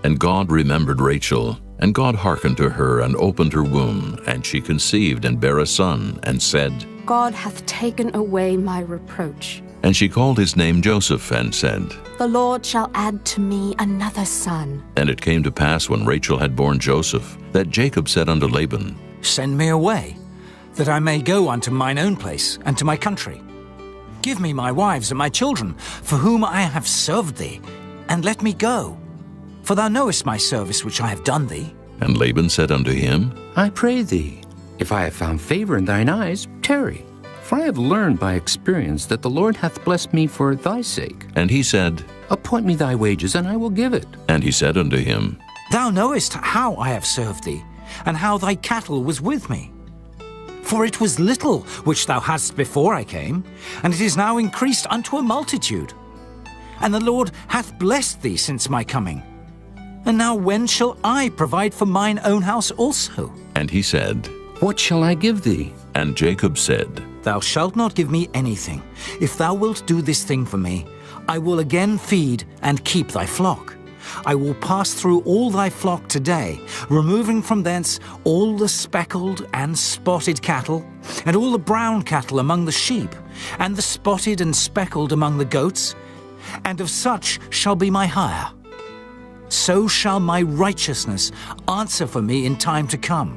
And God remembered Rachel, and God hearkened to her, and opened her womb. And she conceived, and bare a son, and said, God hath taken away my reproach. And she called his name Joseph, and said, The Lord shall add to me another son. And it came to pass, when Rachel had borne Joseph, that Jacob said unto Laban, Send me away, that I may go unto mine own place, and to my country. Give me my wives and my children, for whom I have served thee, and let me go. For thou knowest my service which I have done thee. And Laban said unto him, I pray thee, if I have found favor in thine eyes, tarry. For I have learned by experience that the Lord hath blessed me for thy sake. And he said, Appoint me thy wages, and I will give it. And he said unto him, Thou knowest how I have served thee, and how thy cattle was with me. For it was little which thou hadst before I came, and it is now increased unto a multitude. And the Lord hath blessed thee since my coming. And now when shall I provide for mine own house also? And he said, What shall I give thee? And Jacob said, Thou shalt not give me anything. If thou wilt do this thing for me, I will again feed and keep thy flock. I will pass through all thy flock today, removing from thence all the speckled and spotted cattle, and all the brown cattle among the sheep, and the spotted and speckled among the goats, and of such shall be my hire. So shall my righteousness answer for me in time to come,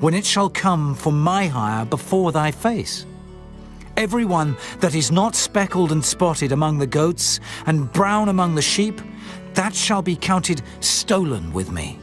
when it shall come for my hire before thy face. Every one that is not speckled and spotted among the goats, and brown among the sheep, that shall be counted stolen with me.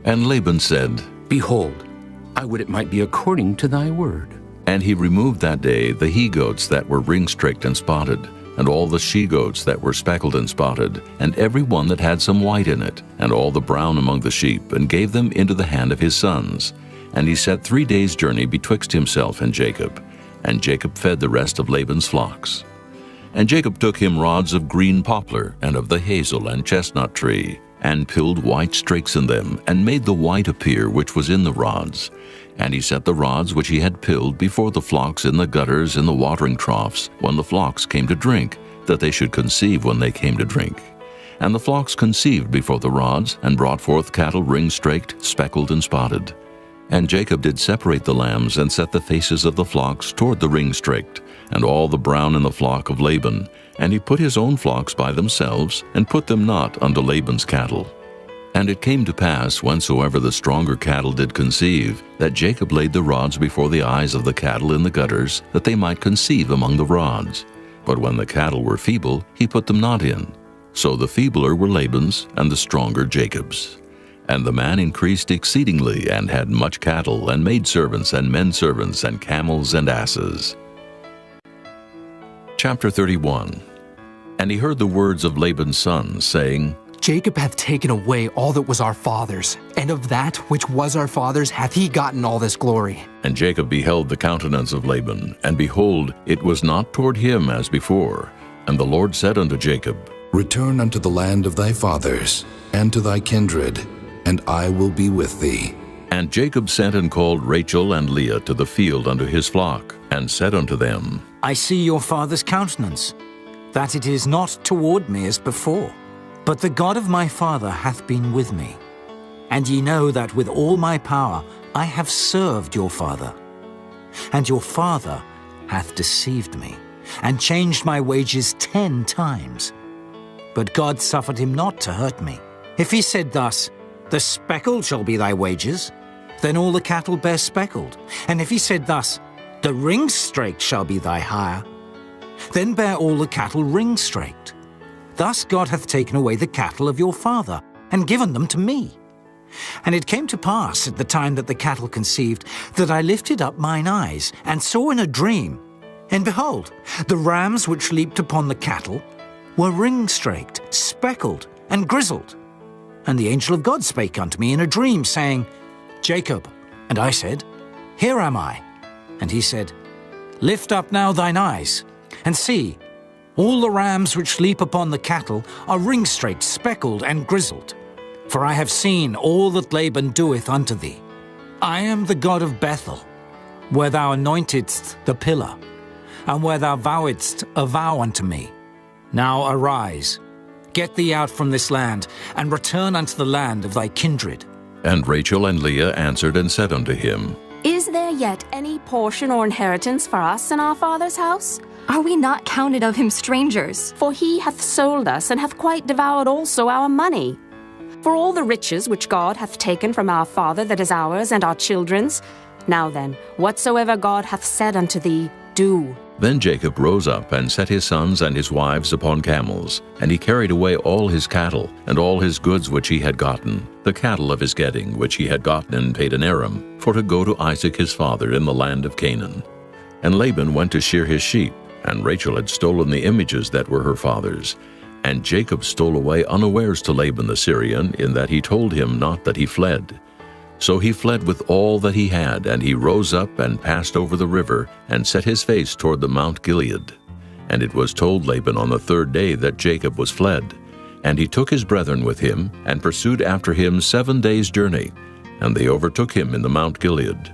And Laban said, Behold, I would it might be according to thy word. And he removed that day the he-goats that were ring-streaked and spotted, and all the she-goats that were speckled and spotted, and every one that had some white in it, and all the brown among the sheep, and gave them into the hand of his sons. And he set 3 days' journey betwixt himself and Jacob. And Jacob fed the rest of Laban's flocks. And Jacob took him rods of green poplar, and of the hazel and chestnut tree, and pilled white strakes in them, and made the white appear which was in the rods. And he set the rods which he had pilled before the flocks in the gutters in the watering troughs, when the flocks came to drink, that they should conceive when they came to drink. And the flocks conceived before the rods, and brought forth cattle ring-straked, speckled, and spotted. And Jacob did separate the lambs, and set the faces of the flocks toward the ring-straked, and all the brown in the flock of Laban. And he put his own flocks by themselves, and put them not unto Laban's cattle. And it came to pass, whensoever the stronger cattle did conceive, that Jacob laid the rods before the eyes of the cattle in the gutters, that they might conceive among the rods. But when the cattle were feeble, he put them not in. So the feebler were Laban's, and the stronger Jacob's. And the man increased exceedingly, and had much cattle, and maidservants, and menservants, and camels, and asses. Chapter 31. And he heard the words of Laban's sons, saying, Jacob hath taken away all that was our father's, and of that which was our father's hath he gotten all this glory. And Jacob beheld the countenance of Laban, and behold, it was not toward him as before. And the Lord said unto Jacob, Return unto the land of thy fathers, and to thy kindred, and I will be with thee. And Jacob sent and called Rachel and Leah to the field unto his flock, and said unto them, I see your father's countenance, that it is not toward me as before. But the God of my father hath been with me. And ye know that with all my power I have served your father. And your father hath deceived me, and changed my wages 10 times. But God suffered him not to hurt me. If he said thus, The speckled shall be thy wages, then all the cattle bear speckled. And if he said thus, The ring-straked shall be thy hire, then bear all the cattle ring-straked. Thus God hath taken away the cattle of your father, and given them to me. And it came to pass at the time that the cattle conceived, that I lifted up mine eyes, and saw in a dream, and behold, the rams which leaped upon the cattle were ring-straked, speckled, and grizzled. And the angel of God spake unto me in a dream, saying, Jacob. And I said, Here am I. And he said, Lift up now thine eyes, and see, all the rams which leap upon the cattle are ring-straked, speckled, and grizzled. For I have seen all that Laban doeth unto thee. I am the God of Bethel, where thou anointedst the pillar, and where thou vowedst a vow unto me. Now arise, get thee out from this land, and return unto the land of thy kindred. And Rachel and Leah answered and said unto him, Is there yet any portion or inheritance for us in our father's house? Are we not counted of him strangers? For he hath sold us, and hath quite devoured also our money. For all the riches which God hath taken from our father that is ours and our children's. Now then, whatsoever God hath said unto thee, do. Then Jacob rose up and set his sons and his wives upon camels, and he carried away all his cattle, and all his goods which he had gotten, the cattle of his getting which he had gotten in Padan-aram, for to go to Isaac his father in the land of Canaan. And Laban went to shear his sheep, and Rachel had stolen the images that were her father's. And Jacob stole away unawares to Laban the Syrian, in that he told him not that he fled. So he fled with all that he had, and he rose up and passed over the river, and set his face toward the Mount Gilead. And it was told Laban on the 3rd day that Jacob was fled. And he took his brethren with him, and pursued after him 7 days' journey, and they overtook him in the Mount Gilead.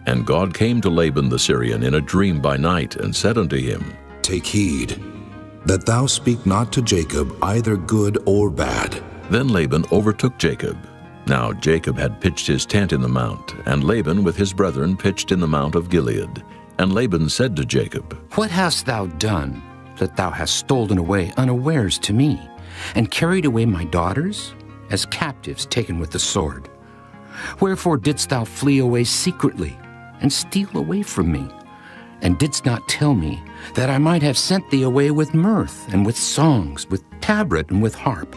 And God came to Laban the Syrian in a dream by night, and said unto him, Take heed, that thou speak not to Jacob either good or bad. Then Laban overtook Jacob. Now Jacob had pitched his tent in the mount, and Laban with his brethren pitched in the mount of Gilead. And Laban said to Jacob, What hast thou done, that thou hast stolen away unawares to me, and carried away my daughters, as captives taken with the sword? Wherefore didst thou flee away secretly, and steal away from me, and didst not tell me, that I might have sent thee away with mirth, and with songs, with tabret, and with harp?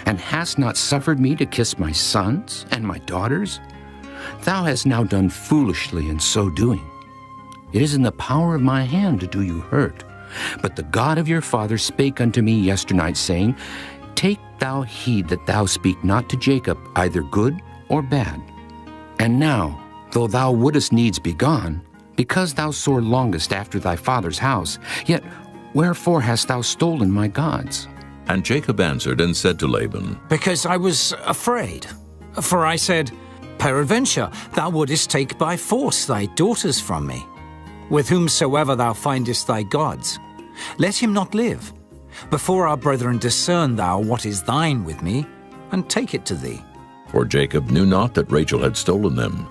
And hast not suffered me to kiss my sons and my daughters? Thou hast now done foolishly in so doing. It is in the power of my hand to do you hurt. But the God of your father spake unto me yesternight, saying, Take thou heed that thou speak not to Jacob either good or bad. And now, though thou wouldest needs be gone, because thou sore longest after thy father's house, yet wherefore hast thou stolen my gods? And Jacob answered and said to Laban, Because I was afraid. For I said, Peradventure thou wouldest take by force thy daughters from me. With whomsoever thou findest thy gods, let him not live. Before our brethren discern thou what is thine with me, and take it to thee. For Jacob knew not that Rachel had stolen them.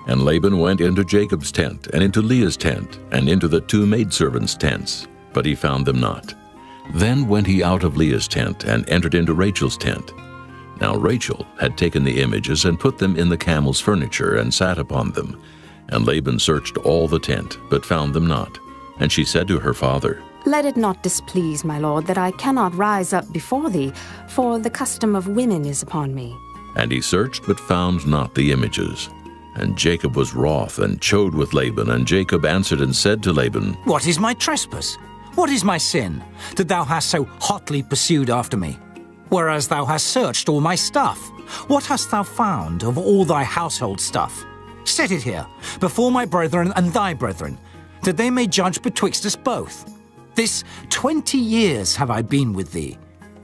And Laban went into Jacob's tent, and into Leah's tent, and into the 2 maidservants' tents, but he found them not. Then went he out of Leah's tent, and entered into Rachel's tent. Now Rachel had taken the images, and put them in the camel's furniture, and sat upon them. And Laban searched all the tent, but found them not. And she said to her father, Let it not displease my lord that I cannot rise up before thee, for the custom of women is upon me. And he searched, but found not the images. And Jacob was wroth, and chode with Laban. And Jacob answered and said to Laban, What is my trespass? What is my sin, that thou hast so hotly pursued after me? Whereas thou hast searched all my stuff, what hast thou found of all thy household stuff? Set it here, before my brethren and thy brethren, that they may judge betwixt us both. This 20 years have I been with thee.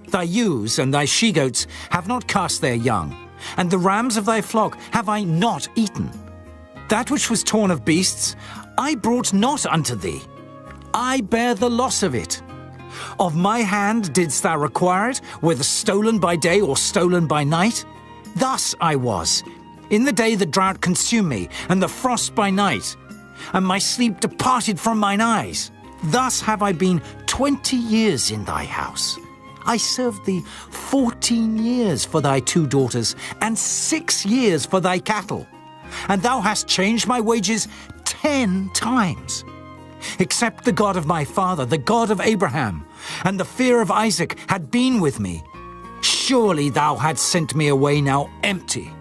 Thy ewes and thy she-goats have not cast their young, and the rams of thy flock have I not eaten. That which was torn of beasts I brought not unto thee. I bear the loss of it. Of my hand didst thou require it, whether stolen by day or stolen by night? Thus I was, in the day the drought consumed me, and the frost by night, and my sleep departed from mine eyes. Thus have I been 20 years in thy house. I served thee 14 years for thy 2 daughters, and 6 years for thy cattle. And thou hast changed my wages 10 times. Except the God of my father, the God of Abraham, and the fear of Isaac had been with me, surely thou hadst sent me away now empty.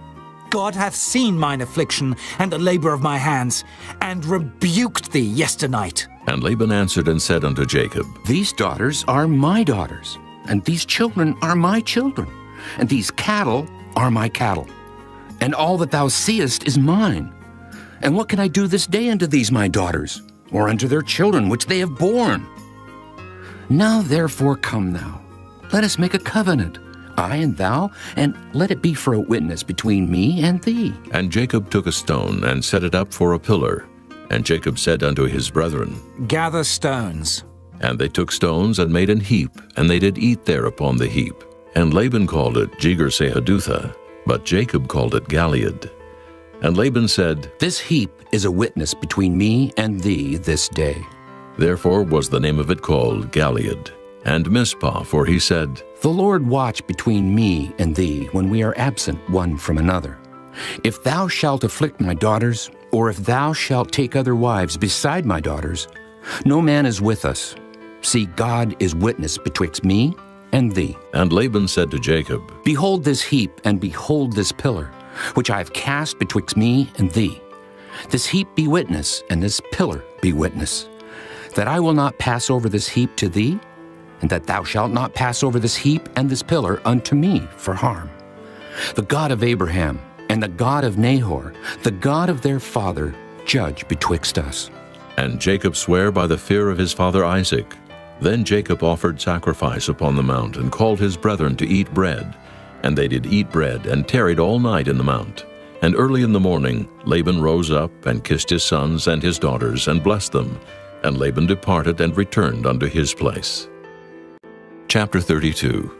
God hath seen mine affliction and the labor of my hands, and rebuked thee yesternight. And Laban answered and said unto Jacob, These daughters are my daughters, and these children are my children, and these cattle are my cattle, and all that thou seest is mine. And what can I do this day unto these my daughters, or unto their children which they have borne? Now therefore come thou, let us make a covenant, I and thou, and let it be for a witness between me and thee. And Jacob took a stone, and set it up for a pillar. And Jacob said unto his brethren, Gather stones. And they took stones, and made an heap, and they did eat there upon the heap. And Laban called it Jegar-sahadutha, but Jacob called it Galeed. And Laban said, This heap is a witness between me and thee this day. Therefore was the name of it called Galeed. And Mizpah, for he said, The Lord watch between me and thee when we are absent one from another. If thou shalt afflict my daughters, or if thou shalt take other wives beside my daughters, No man is with us. See, God is witness betwixt me and thee. And Laban said to Jacob, Behold this heap, and behold this pillar, which I have cast betwixt me and thee. This heap be witness, and this pillar be witness, that I will not pass over this heap to thee, and that thou shalt not pass over this heap and this pillar unto me for harm. The God of Abraham and the God of Nahor, the God of their father, judge betwixt us. And Jacob sware by the fear of his father Isaac. Then Jacob offered sacrifice upon the mount, and called his brethren to eat bread. And they did eat bread, and tarried all night in the mount. And early in the morning Laban rose up, and kissed his sons and his daughters, and blessed them. And Laban departed, and returned unto his place. Chapter 32.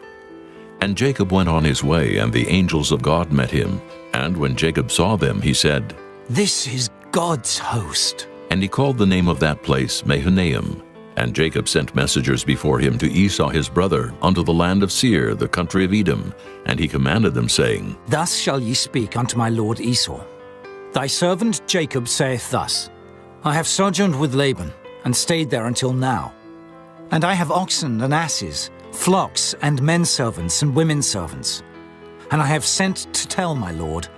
And Jacob went on his way, and the angels of God met him. And when Jacob saw them, he said, This is God's host. And he called the name of that place Mahanaim. And Jacob sent messengers before him to Esau his brother, unto the land of Seir, the country of Edom. And he commanded them, saying, Thus shall ye speak unto my lord Esau. Thy servant Jacob saith thus, I have sojourned with Laban, and stayed there until now. And I have oxen and asses, flocks and men servants and women servants. And I have sent to tell my lord,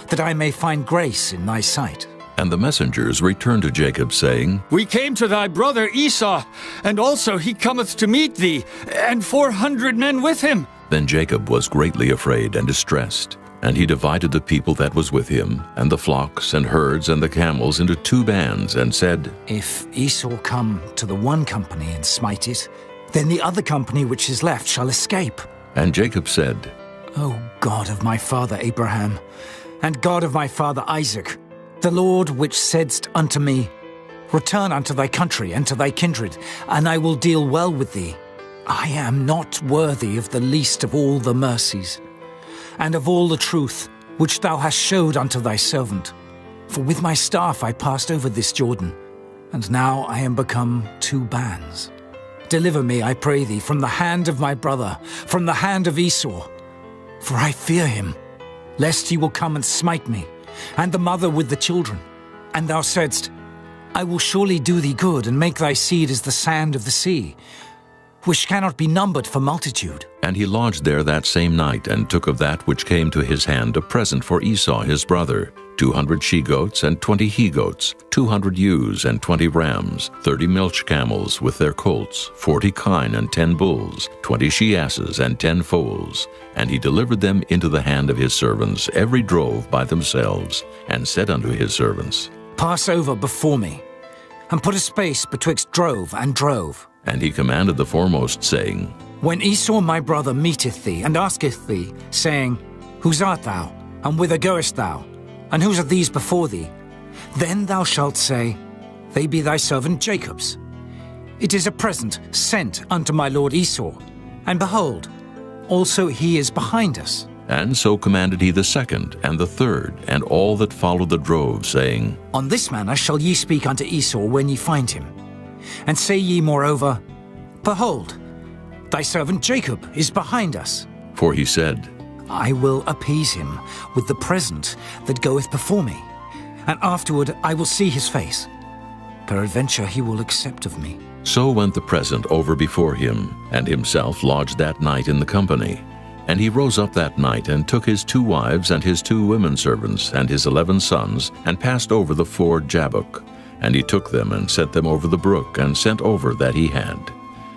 that I may find grace in thy sight. And the messengers returned to Jacob, saying, We came to thy brother Esau, and also he cometh to meet thee, and 400 men with him. Then Jacob was greatly afraid and distressed. And he divided the people that was with him, and the flocks and herds and the camels, into 2 bands, and said, If Esau come to the one company and smite it, then the other company which is left shall escape. And Jacob said, O God of my father Abraham, and God of my father Isaac, the Lord which saidst unto me, Return unto thy country and to thy kindred, and I will deal well with thee. I am not worthy of the least of all the mercies, and of all the truth which thou hast showed unto thy servant. For with my staff I passed over this Jordan, and now I am become 2 bands. Deliver me, I pray thee, from the hand of my brother, from the hand of Esau. For I fear him, lest he will come and smite me, and the mother with the children. And thou saidst, I will surely do thee good, and make thy seed as the sand of the sea, which cannot be numbered for multitude. And he lodged there that same night, and took of that which came to his hand a present for Esau his brother, 200 she-goats and 20 he-goats, 200 ewes and 20 rams, 30 milch camels with their colts, 40 kine and 10 bulls, 20 she-asses and 10 foals. And he delivered them into the hand of his servants, every drove by themselves, and said unto his servants, Pass over before me, and put a space betwixt drove and drove. And he commanded the foremost, saying, When Esau my brother meeteth thee, and asketh thee, saying, Whose art thou, and whither goest thou? And whose are these before thee? Then thou shalt say, They be thy servant Jacob's. It is a present sent unto my lord Esau. And behold, also he is behind us. And so commanded he the second, and the third, and all that followed the drove, saying, On this manner shall ye speak unto Esau when ye find him. And say ye moreover, Behold, thy servant Jacob is behind us. For he said, I will appease him with the present that goeth before me, and afterward I will see his face. Peradventure he will accept of me. So went the present over before him, and himself lodged that night in the company. And he rose up that night, and took his 2 wives and his 2 women servants, and his 11 sons, and passed over the ford Jabbok. And he took them, and set them over the brook, and sent over that he had.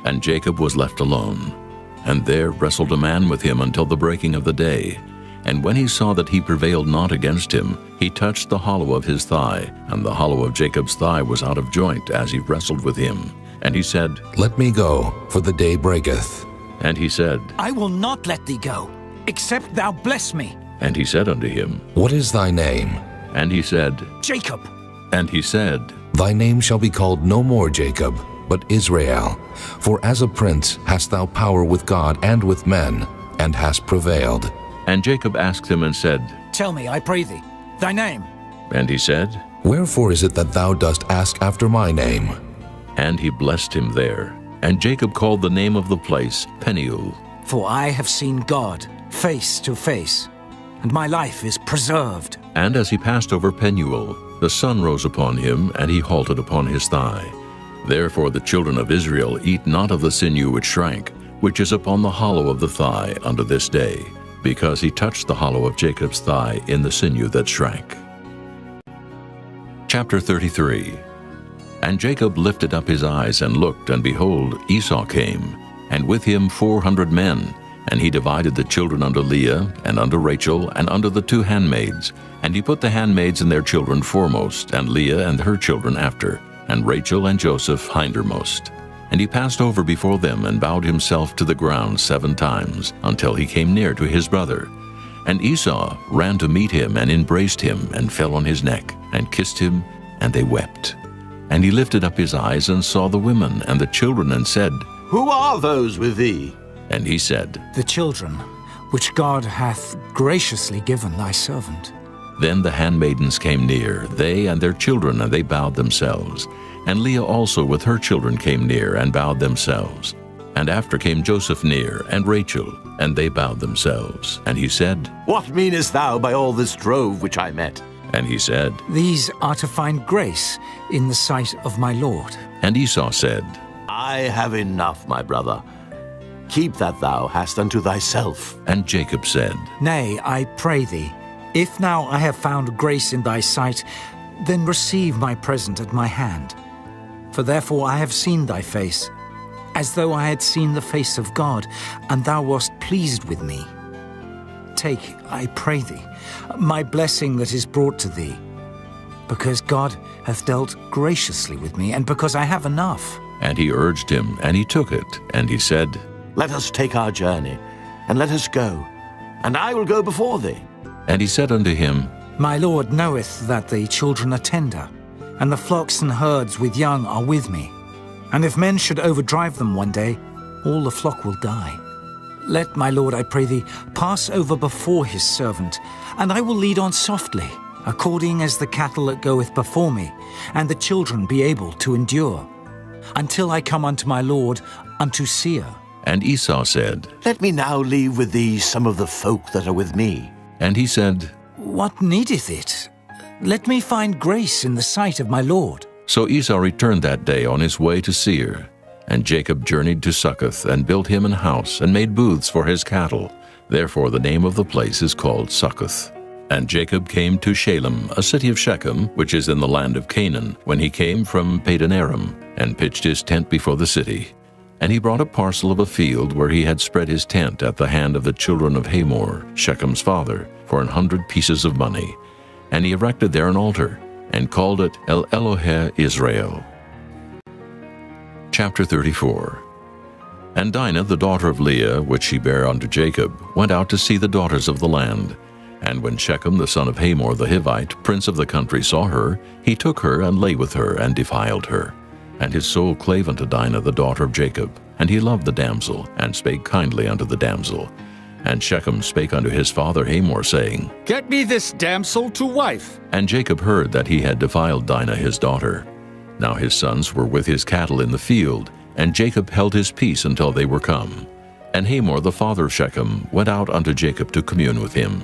And Jacob was left alone. And there wrestled a man with him until the breaking of the day. And when he saw that he prevailed not against him, he touched the hollow of his thigh, and the hollow of Jacob's thigh was out of joint as he wrestled with him. And he said, Let me go, for the day breaketh. And he said, I will not let thee go, except thou bless me. And he said unto him, What is thy name? And he said, Jacob. And he said, Thy name shall be called no more Jacob, but Israel. For as a prince hast thou power with God and with men, and hast prevailed. And Jacob asked him and said, Tell me, I pray thee, thy name. And he said, Wherefore is it that thou dost ask after my name? And he blessed him there. And Jacob called the name of the place Peniel. For I have seen God face to face, and my life is preserved. And as he passed over Peniel, the sun rose upon him, and he halted upon his thigh. Therefore the children of Israel eat not of the sinew which shrank, which is upon the hollow of the thigh unto this day, because he touched the hollow of Jacob's thigh in the sinew that shrank. Chapter 33. And Jacob lifted up his eyes and looked, and behold, Esau came, and with him 400 men. And he divided the children unto Leah, and unto Rachel, and unto the 2 handmaids. And he put the handmaids and their children foremost, and Leah and her children after, and Rachel and Joseph hindermost. And he passed over before them, and bowed himself to the ground 7 times, until he came near to his brother. And Esau ran to meet him, and embraced him, and fell on his neck, and kissed him, and they wept. And he lifted up his eyes, and saw the women and the children, and said, Who are those with thee? And he said, The children, which God hath graciously given thy servant. Then the handmaidens came near, they and their children, and they bowed themselves. And Leah also with her children came near, and bowed themselves. And after came Joseph near, and Rachel, and they bowed themselves. And he said, What meanest thou by all this drove which I met? And he said, These are to find grace in the sight of my Lord. And Esau said, I have enough, my brother. Keep that thou hast unto thyself. And Jacob said, Nay, I pray thee, if now I have found grace in thy sight, then receive my present at my hand. For therefore I have seen thy face, as though I had seen the face of God, and thou wast pleased with me. Take, I pray thee, my blessing that is brought to thee, because God hath dealt graciously with me, and because I have enough. And he urged him, and he took it, and he said, Let us take our journey, and let us go, and I will go before thee. And he said unto him, My Lord knoweth that the children are tender, and the flocks and herds with young are with me. And if men should overdrive them one day, all the flock will die. Let my Lord, I pray thee, pass over before his servant, and I will lead on softly, according as the cattle that goeth before me, and the children be able to endure, until I come unto my Lord, unto Seir. And Esau said, Let me now leave with thee some of the folk that are with me. And he said, What needeth it? Let me find grace in the sight of my Lord. So Esau returned that day on his way to Seir. And Jacob journeyed to Succoth, and built him an house, and made booths for his cattle. Therefore the name of the place is called Succoth. And Jacob came to Shalem, a city of Shechem, which is in the land of Canaan, when he came from Padanaram, and pitched his tent before the city. And he brought a parcel of a field where he had spread his tent at the hand of the children of Hamor, Shechem's father, for 100 pieces of money. And he erected there an altar, and called it El Elohe Israel. Chapter 34. And Dinah, the daughter of Leah, which she bare unto Jacob, went out to see the daughters of the land. And when Shechem the son of Hamor the Hivite, prince of the country, saw her, he took her, and lay with her, and defiled her. And his soul clave unto Dinah the daughter of Jacob. And he loved the damsel, and spake kindly unto the damsel. And Shechem spake unto his father Hamor, saying, Get me this damsel to wife. And Jacob heard that he had defiled Dinah his daughter. Now his sons were with his cattle in the field, and Jacob held his peace until they were come. And Hamor the father of Shechem went out unto Jacob to commune with him.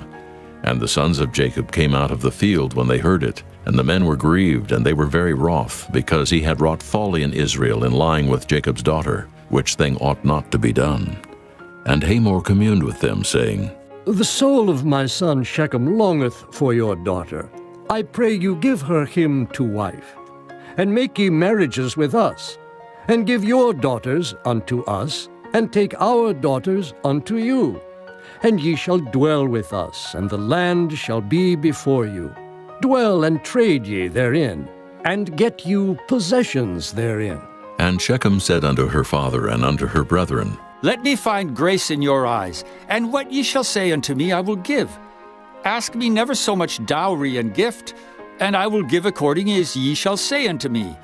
And the sons of Jacob came out of the field when they heard it, and the men were grieved, and they were very wroth, because he had wrought folly in Israel in lying with Jacob's daughter, which thing ought not to be done. And Hamor communed with them, saying, The soul of my son Shechem longeth for your daughter. I pray you give her him to wife, and make ye marriages with us, and give your daughters unto us, and take our daughters unto you. And ye shall dwell with us, and the land shall be before you. Dwell and trade ye therein, and get you possessions therein. And Shechem said unto her father and unto her brethren, Let me find grace in your eyes, and what ye shall say unto me I will give. Ask me never so much dowry and gift, and I will give according as ye shall say unto me.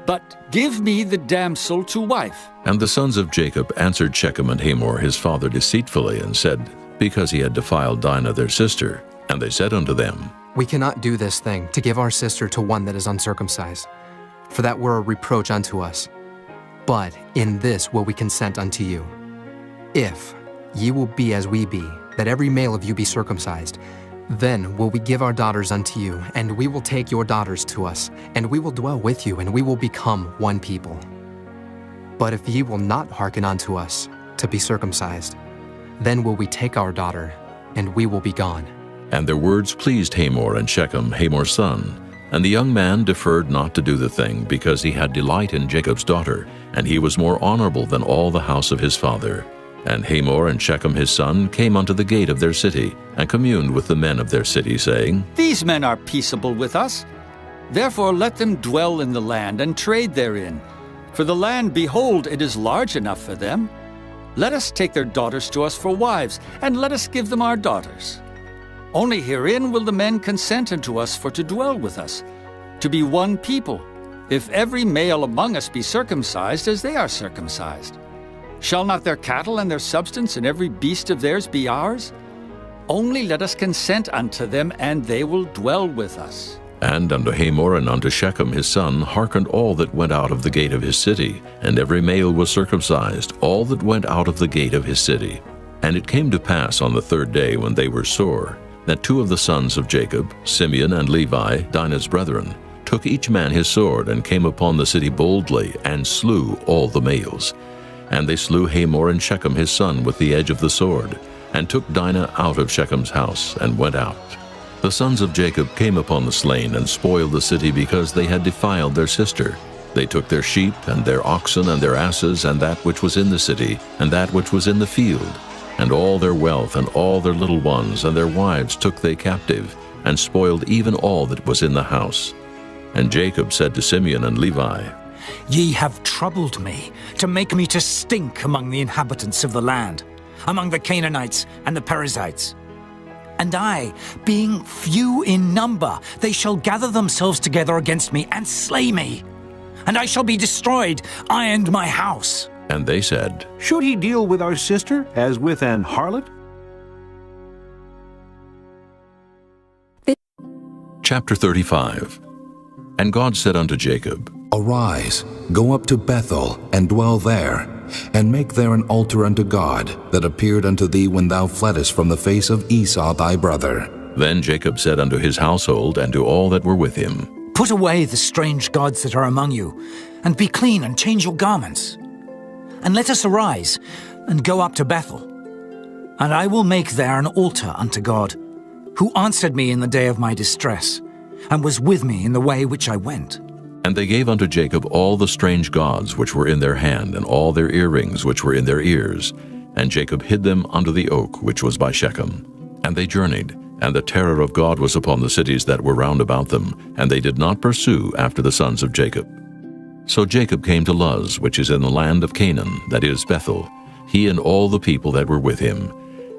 But give me the damsel to wife. And the sons of Jacob answered Shechem and Hamor his father deceitfully, and said, Because he had defiled Dinah their sister. And they said unto them, We cannot do this thing, to give our sister to one that is uncircumcised, for that were a reproach unto us. But in this will we consent unto you. If ye will be as we be, that every male of you be circumcised, Then will we give our daughters unto you, and we will take your daughters to us, and we will dwell with you, and we will become one people. But if ye will not hearken unto us, to be circumcised, then will we take our daughter, and we will be gone. And their words pleased Hamor and Shechem, Hamor's son. And the young man deferred not to do the thing, because he had delight in Jacob's daughter, and he was more honorable than all the house of his father. And Hamor and Shechem his son came unto the gate of their city, and communed with the men of their city, saying, These men are peaceable with us. Therefore let them dwell in the land, and trade therein. For the land, behold, it is large enough for them. Let us take their daughters to us for wives, and let us give them our daughters. Only herein will the men consent unto us for to dwell with us, to be one people, if every male among us be circumcised as they are circumcised. Shall not their cattle and their substance and every beast of theirs be ours? Only let us consent unto them, and they will dwell with us. And unto Hamor and unto Shechem his son hearkened all that went out of the gate of his city, and every male was circumcised, all that went out of the gate of his city. And it came to pass on the third day, when they were sore, that two of the sons of Jacob, Simeon and Levi, Dinah's brethren, took each man his sword, and came upon the city boldly, and slew all the males. And they slew Hamor and Shechem his son with the edge of the sword, and took Dinah out of Shechem's house, and went out. The sons of Jacob came upon the slain, and spoiled the city, because they had defiled their sister. They took their sheep, and their oxen, and their asses, and that which was in the city, and that which was in the field, and all their wealth, and all their little ones, and their wives took they captive, and spoiled even all that was in the house. And Jacob said to Simeon and Levi, Ye have troubled me, to make me to stink among the inhabitants of the land, among the Canaanites and the Perizzites. And I, being few in number, they shall gather themselves together against me and slay me. And I shall be destroyed, I and my house. And they said, Should he deal with our sister as with an harlot? Chapter 35. And God said unto Jacob, Arise, go up to Bethel, and dwell there, and make there an altar unto God, that appeared unto thee when thou fleddest from the face of Esau thy brother. Then Jacob said unto his household and to all that were with him, Put away the strange gods that are among you, and be clean, and change your garments. And let us arise, and go up to Bethel. And I will make there an altar unto God, who answered me in the day of my distress, and was with me in the way which I went. And they gave unto Jacob all the strange gods which were in their hand, and all their earrings which were in their ears. And Jacob hid them under the oak which was by Shechem. And they journeyed, and the terror of God was upon the cities that were round about them, and they did not pursue after the sons of Jacob. So Jacob came to Luz, which is in the land of Canaan, that is Bethel, he and all the people that were with him.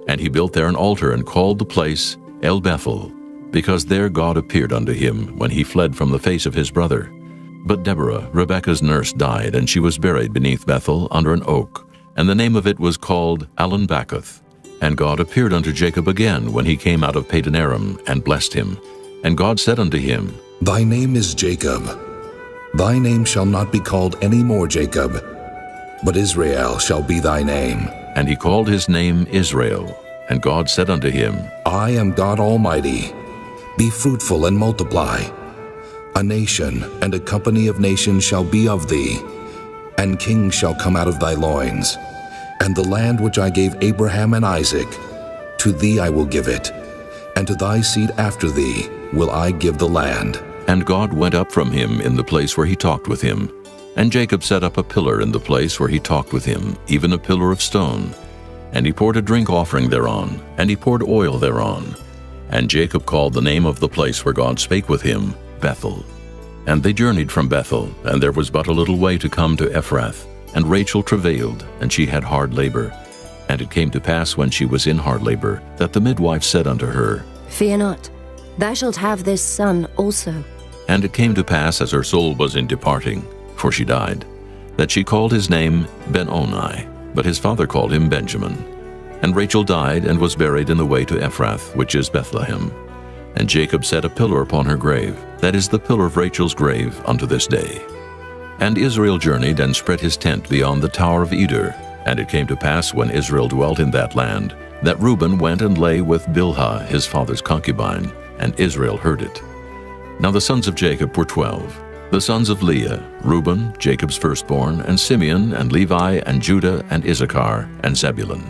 And he built there an altar, and called the place El Bethel, because there God appeared unto him when he fled from the face of his brother. But Deborah, Rebekah's nurse, died, and she was buried beneath Bethel under an oak, and the name of it was called Allon-Bacuth. And God appeared unto Jacob again when he came out of Padan-aram, and blessed him. And God said unto him, Thy name is Jacob. Thy name shall not be called any more Jacob, but Israel shall be thy name. And he called his name Israel. And God said unto him, I am God Almighty. Be fruitful and multiply. A nation and a company of nations shall be of thee, and kings shall come out of thy loins. And the land which I gave Abraham and Isaac, to thee I will give it, and to thy seed after thee will I give the land. And God went up from him in the place where he talked with him. And Jacob set up a pillar in the place where he talked with him, even a pillar of stone. And he poured a drink offering thereon, and he poured oil thereon. And Jacob called the name of the place where God spake with him, Bethel. And they journeyed from Bethel, and there was but a little way to come to Ephrath. And Rachel travailed, and she had hard labor. And it came to pass when she was in hard labor, that the midwife said unto her, Fear not, thou shalt have this son also. And it came to pass, as her soul was in departing, for she died, that she called his name Ben-Oni, but his father called him Benjamin. And Rachel died, and was buried in the way to Ephrath, which is Bethlehem. And Jacob set a pillar upon her grave, that is the pillar of Rachel's grave unto this day. And Israel journeyed, and spread his tent beyond the tower of Eder. And it came to pass, when Israel dwelt in that land, that Reuben went and lay with Bilhah, his father's concubine, and Israel heard it. Now the sons of Jacob were 12. The sons of Leah, Reuben, Jacob's firstborn, and Simeon, and Levi, and Judah, and Issachar, and Zebulun.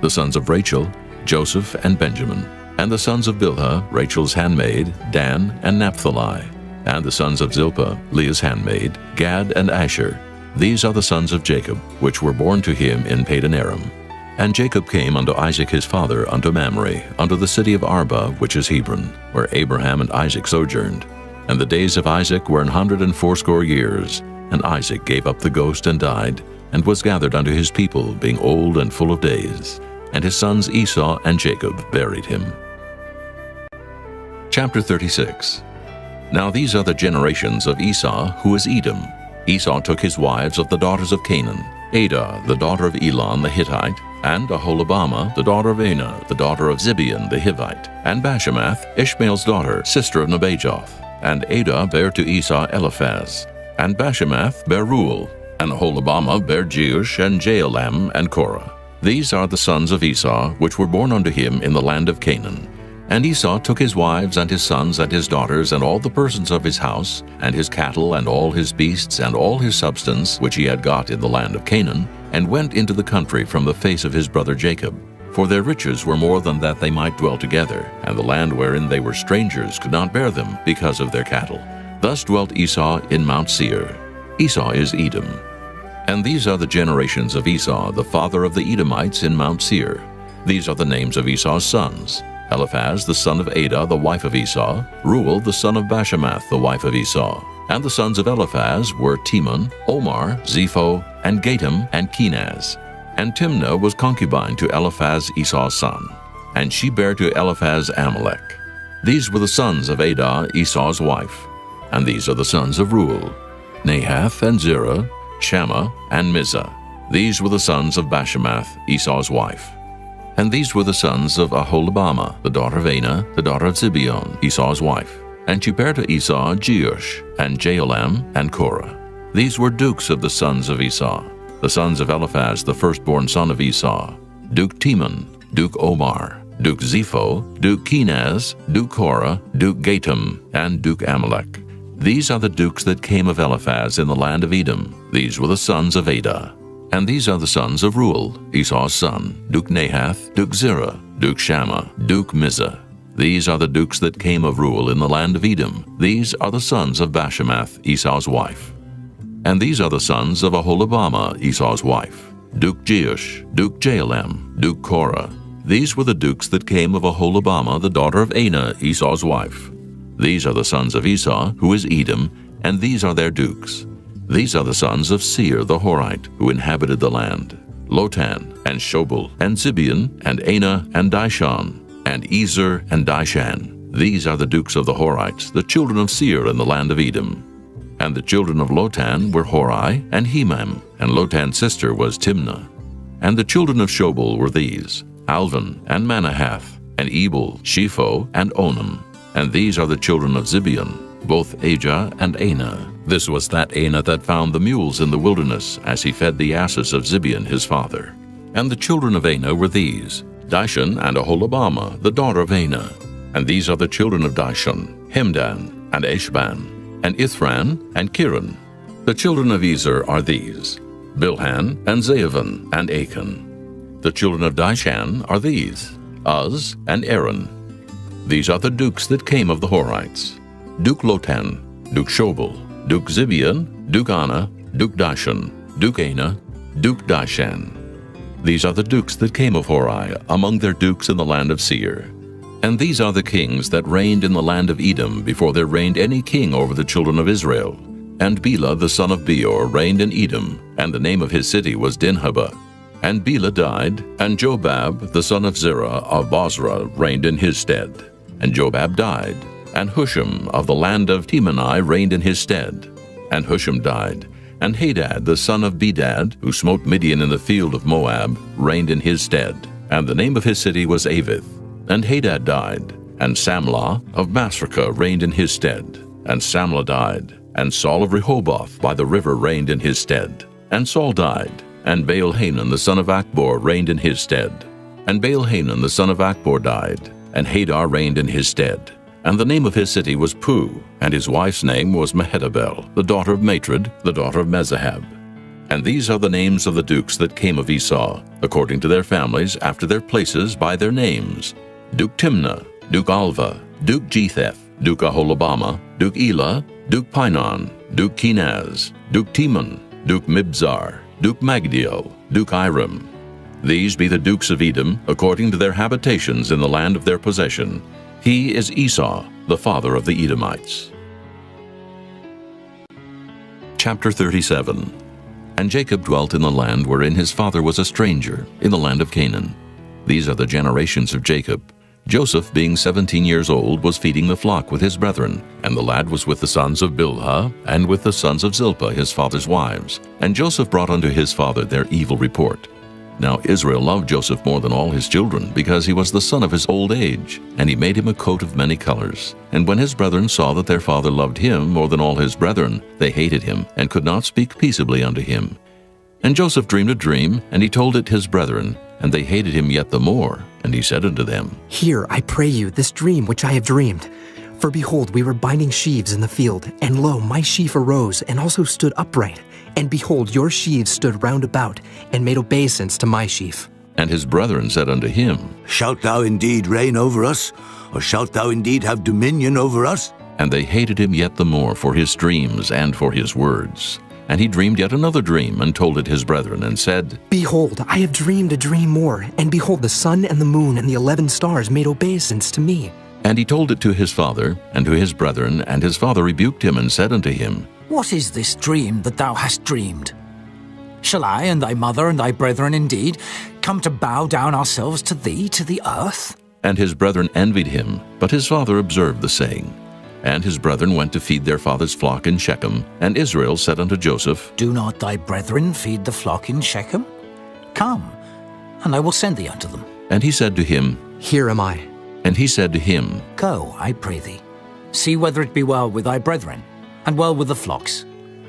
The sons of Rachel, Joseph, and Benjamin. And the sons of Bilhah, Rachel's handmaid, Dan, and Naphtali. And the sons of Zilpah, Leah's handmaid, Gad, and Asher. These are the sons of Jacob, which were born to him in Padan Aram. And Jacob came unto Isaac his father unto Mamre, unto the city of Arba, which is Hebron, where Abraham and Isaac sojourned. And the days of Isaac were 180 years. And Isaac gave up the ghost and died, and was gathered unto his people, being old and full of days. And his sons Esau and Jacob buried him. Chapter 36. Now these are the generations of Esau, who is Edom. Esau took his wives of the daughters of Canaan, Adah, the daughter of Elon the Hittite, and Aholibamah, the daughter of Anah, the daughter of Zibeon the Hivite, and Bashemath, Ishmael's daughter, sister of Nebajoth. And Adah bare to Esau Eliphaz, and Bashemath bare Reuel, and Aholibamah bare Jeush, and Jaalam, and Korah. These are the sons of Esau, which were born unto him in the land of Canaan. And Esau took his wives, and his sons, and his daughters, and all the persons of his house, and his cattle, and all his beasts, and all his substance, which he had got in the land of Canaan, and went into the country from the face of his brother Jacob. For their riches were more than that they might dwell together, and the land wherein they were strangers could not bear them, because of their cattle. Thus dwelt Esau in Mount Seir. Esau is Edom. And these are the generations of Esau, the father of the Edomites, in Mount Seir. These are the names of Esau's sons: Eliphaz the son of Adah, the wife of Esau; Reuel the son of Bashemath, the wife of Esau. And the sons of Eliphaz were Teman, Omar, Zepho, and Gatam, and Kenaz. And Timnah was concubine to Eliphaz Esau's son, and she bare to Eliphaz Amalek. These were the sons of Adah, Esau's wife. And these are the sons of Reuel: Nahath, and Zerah, Shammah, and Mizah. These were the sons of Bashemath, Esau's wife. And these were the sons of Aholibamah, the daughter of Anah, the daughter of Zibeon, Esau's wife. And she bare to Esau Jeush, and Jaalam, and Korah. These were dukes of the sons of Esau. The sons of Eliphaz, the firstborn son of Esau: Duke Teman, Duke Omar, Duke Zepho, Duke Kenaz, Duke Korah, Duke Gatam, and Duke Amalek. These are the dukes that came of Eliphaz in the land of Edom. These were the sons of Adah. And these are the sons of Reuel, Esau's son: Duke Nahath, Duke Zerah, Duke Shammah, Duke Mizah. These are the dukes that came of Reuel in the land of Edom. These are the sons of Bashemath, Esau's wife. And these are the sons of Aholibamah, Esau's wife: Duke Jeush, Duke Jaalam, Duke Korah. These were the dukes that came of Aholibamah, the daughter of Anah, Esau's wife. These are the sons of Esau, who is Edom, and these are their dukes. These are the sons of Seir the Horite, who inhabited the land: Lotan, and Shobal, and Zibeon, and Anah, and Dishon, and Ezer, and Dishan. These are the dukes of the Horites, the children of Seir in the land of Edom. And the children of Lotan were Hori, and Hemam, and Lotan's sister was Timnah. And the children of Shobal were these: Alvan, and Manahath, and Ebal, Shepho, and Onam. And these are the children of Zibeon, both Ajah and Anah. This was that Anah that found the mules in the wilderness, as he fed the asses of Zibeon his father. And the children of Anah were these: Dishon, and Aholibamah, the daughter of Anah. And these are the children of Dishon: Hemdan, and Eshban, and Ithran, and Kiran. The children of Ezer are these: Bilhan, and Zaavan, and Achan. The children of Dishan are these: Uz, and Aaron. These are the dukes that came of the Horites: Duke Lotan, Duke Shobal, Duke Zibeon, Duke Anah, Duke Dishon, Duke Anah, Duke Dishan. These are the dukes that came of Hori, among their dukes in the land of Seir. And these are the kings that reigned in the land of Edom, before there reigned any king over the children of Israel. And Bela the son of Beor reigned in Edom, and the name of his city was Dinhabah. And Bela died, and Jobab the son of Zerah of Bozrah reigned in his stead. And Jobab died, and Husham of the land of Temani reigned in his stead. And Husham died, and Hadad the son of Bedad, who smote Midian in the field of Moab, reigned in his stead. And the name of his city was Avith. And Hadad died, and Samlah of Masrekah reigned in his stead. And Samlah died, and Saul of Rehoboth by the river reigned in his stead. And Saul died, and Baal-Hanan the son of Achbor reigned in his stead. And Baal-Hanan the son of Achbor died, and Hadar reigned in his stead. And the name of his city was Pu, and his wife's name was Mehetabel, the daughter of Matred, the daughter of Mezahab. And these are the names of the dukes that came of Esau, according to their families, after their places, by their names: Duke Timnah, Duke Alva, Duke Jetheth, Duke Aholabama, Duke Elah, Duke Pinon, Duke Kenaz, Duke Timon, Duke Mibzar, Duke Magdiel, Duke Iram. These be the dukes of Edom, according to their habitations in the land of their possession. He is Esau, the father of the Edomites. Chapter 37. And Jacob dwelt in the land wherein his father was a stranger, in the land of Canaan. These are the generations of Jacob. Joseph, being 17 years old, was feeding the flock with his brethren, and the lad was with the sons of Bilhah, and with the sons of Zilpah his father's wives. And Joseph brought unto his father their evil report. Now Israel loved Joseph more than all his children, because he was the son of his old age, and he made him a coat of many colors. And when his brethren saw that their father loved him more than all his brethren, they hated him, and could not speak peaceably unto him. And Joseph dreamed a dream, and he told it his brethren, and they hated him yet the more. And he said unto them, Hear, I pray you, this dream which I have dreamed. For behold, we were binding sheaves in the field, and lo, my sheaf arose, and also stood upright. And behold, your sheaves stood round about, and made obeisance to my sheaf. And his brethren said unto him, Shalt thou indeed reign over us? Or shalt thou indeed have dominion over us? And they hated him yet the more for his dreams and for his words. And he dreamed yet another dream, and told it his brethren, and said, Behold, I have dreamed a dream more, and behold, the sun and the moon and the 11 stars made obeisance to me. And he told it to his father, and to his brethren, and his father rebuked him, and said unto him, What is this dream that thou hast dreamed? Shall I and thy mother and thy brethren indeed come to bow down ourselves to thee, to the earth? And his brethren envied him, but his father observed the saying. And his brethren went to feed their father's flock in Shechem. And Israel said unto Joseph, Do not thy brethren feed the flock in Shechem? Come, and I will send thee unto them. And he said to him, Here am I. And he said to him, Go, I pray thee, see whether it be well with thy brethren, and well with the flocks,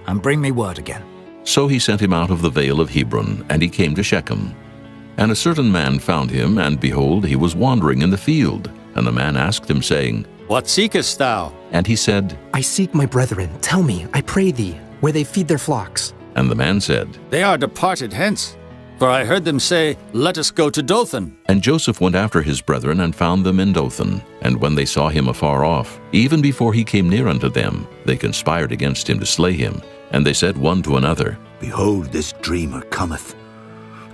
and bring me word again. So he sent him out of the vale of Hebron, and he came to Shechem. And a certain man found him, and behold, he was wandering in the field. And the man asked him, saying, What seekest thou? And he said, I seek my brethren. Tell me, I pray thee, where they feed their flocks. And the man said, They are departed hence. For I heard them say, Let us go to Dothan. And Joseph went after his brethren, and found them in Dothan. And when they saw him afar off, even before he came near unto them, they conspired against him to slay him. And they said one to another, Behold, this dreamer cometh.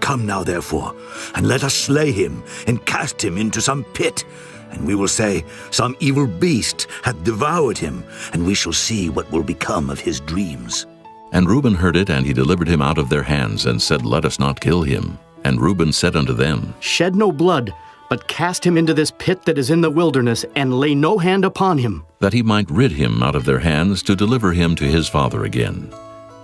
Come now, therefore, and let us slay him, and cast him into some pit. And we will say, Some evil beast hath devoured him, and we shall see what will become of his dreams. And Reuben heard it, and he delivered him out of their hands, and said, Let us not kill him. And Reuben said unto them, Shed no blood, but cast him into this pit that is in the wilderness, and lay no hand upon him, that he might rid him out of their hands, to deliver him to his father again.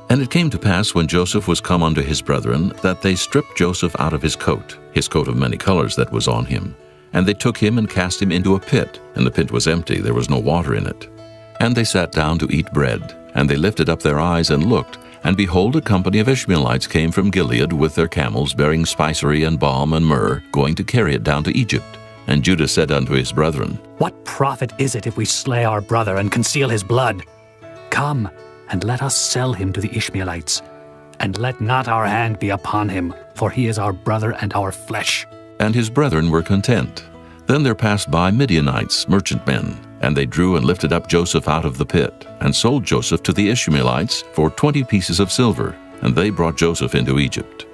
And it came to pass, when Joseph was come unto his brethren, that they stripped Joseph out of his coat of many colors that was on him. And they took him, and cast him into a pit, and the pit was empty, there was no water in it. And they sat down to eat bread. And they lifted up their eyes and looked, and behold, a company of Ishmaelites came from Gilead with their camels, bearing spicery and balm and myrrh, going to carry it down to Egypt. And Judah said unto his brethren, What profit is it if we slay our brother and conceal his blood? Come, and let us sell him to the Ishmaelites, and let not our hand be upon him, for he is our brother and our flesh. And his brethren were content. Then there passed by Midianites, merchantmen, and they drew and lifted up Joseph out of the pit, and sold Joseph to the Ishmaelites for 20 pieces of silver, and they brought Joseph into Egypt.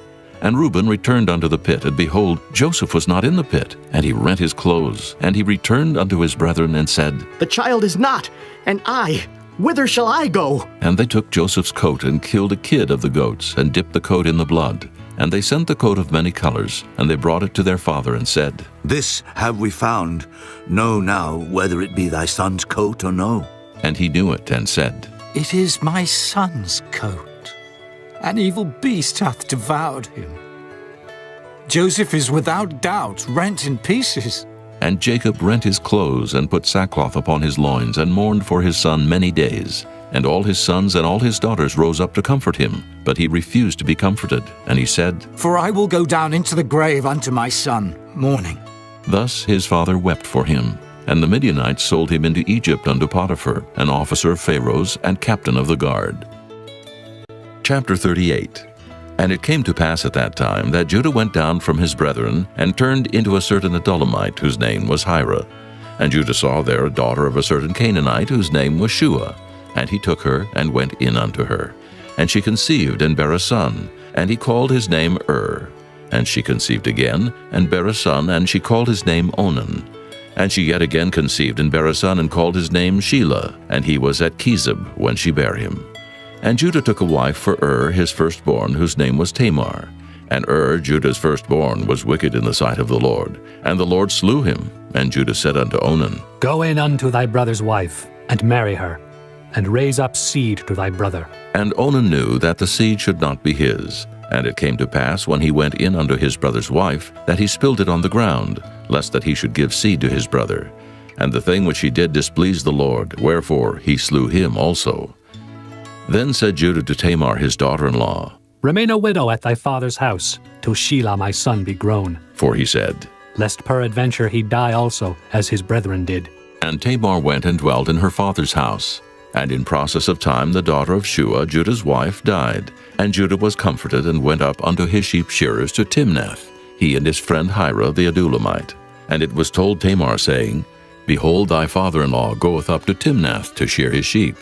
And Reuben returned unto the pit, and behold, Joseph was not in the pit, and he rent his clothes. And he returned unto his brethren, and said, The child is not, and I, whither shall I go? And they took Joseph's coat, and killed a kid of the goats, and dipped the coat in the blood. And they sent the coat of many colors, and they brought it to their father, and said, This have we found. Know now whether it be thy son's coat or no. And he knew it, and said, It is my son's coat. An evil beast hath devoured him. Joseph is without doubt rent in pieces. And Jacob rent his clothes, and put sackcloth upon his loins, and mourned for his son many days. And all his sons and all his daughters rose up to comfort him, but he refused to be comforted. And he said, For I will go down into the grave unto my son, mourning. Thus his father wept for him. And the Midianites sold him into Egypt unto Potiphar, an officer of Pharaoh's, and captain of the guard. Chapter 38. And it came to pass at that time that Judah went down from his brethren, and turned into a certain Adullamite, whose name was Hira. And Judah saw there a daughter of a certain Canaanite, whose name was Shua. And he took her, and went in unto her. And she conceived, and bare a son, and he called his name And she conceived again, and bare a son, and she called his name Onan. And she yet again conceived, and bare a son, and called his name Shelah, and he was at Kezib when she bare him. And Judah took a wife for his firstborn, whose name was Tamar. And Judah's firstborn, was wicked in the sight of the Lord. And the Lord slew him. And Judah said unto Onan, Go in unto thy brother's wife, and marry her, and raise up seed to thy brother. And Onan knew that the seed should not be his. And it came to pass, when he went in unto his brother's wife, that he spilled it on the ground, lest that he should give seed to his brother. And the thing which he did displeased the Lord, wherefore he slew him also. Then said Judah to Tamar his daughter-in-law, Remain a widow at thy father's house, till Shelah my son be grown. For he said, Lest peradventure he die also, as his brethren did. And Tamar went and dwelt in her father's house. And in process of time the daughter of Shua, Judah's wife, died. And Judah was comforted, and went up unto his sheep shearers to Timnath, he and his friend Hira the Adullamite. And it was told Tamar, saying, Behold, thy father-in-law goeth up to Timnath to shear his sheep.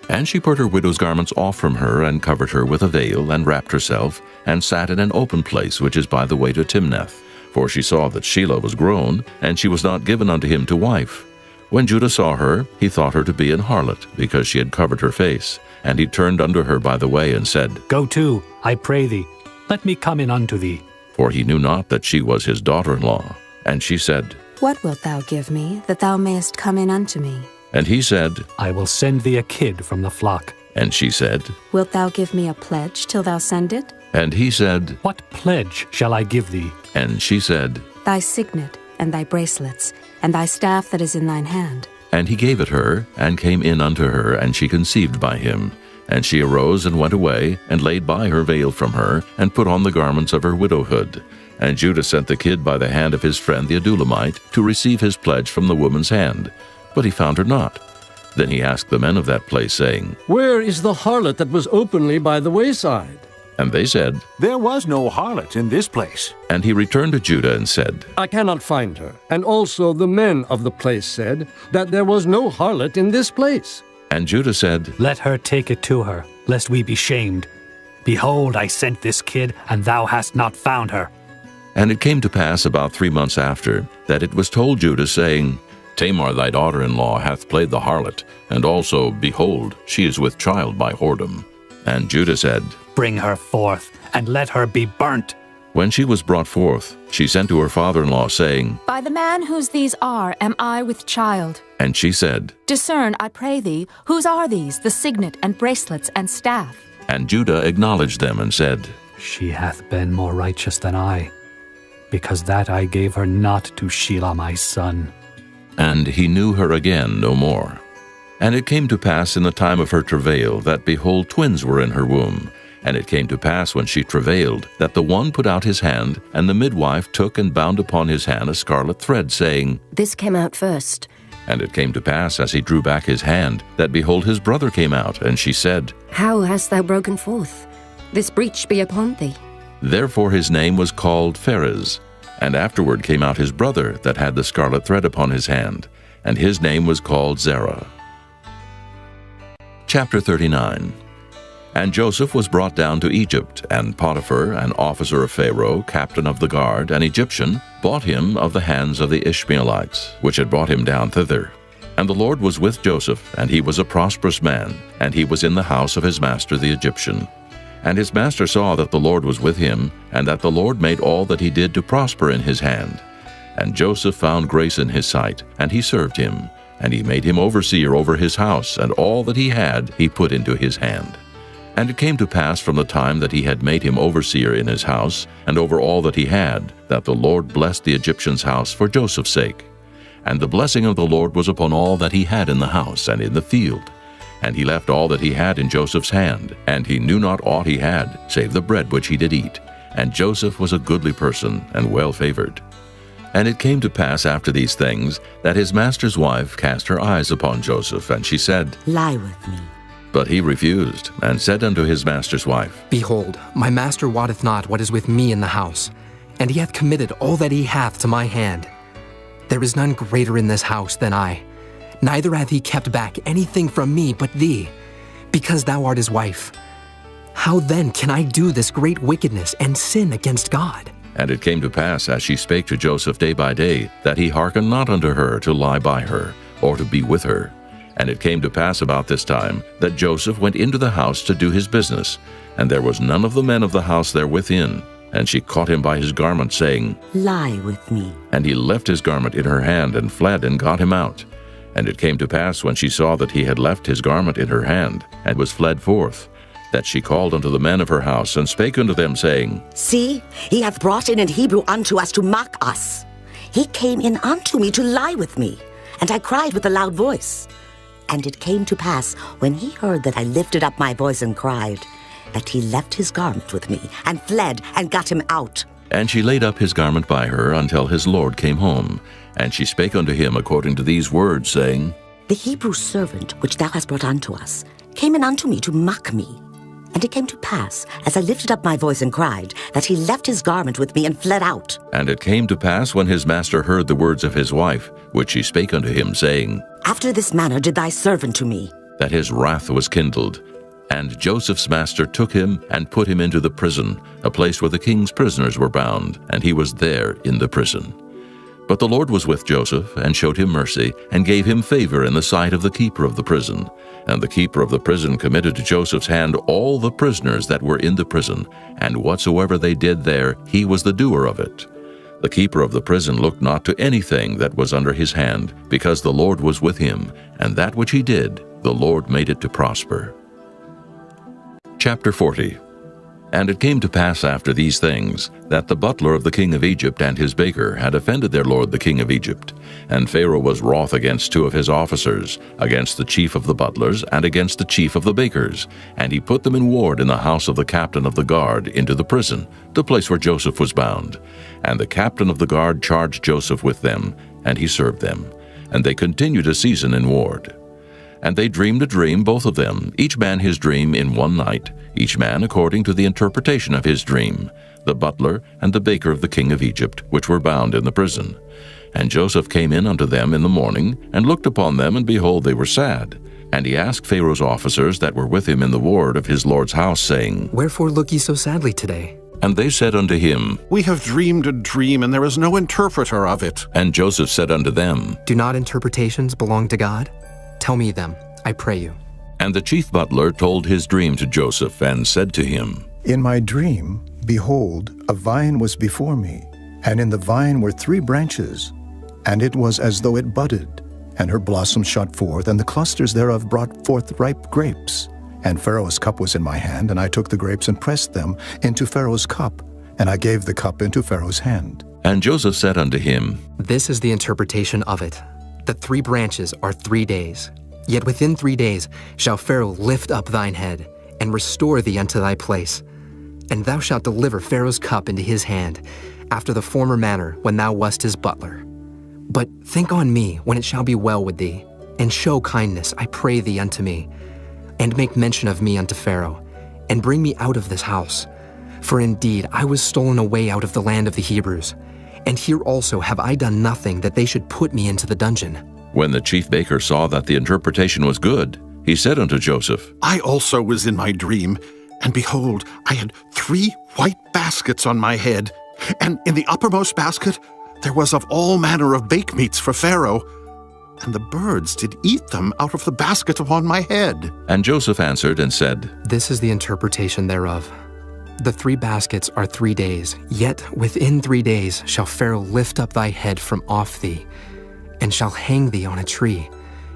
And she put her widow's garments off from her, and covered her with a veil, and wrapped herself, and sat in an open place which is by the way to Timnath. For she saw that Shelah was grown, and she was not given unto him to wife. When Judah saw her, he thought her to be an harlot, because she had covered her face. And he turned unto her by the way, and said, Go to, I pray thee, let me come in unto thee. For he knew not that she was his daughter-in-law. And she said, What wilt thou give me, that thou mayest come in unto me? And he said, I will send thee a kid from the flock. And she said, Wilt thou give me a pledge till thou send it? And he said, What pledge shall I give thee? And she said, Thy signet, and thy bracelets, and thy staff that is in thine hand. And he gave it her, and came in unto her, and she conceived by him. And she arose and went away, and laid by her veil from her, and put on the garments of her widowhood. And Judah sent the kid by the hand of his friend the Adullamite, to receive his pledge from the woman's hand. But he found her not. Then he asked the men of that place, saying, Where is the harlot that was openly by the wayside? And they said, There was no harlot in this place. And he returned to Judah and said, I cannot find her. And also the men of the place said that there was no harlot in this place. And Judah said, Let her take it to her, lest we be shamed. Behold, I sent this kid, and thou hast not found her. And it came to pass about 3 months after, that it was told Judah, saying, Tamar thy daughter-in-law hath played the harlot, and also, behold, she is with child by whoredom. And Judah said, Bring her forth, and let her be burnt. When she was brought forth, she sent to her father-in-law, saying, By the man whose these are am I with child. And she said, Discern, I pray thee, whose are these, the signet, and bracelets, and staff? And Judah acknowledged them, and said, She hath been more righteous than I, because that I gave her not to Shelah my son. And he knew her again no more. And it came to pass in the time of her travail, that, behold, twins were in her womb. And it came to pass when she travailed, that the one put out his hand, and the midwife took and bound upon his hand a scarlet thread, saying, This came out first. And it came to pass, as he drew back his hand, that, behold, his brother came out. And she said, How hast thou broken forth? This breach be upon thee. Therefore his name was called Pharez. And afterward came out his brother that had the scarlet thread upon his hand, and his name was called Zerah. Chapter 39. And Joseph was brought down to Egypt, and Potiphar, an officer of Pharaoh, captain of the guard, an Egyptian, bought him of the hands of the Ishmaelites, which had brought him down thither. And the Lord was with Joseph, and he was a prosperous man, and he was in the house of his master the Egyptian. And his master saw that the Lord was with him, and that the Lord made all that he did to prosper in his hand. And Joseph found grace in his sight, and he served him. And he made him overseer over his house, and all that he had he put into his hand. And it came to pass from the time that he had made him overseer in his house, and over all that he had, that the Lord blessed the Egyptian's house for Joseph's sake. And the blessing of the Lord was upon all that he had in the house and in the field. And he left all that he had in Joseph's hand, and he knew not aught he had, save the bread which he did eat. And Joseph was a goodly person, and well favored. And it came to pass after these things, that his master's wife cast her eyes upon Joseph, and she said, Lie with me. But he refused, and said unto his master's wife, Behold, my master wotteth not what is with me in the house, and he hath committed all that he hath to my hand. There is none greater in this house than I, neither hath he kept back anything from me but thee, because thou art his wife. How then can I do this great wickedness and sin against God? And it came to pass, as she spake to Joseph day by day, that he hearkened not unto her to lie by her, or to be with her. And it came to pass about this time, that Joseph went into the house to do his business, and there was none of the men of the house there within. And she caught him by his garment, saying, Lie with me. And he left his garment in her hand, and fled, and got him out. And it came to pass, when she saw that he had left his garment in her hand, and was fled forth, that she called unto the men of her house, and spake unto them, saying, See, he hath brought in an Hebrew unto us to mock us. He came in unto me to lie with me, and I cried with a loud voice. And it came to pass, when he heard that I lifted up my voice and cried, that he left his garment with me, and fled, and got him out. And she laid up his garment by her until his lord came home. And she spake unto him according to these words, saying, The Hebrew servant which thou hast brought unto us came in unto me to mock me. And it came to pass, as I lifted up my voice and cried, that he left his garment with me and fled out. And it came to pass, when his master heard the words of his wife, which she spake unto him, saying, After this manner did thy servant to me. That his wrath was kindled. And Joseph's master took him and put him into the prison, a place where the king's prisoners were bound, and he was there in the prison. But the Lord was with Joseph, and showed him mercy, and gave him favor in the sight of the keeper of the prison. And the keeper of the prison committed to Joseph's hand all the prisoners that were in the prison, and whatsoever they did there, he was the doer of it. The keeper of the prison looked not to anything that was under his hand, because the Lord was with him, and that which he did, the Lord made it to prosper. Chapter 40. And it came to pass after these things, that the butler of the king of Egypt and his baker had offended their lord the king of Egypt. And Pharaoh was wroth against two of his officers, against the chief of the butlers, and against the chief of the bakers. And he put them in ward in the house of the captain of the guard into the prison, the place where Joseph was bound. And the captain of the guard charged Joseph with them, and he served them. And they continued a season in ward. And they dreamed a dream, both of them, each man his dream in one night, each man according to the interpretation of his dream, the butler and the baker of the king of Egypt, which were bound in the prison. And Joseph came in unto them in the morning, and looked upon them, and behold, they were sad. And he asked Pharaoh's officers that were with him in the ward of his lord's house, saying, Wherefore look ye so sadly today? And they said unto him, We have dreamed a dream, and there is no interpreter of it. And Joseph said unto them, Do not interpretations belong to God? Tell me them, I pray you. And the chief butler told his dream to Joseph, and said to him, In my dream, behold, a vine was before me, and in the vine were 3 branches, and it was as though it budded, and her blossoms shot forth, and the clusters thereof brought forth ripe grapes. And Pharaoh's cup was in my hand, and I took the grapes and pressed them into Pharaoh's cup, and I gave the cup into Pharaoh's hand. And Joseph said unto him, This is the interpretation of it. The 3 branches are 3 days. Yet within 3 days shall Pharaoh lift up thine head, and restore thee unto thy place. And thou shalt deliver Pharaoh's cup into his hand, after the former manner when thou wast his butler. But think on me when it shall be well with thee, and show kindness, I pray thee, unto me, and make mention of me unto Pharaoh, and bring me out of this house. For indeed I was stolen away out of the land of the Hebrews, and here also have I done nothing that they should put me into the dungeon. When the chief baker saw that the interpretation was good, he said unto Joseph, I also was in my dream, and behold, I had 3 white baskets on my head, and in the uppermost basket there was of all manner of bake meats for Pharaoh, and the birds did eat them out of the basket upon my head. And Joseph answered and said, This is the interpretation thereof. The 3 baskets are 3 days, yet within 3 days shall Pharaoh lift up thy head from off thee, and shall hang thee on a tree,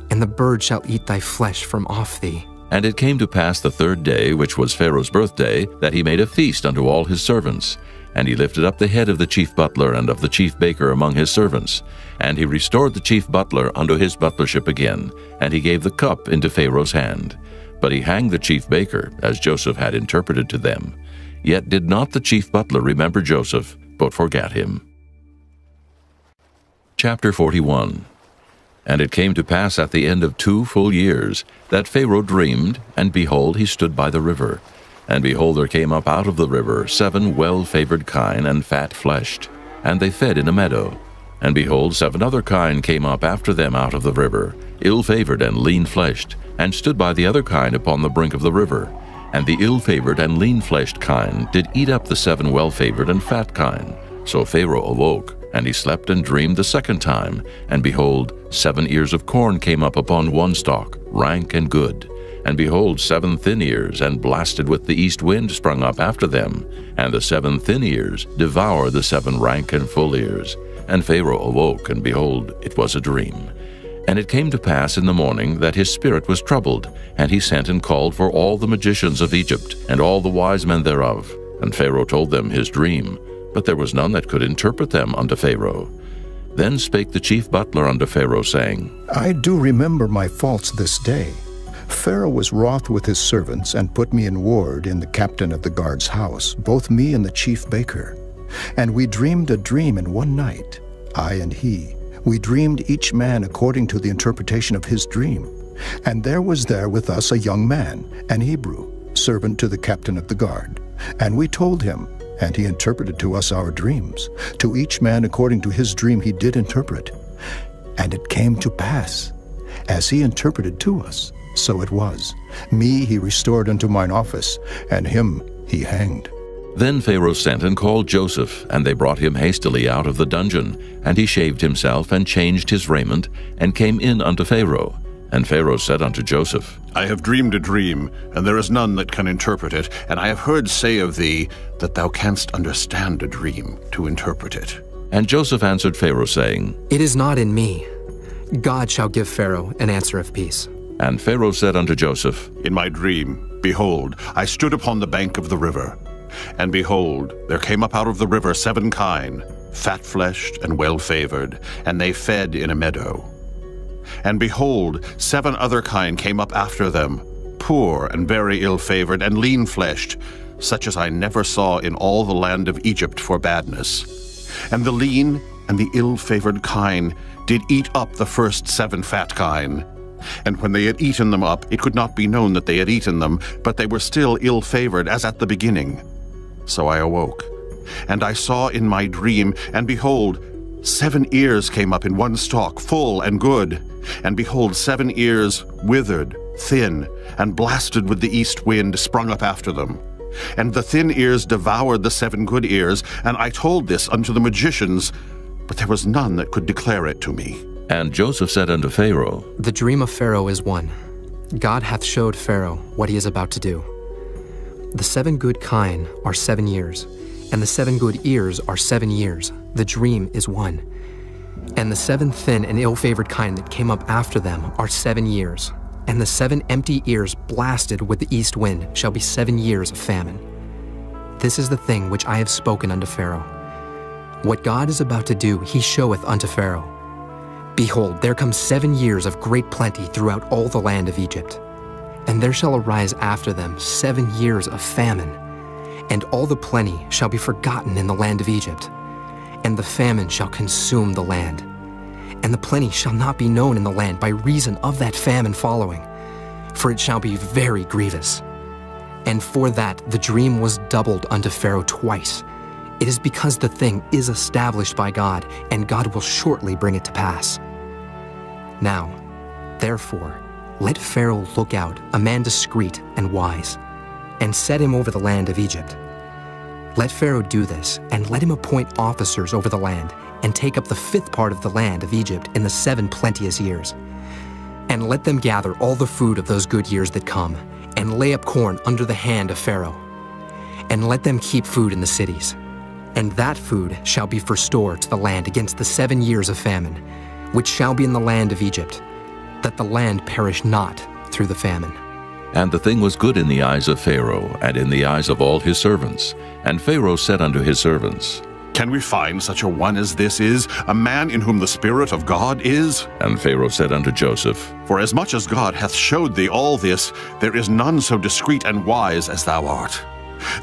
and the bird shall eat thy flesh from off thee. And it came to pass the 3rd day, which was Pharaoh's birthday, that he made a feast unto all his servants. And he lifted up the head of the chief butler and of the chief baker among his servants. And he restored the chief butler unto his butlership again, and he gave the cup into Pharaoh's hand. But he hanged the chief baker, as Joseph had interpreted to them. Yet did not the chief butler remember Joseph, but forgat him. Chapter 41. And it came to pass at the end of 2 full years, that Pharaoh dreamed, and behold, he stood by the river. And behold, there came up out of the river 7 well-favored kine and fat-fleshed, and they fed in a meadow. And behold, 7 other kine came up after them out of the river, ill-favored and lean-fleshed, and stood by the other kine upon the brink of the river. And the ill-favored and lean-fleshed kine did eat up the 7 well-favored and fat kine. So Pharaoh awoke, and he slept and dreamed the 2nd time. And behold, 7 ears of corn came up upon one stalk, rank and good. And behold, 7 thin ears, and blasted with the east wind, sprung up after them. And the 7 thin ears devoured the 7 rank and full ears. And Pharaoh awoke, and behold, it was a dream. And it came to pass in the morning that his spirit was troubled, and he sent and called for all the magicians of Egypt, and all the wise men thereof. And Pharaoh told them his dream, but there was none that could interpret them unto Pharaoh. Then spake the chief butler unto Pharaoh, saying, I do remember my faults this day. Pharaoh was wroth with his servants, and put me in ward in the captain of the guard's house, both me and the chief baker. And we dreamed a dream in one night, I and he. We dreamed each man according to the interpretation of his dream. And there was there with us a young man, an Hebrew, servant to the captain of the guard. And we told him, and he interpreted to us our dreams. To each man according to his dream he did interpret. And it came to pass, as he interpreted to us, so it was. Me he restored unto mine office, and him he hanged. Then Pharaoh sent and called Joseph, and they brought him hastily out of the dungeon. And he shaved himself, and changed his raiment, and came in unto Pharaoh. And Pharaoh said unto Joseph, I have dreamed a dream, and there is none that can interpret it. And I have heard say of thee, that thou canst understand a dream to interpret it. And Joseph answered Pharaoh, saying, It is not in me. God shall give Pharaoh an answer of peace. And Pharaoh said unto Joseph, In my dream, behold, I stood upon the bank of the river. And behold, there came up out of the river 7 kine, fat-fleshed and well-favored, and they fed in a meadow. And behold, 7 other kine came up after them, poor and very ill-favored and lean-fleshed, such as I never saw in all the land of Egypt for badness. And the lean and the ill-favored kine did eat up the first 7 fat kine. And when they had eaten them up, it could not be known that they had eaten them, but they were still ill-favored as at the beginning. So I awoke, and I saw in my dream, and behold, 7 ears came up in one stalk, full and good. And behold, 7 ears withered, thin, and blasted with the east wind sprung up after them. And the thin ears devoured the 7 good ears, and I told this unto the magicians, but there was none that could declare it to me. And Joseph said unto Pharaoh, The dream of Pharaoh is one. God hath showed Pharaoh what he is about to do. The 7 good kine are 7 years, and the 7 good ears are 7 years. The dream is one. And the 7 thin and ill-favored kine that came up after them are 7 years. And the 7 empty ears blasted with the east wind shall be 7 years of famine. This is the thing which I have spoken unto Pharaoh. What God is about to do he showeth unto Pharaoh. Behold, there come 7 years of great plenty throughout all the land of Egypt. And there shall arise after them 7 years of famine, and all the plenty shall be forgotten in the land of Egypt, and the famine shall consume the land. And the plenty shall not be known in the land by reason of that famine following, for it shall be very grievous. And for that the dream was doubled unto Pharaoh twice. It is because the thing is established by God, and God will shortly bring it to pass. Now, therefore, let Pharaoh look out, a man discreet and wise, and set him over the land of Egypt. Let Pharaoh do this, and let him appoint officers over the land, and take up the 5th part of the land of Egypt in the 7 plenteous years. And let them gather all the food of those good years that come, and lay up corn under the hand of Pharaoh. And let them keep food in the cities. And that food shall be for store to the land against the 7 years of famine, which shall be in the land of Egypt, that the land perish not through the famine. And the thing was good in the eyes of Pharaoh, and in the eyes of all his servants. And Pharaoh said unto his servants, Can we find such a one as this is, a man in whom the Spirit of God is? And Pharaoh said unto Joseph, For as much as God hath showed thee all this, there is none so discreet and wise as thou art.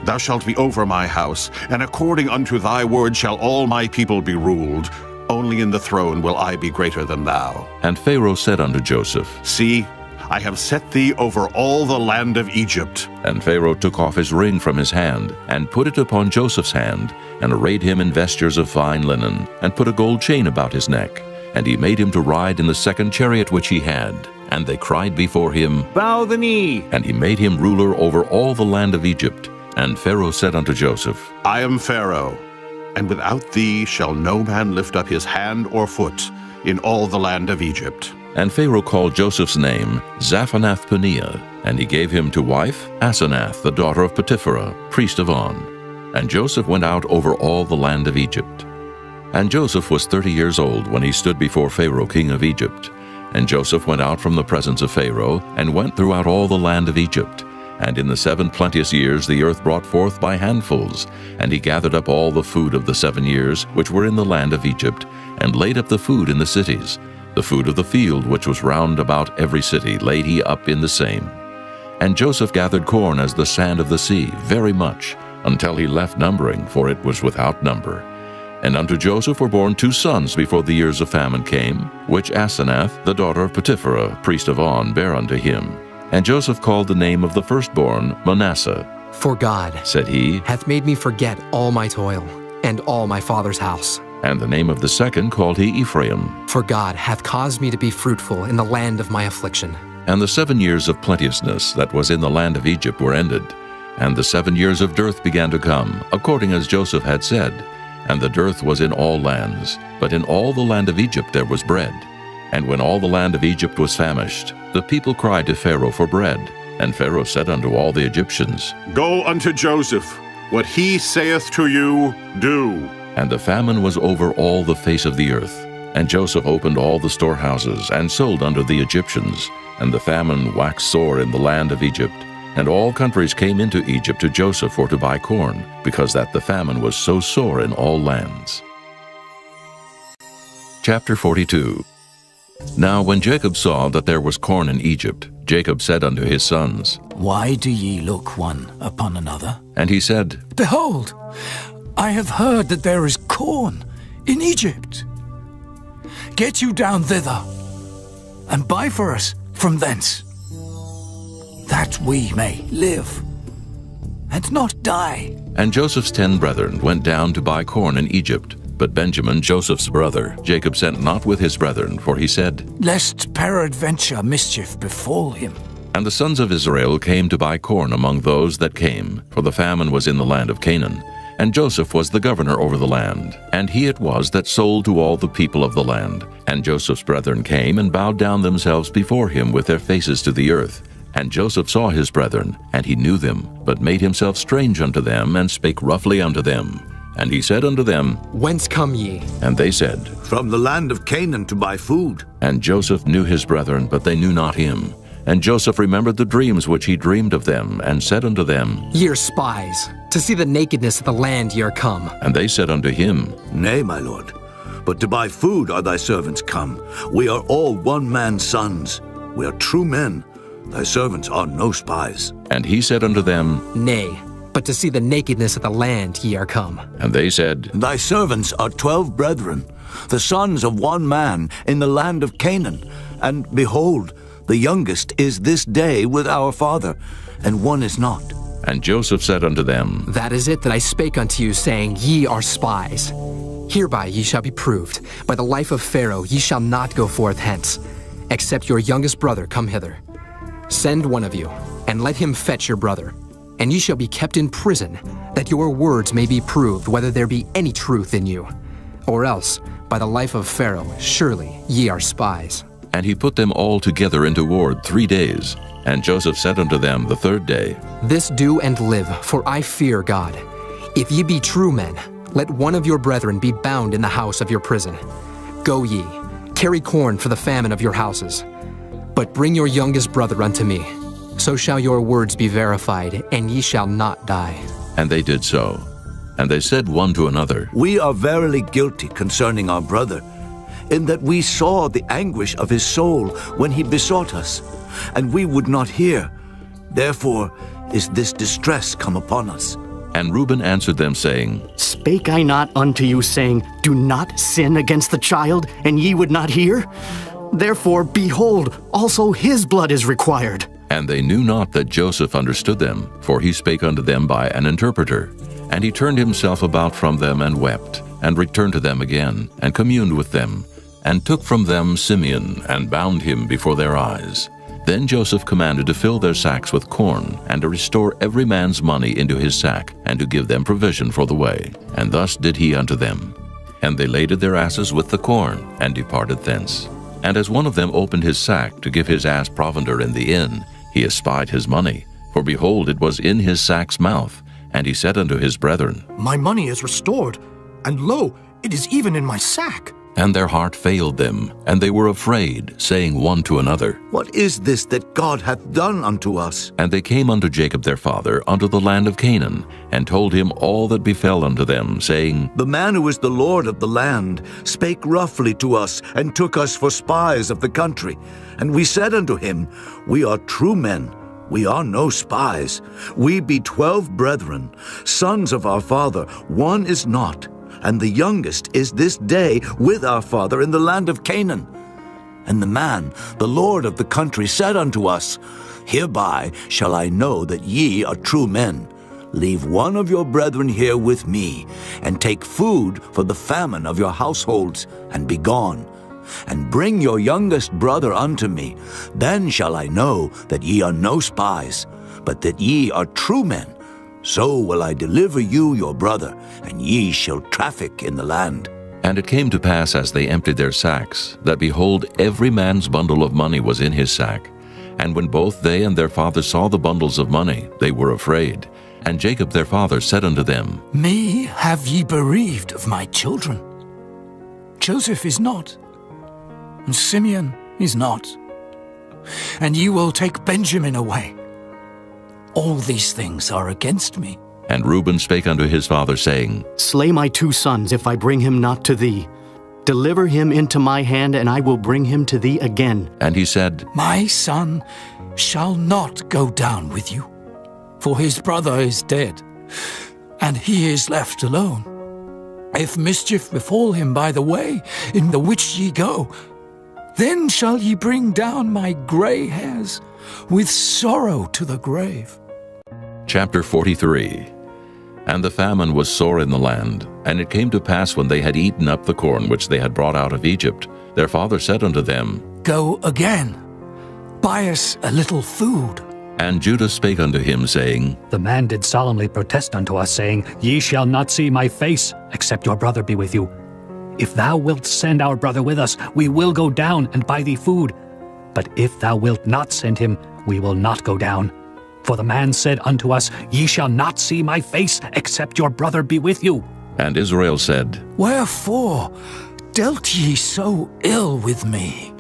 Thou shalt be over my house, and according unto thy word shall all my people be ruled. Only in the throne will I be greater than thou. And Pharaoh said unto Joseph, See, I have set thee over all the land of Egypt. And Pharaoh took off his ring from his hand, and put it upon Joseph's hand, and arrayed him in vestures of fine linen, and put a gold chain about his neck. And he made him to ride in the second chariot which he had. And they cried before him, Bow the knee. And he made him ruler over all the land of Egypt. And Pharaoh said unto Joseph, I am Pharaoh, and without thee shall no man lift up his hand or foot in all the land of Egypt. And Pharaoh called Joseph's name Zaphanath-Paneah, and he gave him to wife Asenath, the daughter of Potipherah, priest of On. And Joseph went out over all the land of Egypt. And Joseph was 30 years old when he stood before Pharaoh king of Egypt. And Joseph went out from the presence of Pharaoh, and went throughout all the land of Egypt. And in the 7 plenteous years the earth brought forth by handfuls. And he gathered up all the food of the 7 years which were in the land of Egypt, and laid up the food in the cities. The food of the field which was round about every city laid he up in the same. And Joseph gathered corn as the sand of the sea, very much, until he left numbering, for it was without number. And unto Joseph were born 2 sons before the years of famine came, which Asenath, the daughter of Potipherah, priest of On, bare unto him. And Joseph called the name of the firstborn Manasseh. For God, said he, hath made me forget all my toil, and all my father's house. And the name of the second called he Ephraim. For God hath caused me to be fruitful in the land of my affliction. And the 7 years of plenteousness that was in the land of Egypt were ended. And the 7 years of dearth began to come, according as Joseph had said. And the dearth was in all lands, but in all the land of Egypt there was bread. And when all the land of Egypt was famished, the people cried to Pharaoh for bread. And Pharaoh said unto all the Egyptians, Go unto Joseph, what he saith to you, do. And the famine was over all the face of the earth. And Joseph opened all the storehouses, and sold unto the Egyptians. And the famine waxed sore in the land of Egypt. And all countries came into Egypt to Joseph for to buy corn, because that the famine was so sore in all lands. Chapter 42. Now when Jacob saw that there was corn in Egypt, Jacob said unto his sons, Why do ye look one upon another? And he said, Behold, I have heard that there is corn in Egypt. Get you down thither, and buy for us from thence, that we may live, and not die. And Joseph's 10 brethren went down to buy corn in Egypt. But Benjamin, Joseph's brother, Jacob sent not with his brethren, for he said, Lest peradventure mischief befall him. And the sons of Israel came to buy corn among those that came, for the famine was in the land of Canaan. And Joseph was the governor over the land, and he it was that sold to all the people of the land. And Joseph's brethren came and bowed down themselves before him with their faces to the earth. And Joseph saw his brethren, and he knew them, but made himself strange unto them, and spake roughly unto them. And he said unto them, Whence come ye? And they said, From the land of Canaan to buy food. And Joseph knew his brethren, but they knew not him. And Joseph remembered the dreams which he dreamed of them, and said unto them, Ye are spies, to see the nakedness of the land ye are come. And they said unto him, Nay, my lord, but to buy food are thy servants come. We are all one man's sons. We are true men. Thy servants are no spies. And he said unto them, Nay, but to see the nakedness of the land ye are come. And they said, Thy servants are 12 brethren, the sons of one man in the land of Canaan. And behold, the youngest is this day with our father, and one is not. And Joseph said unto them, That is it that I spake unto you, saying, Ye are spies. Hereby ye shall be proved. By the life of Pharaoh ye shall not go forth hence, except your youngest brother come hither. Send one of you, and let him fetch your brother. And ye shall be kept in prison, that your words may be proved whether there be any truth in you. Or else, by the life of Pharaoh, surely ye are spies. And he put them all together into ward 3 days. And Joseph said unto them the 3rd day, This do and live, for I fear God. If ye be true men, let one of your brethren be bound in the house of your prison. Go ye, carry corn for the famine of your houses. But bring your youngest brother unto me. so shall your words be verified, and ye shall not die. And they did so. And they said one to another, We are verily guilty concerning our brother, in that we saw the anguish of his soul when he besought us, and we would not hear. Therefore is this distress come upon us. And Reuben answered them, saying, Spake I not unto you, saying, Do not sin against the child, and ye would not hear? Therefore, behold, also his blood is required. And they knew not that Joseph understood them, for he spake unto them by an interpreter. And he turned himself about from them and wept, and returned to them again, and communed with them, and took from them Simeon, and bound him before their eyes. Then Joseph commanded to fill their sacks with corn, and to restore every man's money into his sack, and to give them provision for the way. And thus did he unto them. And they laded their asses with the corn, and departed thence. And as one of them opened his sack to give his ass provender in the inn, he espied his money. For behold, it was in his sack's mouth. And he said unto his brethren, My money is restored, and lo, it is even in my sack. And their heart failed them, and they were afraid, saying one to another, What is this that God hath done unto us? And they came unto Jacob their father unto the land of Canaan, and told him all that befell unto them, saying, The man who is the Lord of the land spake roughly to us, and took us for spies of the country. And we said unto him, We are true men, we are no spies. We be 12 brethren, sons of our father, one is not, and the youngest is this day with our father in the land of Canaan. And the man, the Lord of the country, said unto us, Hereby shall I know that ye are true men. Leave one of your brethren here with me, and take food for the famine of your households, and be gone. And bring your youngest brother unto me. Then shall I know that ye are no spies, but that ye are true men. So will I deliver you your brother, and ye shall traffic in the land. And it came to pass, as they emptied their sacks, that behold, every man's bundle of money was in his sack. And when both they and their father saw the bundles of money, they were afraid. And Jacob their father said unto them, Me have ye bereaved of my children. Joseph is not, and Simeon is not, and ye will take Benjamin away. All these things are against me. And Reuben spake unto his father, saying, Slay my 2 sons, if I bring him not to thee. Deliver him into my hand, and I will bring him to thee again. And he said, My son shall not go down with you, for his brother is dead, and he is left alone. If mischief befall him by the way in the which ye go, then shall ye bring down my gray hairs with sorrow to the grave. Chapter 43. And the famine was sore in the land. And it came to pass, when they had eaten up the corn which they had brought out of Egypt, their father said unto them, Go again, buy us a little food. And Judah spake unto him, saying, The man did solemnly protest unto us, saying, Ye shall not see my face, except your brother be with you. If thou wilt send our brother with us, we will go down and buy thee food. But if thou wilt not send him, we will not go down. For the man said unto us, Ye shall not see my face, except your brother be with you. And Israel said, Wherefore dealt ye so ill with me,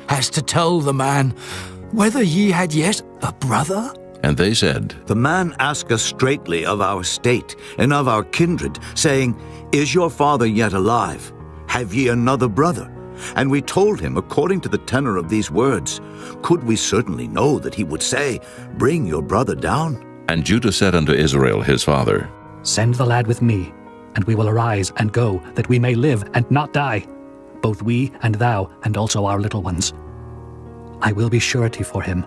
as to tell the man whether ye had yet a brother? And they said, The man asked us straitly of our state and of our kindred, saying, Is your father yet alive? Have ye another brother? And we told him according to the tenor of these words. Could we certainly know that he would say, Bring your brother down? And Judah said unto Israel his father, Send the lad with me, and we will arise and go, that we may live and not die, both we and thou, and also our little ones. I will be surety for him.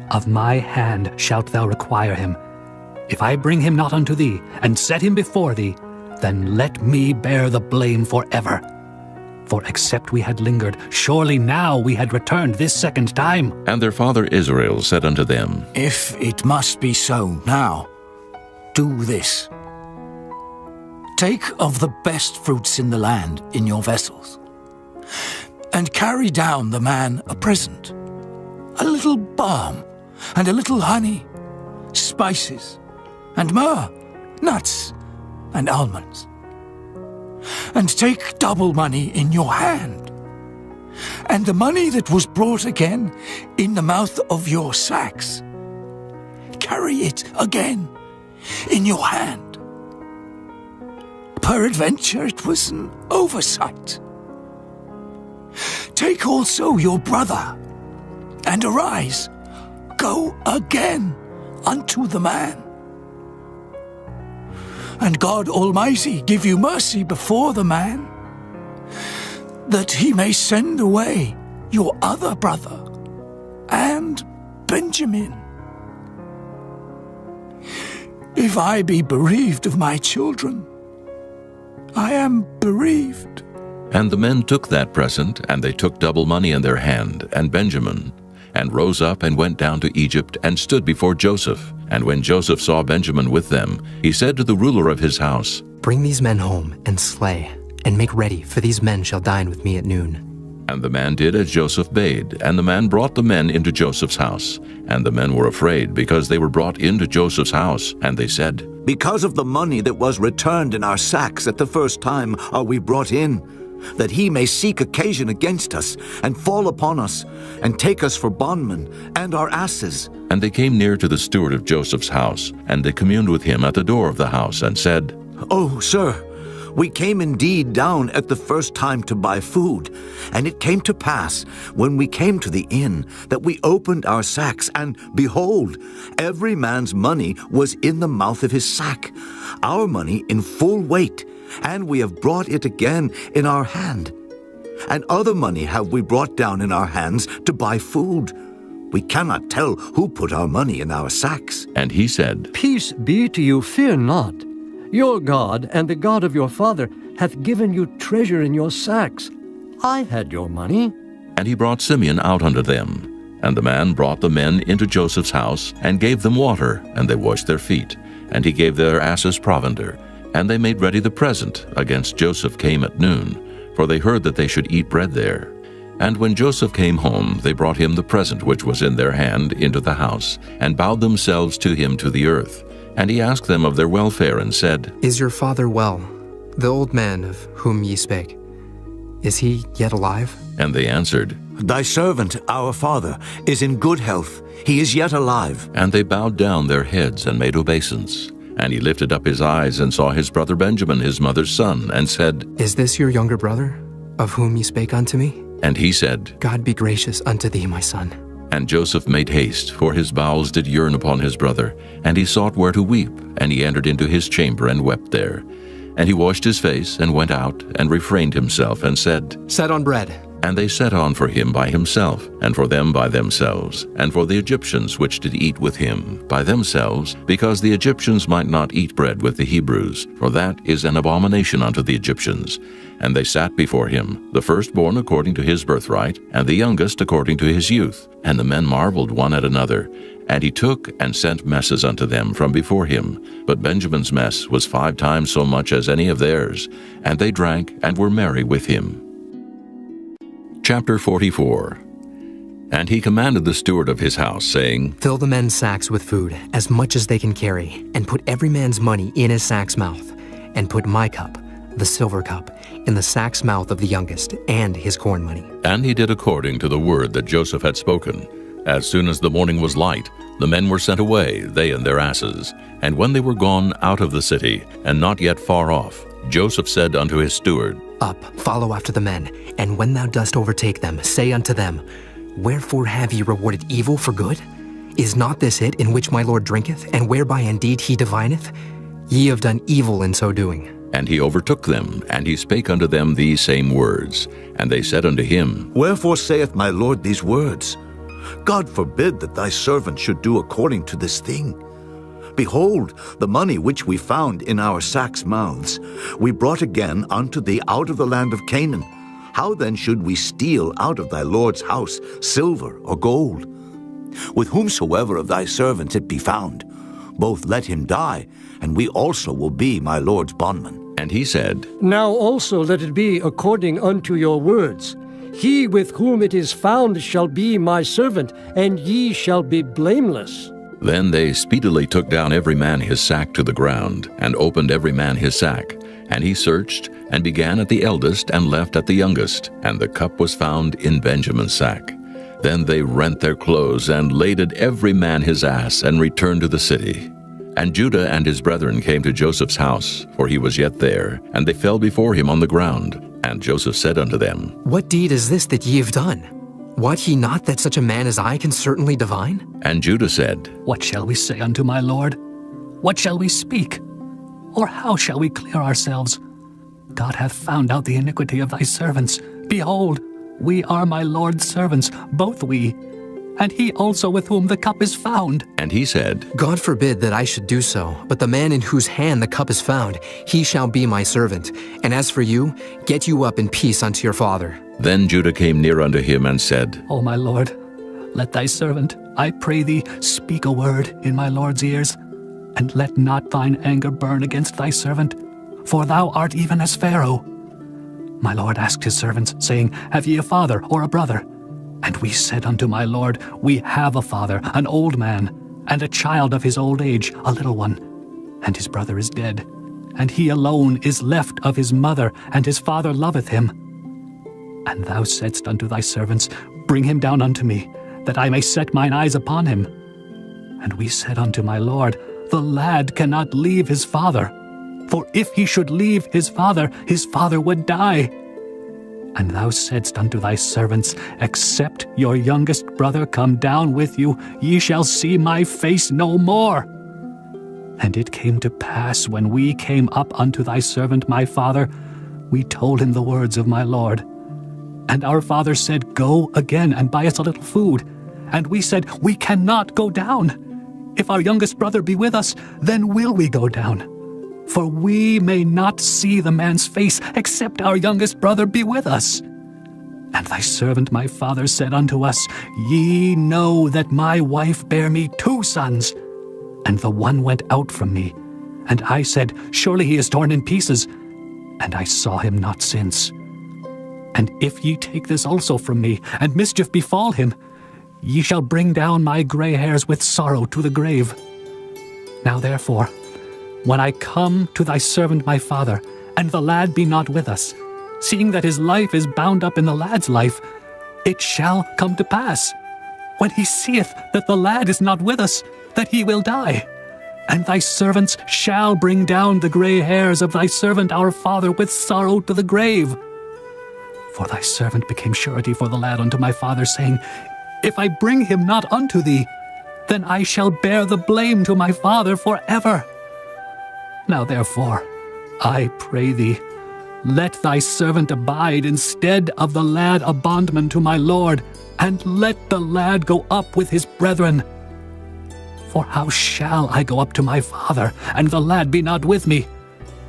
Of my hand shalt thou require him. If I bring him not unto thee, and set him before thee, then let me bear the blame forever. For except we had lingered, surely now we had returned this second time. And their father Israel said unto them, If it must be so now, do this. Take of the best fruits in the land in your vessels, and carry down the man a present, a little balm, and a little honey, spices, and myrrh, nuts, and almonds. And take double money in your hand, and the money that was brought again in the mouth of your sacks, carry it again in your hand. Peradventure it was an oversight. Take also your brother, and arise, go again unto the man. And God Almighty give you mercy before the man, that he may send away your other brother, and Benjamin. If I be bereaved of my children, I am bereaved. And the men took that present, and they took double money in their hand, and Benjamin, and rose up and went down to Egypt, and stood before Joseph. And when Joseph saw Benjamin with them, he said to the ruler of his house, Bring these men home, and slay, and make ready, for these men shall dine with me at noon. And the man did as Joseph bade, and the man brought the men into Joseph's house. And the men were afraid, because they were brought into Joseph's house. And they said, Because of the money that was returned in our sacks at the first time are we brought in, that he may seek occasion against us, and fall upon us, and take us for bondmen, and our asses. And they came near to the steward of Joseph's house, and they communed with him at the door of the house, and said, Oh, sir, we came indeed down at the first time to buy food, and it came to pass, when we came to the inn, that we opened our sacks, and behold, every man's money was in the mouth of his sack, our money in full weight, and we have brought it again in our hand. And other money have we brought down in our hands to buy food. We cannot tell who put our money in our sacks. And he said, Peace be to you, fear not. Your God and the God of your father hath given you treasure in your sacks. I had your money. And he brought Simeon out unto them. And the man brought the men into Joseph's house, and gave them water, and they washed their feet. And he gave their asses provender. And they made ready the present against Joseph came at noon, for they heard that they should eat bread there. And when Joseph came home, they brought him the present which was in their hand into the house, and bowed themselves to him to the earth. And he asked them of their welfare, and said, Is your father well, the old man of whom ye spake? Is he yet alive? And they answered, Thy servant, our father, is in good health. He is yet alive. And they bowed down their heads and made obeisance. And he lifted up his eyes and saw his brother Benjamin, his mother's son, and said, Is this your younger brother, of whom ye spake unto me? And he said, God be gracious unto thee, my son. And Joseph made haste, for his bowels did yearn upon his brother. And he sought where to weep, and he entered into his chamber and wept there. And he washed his face, and went out, and refrained himself, and said, Set on bread. And they set on for him by himself, and for them by themselves, and for the Egyptians which did eat with him by themselves, because the Egyptians might not eat bread with the Hebrews, for that is an abomination unto the Egyptians. And they sat before him, the firstborn according to his birthright, and the youngest according to his youth. And the men marveled one at another. And he took and sent messes unto them from before him. But Benjamin's mess was 5 times so much as any of theirs. And they drank and were merry with him. Chapter 44. And he commanded the steward of his house, saying, Fill the men's sacks with food, as much as they can carry, and put every man's money in his sack's mouth, and put my cup, the silver cup, in the sack's mouth of the youngest, and his corn money. And he did according to the word that Joseph had spoken. As soon as the morning was light, the men were sent away, they and their asses. And when they were gone out of the city, and not yet far off, Joseph said unto his steward, Up, follow after the men, and when thou dost overtake them, say unto them, Wherefore have ye rewarded evil for good? Is not this it in which my Lord drinketh, and whereby indeed he divineth? Ye have done evil in so doing. And he overtook them, and he spake unto them these same words. And they said unto him, Wherefore saith my Lord these words? God forbid that thy servant should do according to this thing. Behold, the money which we found in our sacks' mouths, we brought again unto thee out of the land of Canaan. How then should we steal out of thy Lord's house silver or gold? With whomsoever of thy servants it be found, both let him die, and we also will be my Lord's bondmen. And he said, Now also let it be according unto your words. He with whom it is found shall be my servant, and ye shall be blameless. Then they speedily took down every man his sack to the ground, and opened every man his sack. And he searched, and began at the eldest, and left at the youngest. And the cup was found in Benjamin's sack. Then they rent their clothes and laded every man his ass and returned to the city. And Judah and his brethren came to Joseph's house, for he was yet there, and they fell before him on the ground. And Joseph said unto them, What deed is this that ye have done? Wot ye not that such a man as I can certainly divine? And Judah said, What shall we say unto my lord? What shall we speak? Or how shall we clear ourselves? God hath found out the iniquity of thy servants. Behold, we are my lord's servants, both we, and he also with whom the cup is found. And he said, God forbid that I should do so, but the man in whose hand the cup is found, he shall be my servant. And as for you, get you up in peace unto your father. Then Judah came near unto him and said, O my lord, let thy servant, I pray thee, speak a word in my lord's ears, and let not thine anger burn against thy servant, for thou art even as Pharaoh. My lord asked his servants, saying, Have ye a father or a brother? And we said unto my lord, We have a father, an old man, and a child of his old age, a little one. And his brother is dead, and he alone is left of his mother, and his father loveth him. And thou saidst unto thy servants, Bring him down unto me, that I may set mine eyes upon him. And we said unto my lord, The lad cannot leave his father, for if he should leave his father would die. And thou saidst unto thy servants, Except your youngest brother come down with you, ye shall see my face no more. And it came to pass, when we came up unto thy servant my father, we told him the words of my lord. And our father said, Go again and buy us a little food. And we said, We cannot go down. If our youngest brother be with us, then will we go down. For we may not see the man's face, except our youngest brother be with us. And thy servant my father said unto us, Ye know that my wife bare me 2 sons, and the one went out from me. And I said, Surely he is torn in pieces. And I saw him not since. And if ye take this also from me, and mischief befall him, ye shall bring down my gray hairs with sorrow to the grave. Now therefore, when I come to thy servant my father, and the lad be not with us, seeing that his life is bound up in the lad's life, it shall come to pass, when he seeth that the lad is not with us, that he will die. And thy servants shall bring down the gray hairs of thy servant our father with sorrow to the grave. For thy servant became surety for the lad unto my father, saying, If I bring him not unto thee, then I shall bear the blame to my father forever. Now therefore, I pray thee, let thy servant abide instead of the lad a bondman to my lord, and let the lad go up with his brethren. For how shall I go up to my father, and the lad be not with me,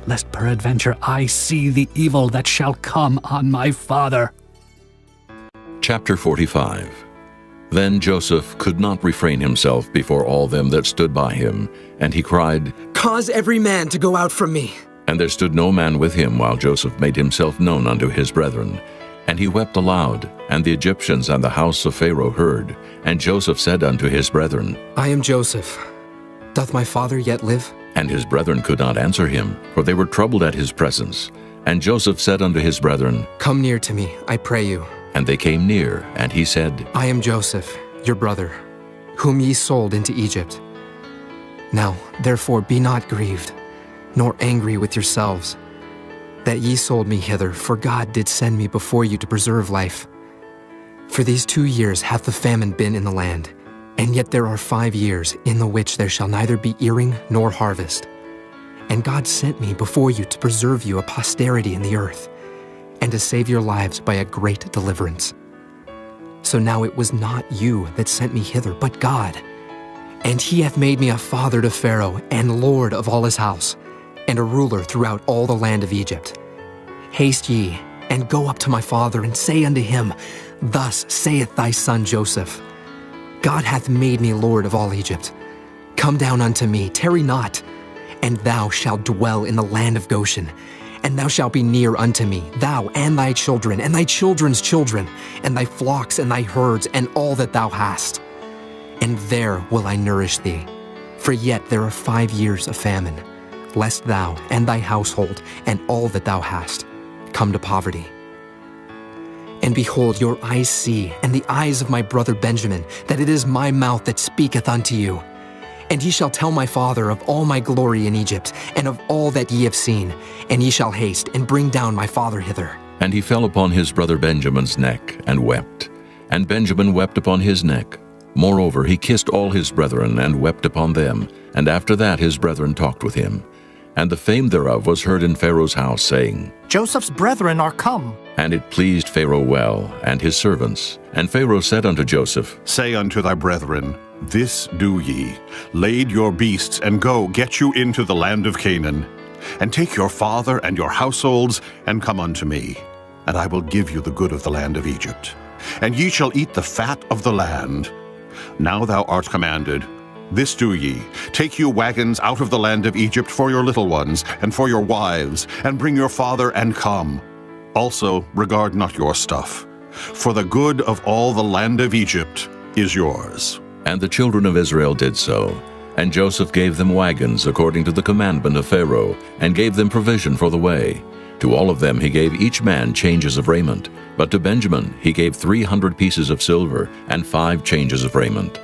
lest peradventure I see the evil that shall come on my father? Chapter 45. Then Joseph could not refrain himself before all them that stood by him, and he cried, Cause every man to go out from me. And there stood no man with him while Joseph made himself known unto his brethren. And he wept aloud, and the Egyptians and the house of Pharaoh heard. And Joseph said unto his brethren, I am Joseph. Doth my father yet live? And his brethren could not answer him, for they were troubled at his presence. And Joseph said unto his brethren, Come near to me, I pray you. And they came near, and he said, I am Joseph, your brother, whom ye sold into Egypt. Now, therefore, be not grieved, nor angry with yourselves, that ye sold me hither, for God did send me before you to preserve life. For these 2 years hath the famine been in the land, and yet there are 5 years in the which there shall neither be earing nor harvest. And God sent me before you to preserve you a posterity in the earth, and to save your lives by a great deliverance. So now it was not you that sent me hither, but God. And he hath made me a father to Pharaoh, and lord of all his house, and a ruler throughout all the land of Egypt. Haste ye, and go up to my father, and say unto him, Thus saith thy son Joseph, God hath made me lord of all Egypt. Come down unto me, tarry not, and thou shalt dwell in the land of Goshen. And thou shalt be near unto me, thou and thy children, and thy children's children, and thy flocks and thy herds, and all that thou hast. And there will I nourish thee. For yet there are 5 years of famine, lest thou and thy household, and all that thou hast, come to poverty. And behold, your eyes see, and the eyes of my brother Benjamin, that it is my mouth that speaketh unto you. And ye shall tell my father of all my glory in Egypt, and of all that ye have seen. And ye shall haste, and bring down my father hither. And he fell upon his brother Benjamin's neck, and wept. And Benjamin wept upon his neck. Moreover, he kissed all his brethren, and wept upon them. And after that his brethren talked with him. And the fame thereof was heard in Pharaoh's house, saying, Joseph's brethren are come. And it pleased Pharaoh well, and his servants. And Pharaoh said unto Joseph, Say unto thy brethren, This do ye, lade your beasts, and go, get you into the land of Canaan. And take your father and your households, and come unto me, and I will give you the good of the land of Egypt. And ye shall eat the fat of the land. Now thou art commanded, This do ye, take you wagons out of the land of Egypt for your little ones, and for your wives, and bring your father, and come. Also regard not your stuff, for the good of all the land of Egypt is yours. And the children of Israel did so. And Joseph gave them wagons according to the commandment of Pharaoh, and gave them provision for the way. To all of them he gave each man changes of raiment. But to Benjamin he gave 300 pieces of silver, and 5 changes of raiment.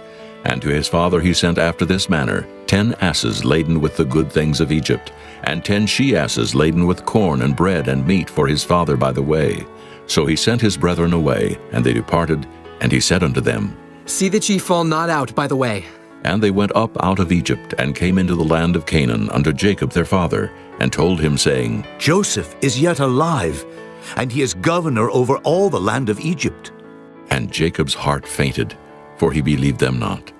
And to his father he sent after this manner 10 asses laden with the good things of Egypt, and 10 she-asses laden with corn and bread and meat for his father by the way. So he sent his brethren away, and they departed, and he said unto them, See that ye fall not out by the way. And they went up out of Egypt, and came into the land of Canaan unto Jacob their father, and told him, saying, Joseph is yet alive, and he is governor over all the land of Egypt. And Jacob's heart fainted, for he believed them not.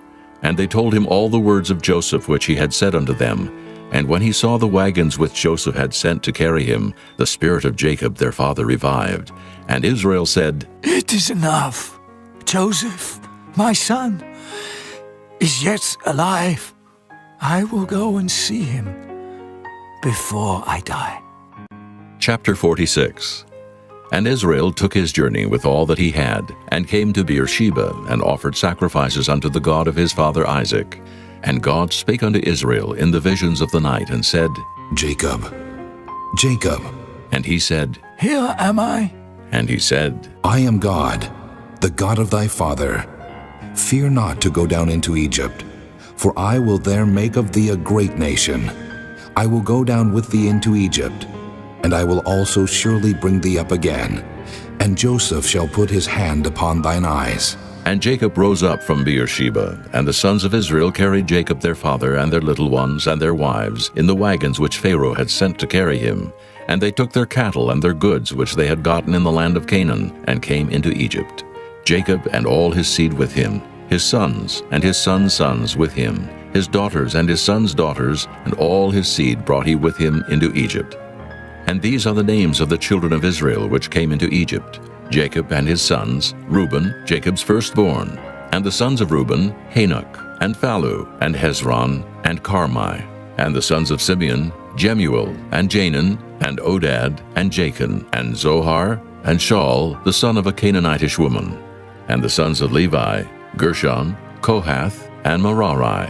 And they told him all the words of Joseph which he had said unto them. And when he saw the wagons which Joseph had sent to carry him, the spirit of Jacob their father revived. And Israel said, It is enough. Joseph, my son, is yet alive. I will go and see him before I die. Chapter 46. And Israel took his journey with all that he had, and came to Beersheba, and offered sacrifices unto the God of his father Isaac. And God spake unto Israel in the visions of the night, and said, Jacob, Jacob. And he said, Here am I. And he said, I am God, the God of thy father. Fear not to go down into Egypt, for I will there make of thee a great nation. I will go down with thee into Egypt, and I will also surely bring thee up again, and Joseph shall put his hand upon thine eyes. And Jacob rose up from Beersheba, and the sons of Israel carried Jacob their father, and their little ones, and their wives, in the wagons which Pharaoh had sent to carry him. And they took their cattle and their goods which they had gotten in the land of Canaan, and came into Egypt. Jacob and all his seed with him, his sons and his sons' sons with him, his daughters and his sons' daughters, and all his seed brought he with him into Egypt. And these are the names of the children of Israel which came into Egypt: Jacob and his sons, Reuben, Jacob's firstborn. And the sons of Reuben, Hanok, and Phalu, and Hezron, and Carmi. And the sons of Simeon, Jemuel, and Janaan, and Odad, and Jachin, and Zohar, and Shaul, the son of a Canaanitish woman. And the sons of Levi, Gershon, Kohath, and Merari.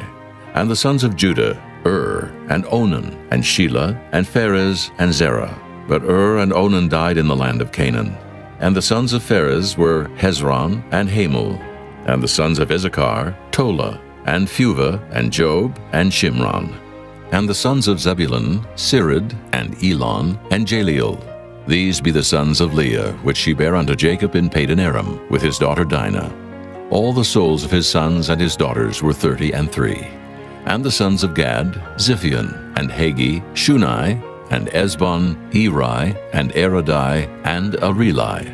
And the sons of Judah, and Onan, and Shelah, and Pharez, and Zerah. But and Onan died in the land of Canaan. And the sons of Pharez were Hezron, and Hamul. And the sons of Issachar, Tola, and Phuvah, and Job, and Shimron. And the sons of Zebulun, Sirid, and Elon, and Jaleel. These be the sons of Leah, which she bare unto Jacob in Padan-aram, with his daughter Dinah. All the souls of his sons and his daughters were 33. And the sons of Gad, Ziphion, and Hagi, Shunai, and Esbon, Eri, and Erodai, and Areli.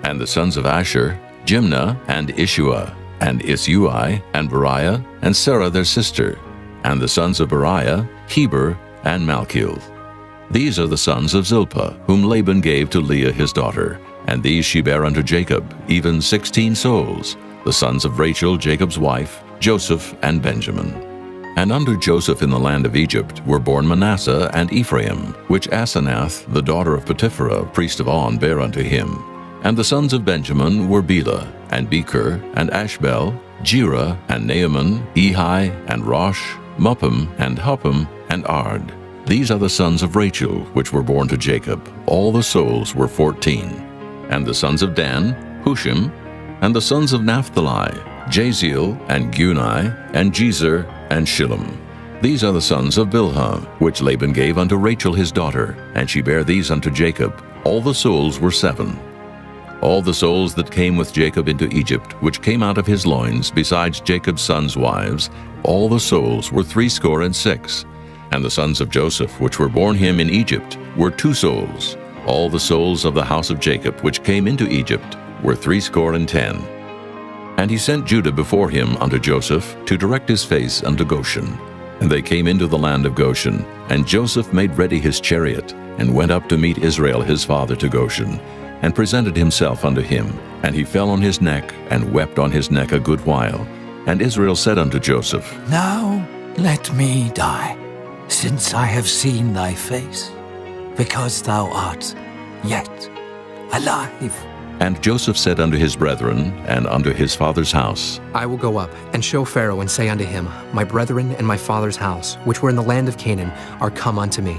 And the sons of Asher, Jimnah, and Ishua, and Isui, and Beriah, and Sarah their sister. And the sons of Beriah, Heber, and Malchiel. These are the sons of Zilpah, whom Laban gave to Leah his daughter. And these she bare unto Jacob, even 16 souls, the sons of Rachel Jacob's wife, Joseph and Benjamin. And under Joseph in the land of Egypt were born Manasseh and Ephraim, which Asenath, the daughter of Potipherah, priest of On, bare unto him. And the sons of Benjamin were Bela, and Becher, and Ashbel, Jerah, and Naaman, Ehi, and Rosh, Muppim, and Huppim, and Ard. These are the sons of Rachel, which were born to Jacob. All the souls were 14. And the sons of Dan, Hushim. And the sons of Naphtali, Jaziel, and Guni, and Jezer, and Shillem. These are the sons of Bilhah, which Laban gave unto Rachel his daughter, and she bare these unto Jacob. All the souls were 7. All the souls that came with Jacob into Egypt, which came out of his loins, besides Jacob's sons' wives, all the souls were 66. And the sons of Joseph, which were born him in Egypt, were 2 souls. All the souls of the house of Jacob, which came into Egypt, were 70. And he sent Judah before him unto Joseph, to direct his face unto Goshen. And they came into the land of Goshen, and Joseph made ready his chariot, and went up to meet Israel his father to Goshen, and presented himself unto him. And he fell on his neck, and wept on his neck a good while. And Israel said unto Joseph, Now let me die, since I have seen thy face, because thou art yet alive. And Joseph said unto his brethren, and unto his father's house, I will go up, and show Pharaoh, and say unto him, My brethren and my father's house, which were in the land of Canaan, are come unto me.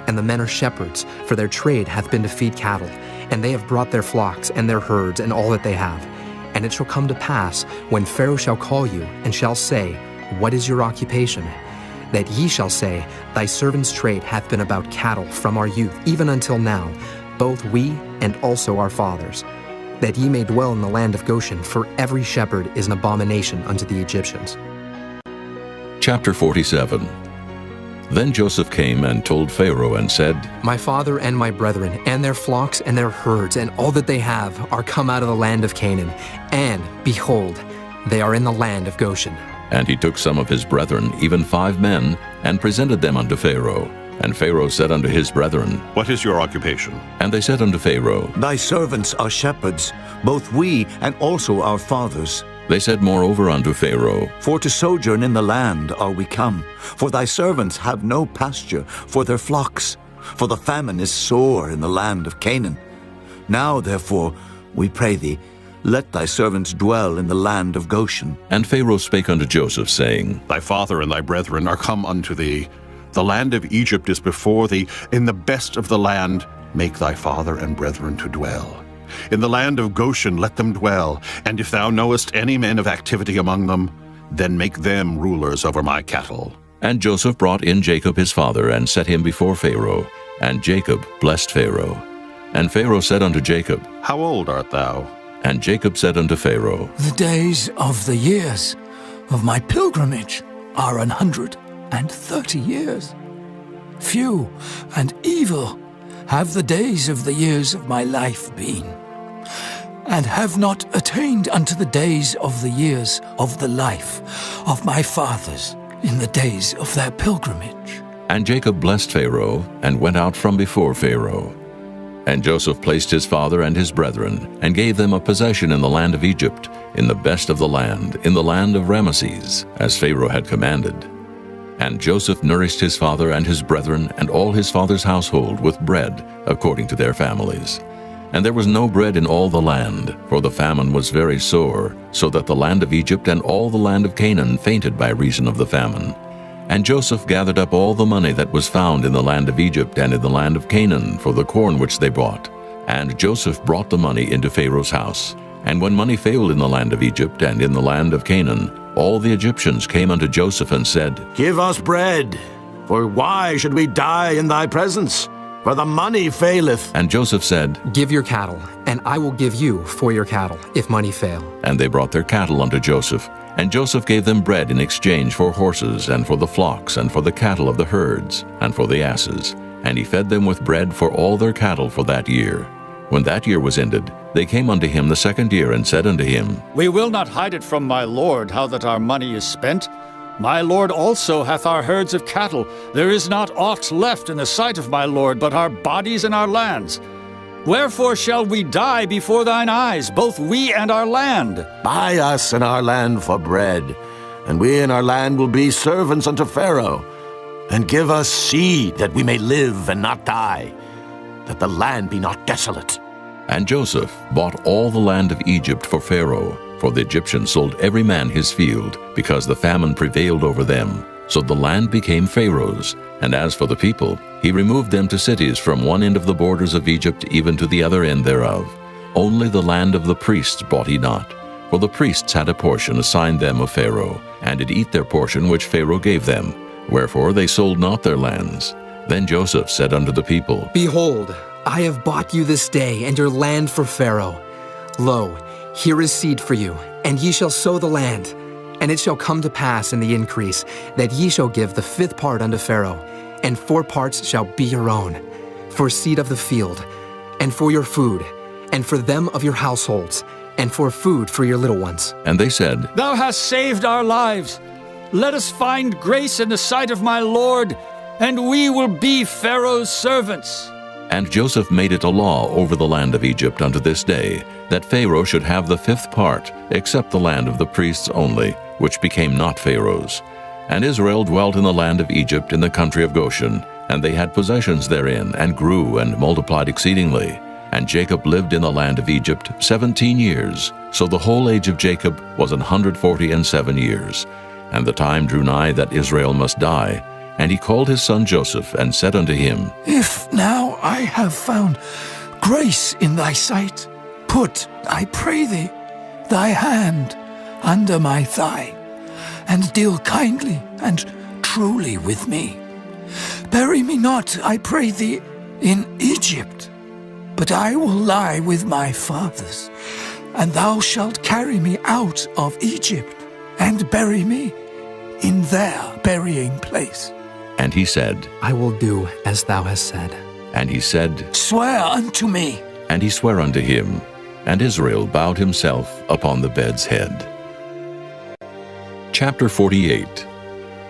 And the men are shepherds, for their trade hath been to feed cattle, and they have brought their flocks, and their herds, and all that they have. And it shall come to pass, when Pharaoh shall call you, and shall say, What is your occupation? That ye shall say, Thy servant's trade hath been about cattle from our youth, even until now, both we and also our fathers, that ye may dwell in the land of Goshen, for every shepherd is an abomination unto the Egyptians. Chapter 47. Then Joseph came and told Pharaoh and said, My father and my brethren, and their flocks and their herds, and all that they have, are come out of the land of Canaan, and, behold, they are in the land of Goshen. And he took some of his brethren, even 5 men, and presented them unto Pharaoh. And Pharaoh said unto his brethren, What is your occupation? And they said unto Pharaoh, Thy servants are shepherds, both we and also our fathers. They said moreover unto Pharaoh, For to sojourn in the land are we come, for thy servants have no pasture for their flocks, for the famine is sore in the land of Canaan. Now therefore, we pray thee, let thy servants dwell in the land of Goshen. And Pharaoh spake unto Joseph, saying, Thy father and thy brethren are come unto thee. The land of Egypt is before thee. In the best of the land make thy father and brethren to dwell. In the land of Goshen let them dwell, and if thou knowest any men of activity among them, then make them rulers over my cattle. And Joseph brought in Jacob his father, and set him before Pharaoh. And Jacob blessed Pharaoh. And Pharaoh said unto Jacob, How old art thou? And Jacob said unto Pharaoh, The days of the years of my pilgrimage are 130 years. Few and evil have the days of the years of my life been, and have not attained unto the days of the years of the life of my fathers in the days of their pilgrimage. And Jacob blessed Pharaoh, and went out from before Pharaoh. And Joseph placed his father and his brethren, and gave them a possession in the land of Egypt, in the best of the land, in the land of Ramesses, as Pharaoh had commanded. And Joseph nourished his father and his brethren, and all his father's household, with bread, according to their families. And there was no bread in all the land, for the famine was very sore, so that the land of Egypt and all the land of Canaan fainted by reason of the famine. And Joseph gathered up all the money that was found in the land of Egypt and in the land of Canaan for the corn which they bought. And Joseph brought the money into Pharaoh's house. And when money failed in the land of Egypt and in the land of Canaan, all the Egyptians came unto Joseph and said, Give us bread, for why should we die in thy presence? For the money faileth. And Joseph said, Give your cattle, and I will give you for your cattle, if money fail. And they brought their cattle unto Joseph. And Joseph gave them bread in exchange for horses, and for the flocks, and for the cattle of the herds, and for the asses. And he fed them with bread for all their cattle for that year. When that year was ended, they came unto him the second year, and said unto him, We will not hide it from my lord, how that our money is spent. My lord also hath our herds of cattle. There is not aught left in the sight of my lord, but our bodies and our lands. Wherefore shall we die before thine eyes, both we and our land? Buy us and our land for bread, and we and our land will be servants unto Pharaoh. And give us seed, that we may live and not die, that the land be not desolate. And Joseph bought all the land of Egypt for Pharaoh, for the Egyptians sold every man his field, because the famine prevailed over them. So the land became Pharaoh's. And as for the people, he removed them to cities from one end of the borders of Egypt even to the other end thereof. Only the land of the priests bought he not, for the priests had a portion assigned them of Pharaoh, and did eat their portion which Pharaoh gave them. Wherefore they sold not their lands. Then Joseph said unto the people, Behold, I have bought you this day and your land for Pharaoh. Lo, here is seed for you, and ye shall sow the land. And it shall come to pass in the increase, that ye shall give the 5th part unto Pharaoh, and 4 parts shall be your own, for seed of the field, and for your food, and for them of your households, and for food for your little ones. And they said, Thou hast saved our lives. Let us find grace in the sight of my Lord, and we will be Pharaoh's servants. And Joseph made it a law over the land of Egypt unto this day, that Pharaoh should have the 5th part, except the land of the priests only, which became not Pharaoh's. And Israel dwelt in the land of Egypt in the country of Goshen, and they had possessions therein, and grew and multiplied exceedingly. And Jacob lived in the land of Egypt 17 years. So the whole age of Jacob was 147 years. And the time drew nigh that Israel must die. And he called his son Joseph, and said unto him, If now I have found grace in thy sight, put, I pray thee, thy hand under my thigh, and deal kindly and truly with me. Bury me not, I pray thee, in Egypt, but I will lie with my fathers, and thou shalt carry me out of Egypt, and bury me in their burying place. And he said, I will do as thou hast said. And he said, Swear unto me. And he sware unto him. And Israel bowed himself upon the bed's head. Chapter 48.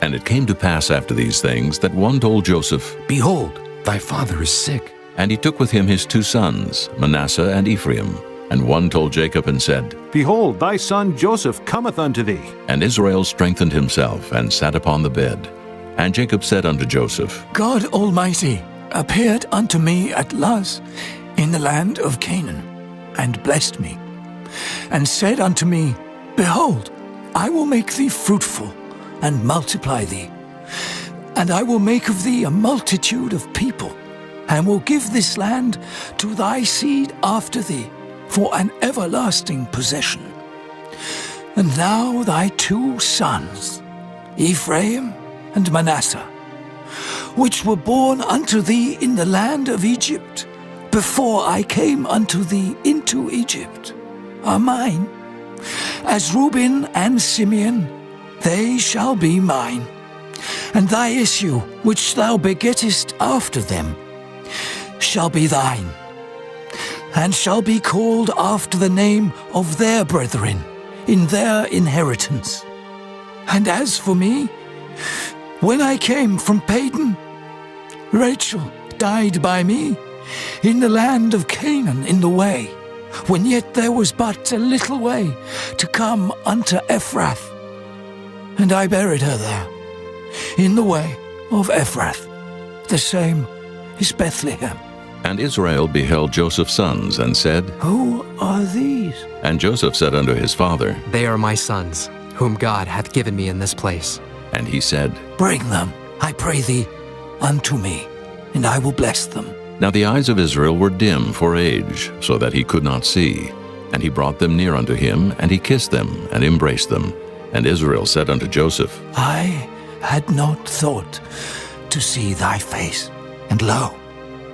And it came to pass after these things that one told Joseph, Behold, thy father is sick. And he took with him his 2 sons, Manasseh and Ephraim. And one told Jacob and said, Behold, thy son Joseph cometh unto thee. And Israel strengthened himself, and sat upon the bed. And Jacob said unto Joseph, God Almighty appeared unto me at Luz in the land of Canaan, and blessed me, and said unto me, Behold, I will make thee fruitful, and multiply thee, and I will make of thee a multitude of people, and will give this land to thy seed after thee, for an everlasting possession. And now thy 2 sons, Ephraim and Manasseh, which were born unto thee in the land of Egypt, before I came unto thee into Egypt, are mine. As Reuben and Simeon, they shall be mine. And thy issue, which thou begettest after them, shall be thine, and shall be called after the name of their brethren in their inheritance. And as for me, when I came from Padan, Rachel died by me in the land of Canaan in the way, when yet there was but a little way to come unto Ephrath. And I buried her there, in the way of Ephrath. The same is Bethlehem. And Israel beheld Joseph's sons, and said, Who are these? And Joseph said unto his father, They are my sons, whom God hath given me in this place. And he said, Bring them, I pray thee, unto me, and I will bless them. Now the eyes of Israel were dim for age, so that he could not see. And he brought them near unto him, and he kissed them, and embraced them. And Israel said unto Joseph, I had not thought to see thy face, and lo,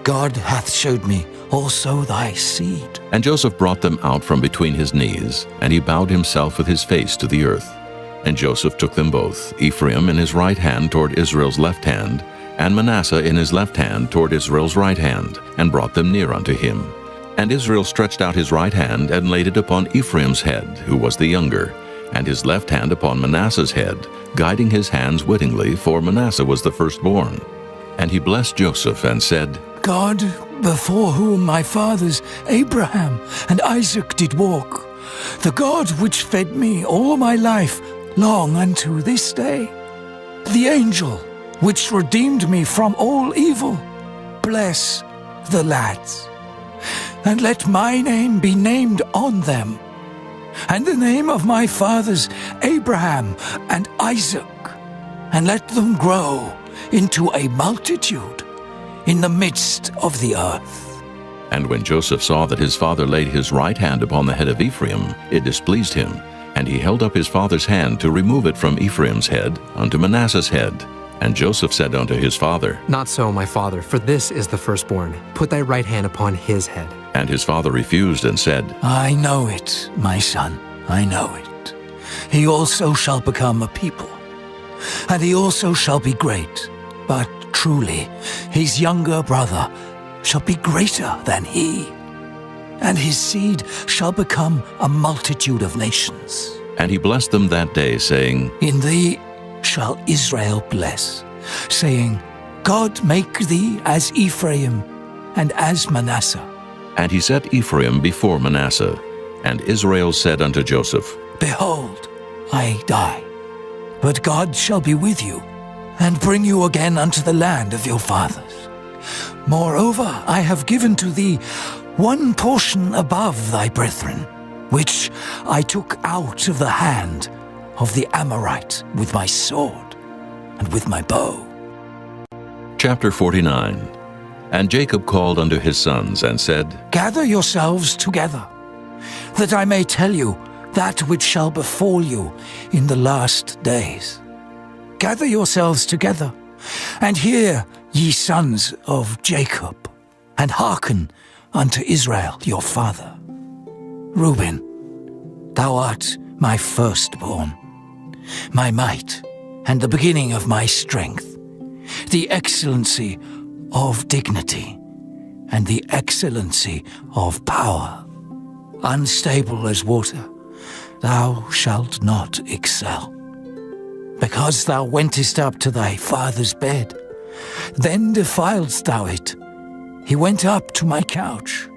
God hath showed me also thy seed. And Joseph brought them out from between his knees, and he bowed himself with his face to the earth. And Joseph took them both, Ephraim in his right hand toward Israel's left hand, and Manasseh in his left hand toward Israel's right hand, and brought them near unto him. And Israel stretched out his right hand, and laid it upon Ephraim's head, who was the younger, and his left hand upon Manasseh's head, guiding his hands wittingly, for Manasseh was the firstborn. And he blessed Joseph, and said, God, before whom my fathers Abraham and Isaac did walk, the God which fed me all my life long unto this day, the angel which redeemed me from all evil, bless the lads, and let my name be named on them, and the name of my fathers Abraham and Isaac, and let them grow into a multitude in the midst of the earth. And when Joseph saw that his father laid his right hand upon the head of Ephraim, it displeased him, and he held up his father's hand to remove it from Ephraim's head unto Manasseh's head. And Joseph said unto his father, Not so, my father, for this is the firstborn. Put thy right hand upon his head. And his father refused and said, I know it, my son, I know it. He also shall become a people, and he also shall be great. But truly, his younger brother shall be greater than he, and his seed shall become a multitude of nations. And he blessed them that day, saying, In thee shall Israel bless, saying, God make thee as Ephraim and as Manasseh. And he set Ephraim before Manasseh. And Israel said unto Joseph, Behold, I die, but God shall be with you, and bring you again unto the land of your fathers. Moreover, I have given to thee one portion above thy brethren, which I took out of the hand of the Amorite with my sword and with my bow. Chapter 49. And Jacob called unto his sons, and said, Gather yourselves together, that I may tell you that which shall befall you in the last days. Gather yourselves together, and hear, ye sons of Jacob, and hearken unto Israel your father. Reuben, thou art my firstborn, my might, and the beginning of my strength, the excellency of dignity, and the excellency of power. Unstable as water, thou shalt not excel. Because thou wentest up to thy father's bed, then defiledst thou it. He went up to my couch.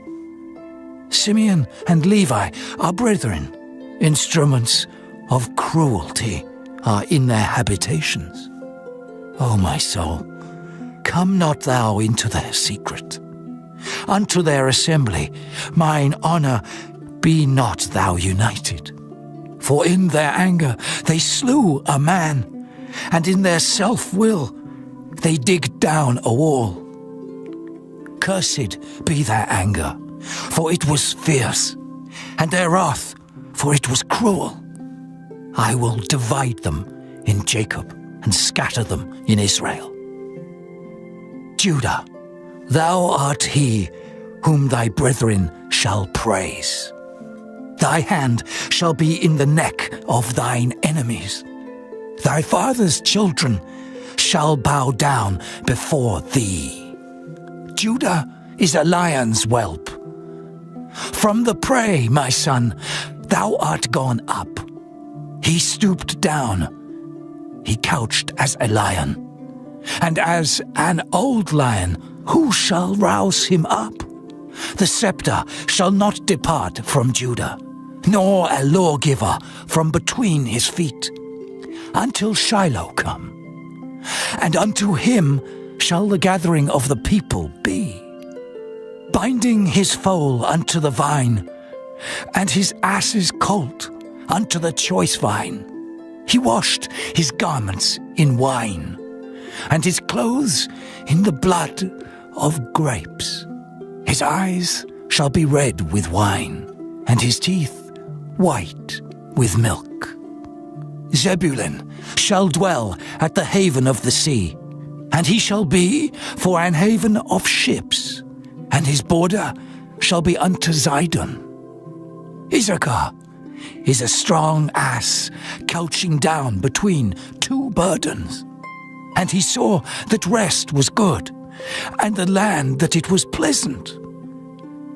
Simeon and Levi are brethren. Instruments of cruelty are in their habitations. O my soul, come not thou into their secret. Unto their assembly, mine honor, be not thou united. For in their anger they slew a man, and in their self-will they digged down a wall. Cursed be their anger, for it was fierce, and their wrath, for it was cruel. I will divide them in Jacob, and scatter them in Israel. Judah, thou art he whom thy brethren shall praise. Thy hand shall be in the neck of thine enemies. Thy father's children shall bow down before thee. Judah is a lion's whelp. From the prey, my son, thou art gone up. He stooped down. He couched as a lion. And as an old lion, who shall rouse him up? The scepter shall not depart from Judah, nor a lawgiver from between his feet, until Shiloh come. And unto him shall the gathering of the people be, binding his foal unto the vine, and his ass's colt unto the choice vine. He washed his garments in wine, and his clothes in the blood of grapes. His eyes shall be red with wine, and his teeth white with milk. Zebulun shall dwell at the haven of the sea, and he shall be for an haven of ships, and his border shall be unto Zidon. Issachar is a strong ass couching down between two burdens. And he saw that rest was good, and the land that it was pleasant,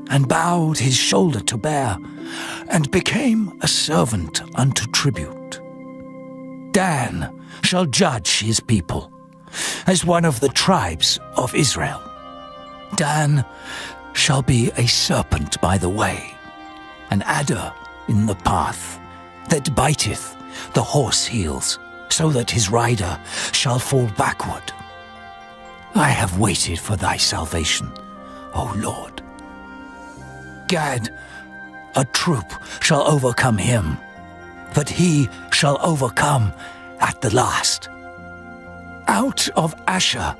and bowed his shoulder to bear, and became a servant unto tribute. Dan shall judge his people, as one of the tribes of Israel. Dan shall be a serpent by the way, an adder in the path, that biteth the horse heels, so that his rider shall fall backward. I have waited for thy salvation, O Lord. Gad, a troop shall overcome him, but he shall overcome at the last. Out of Asher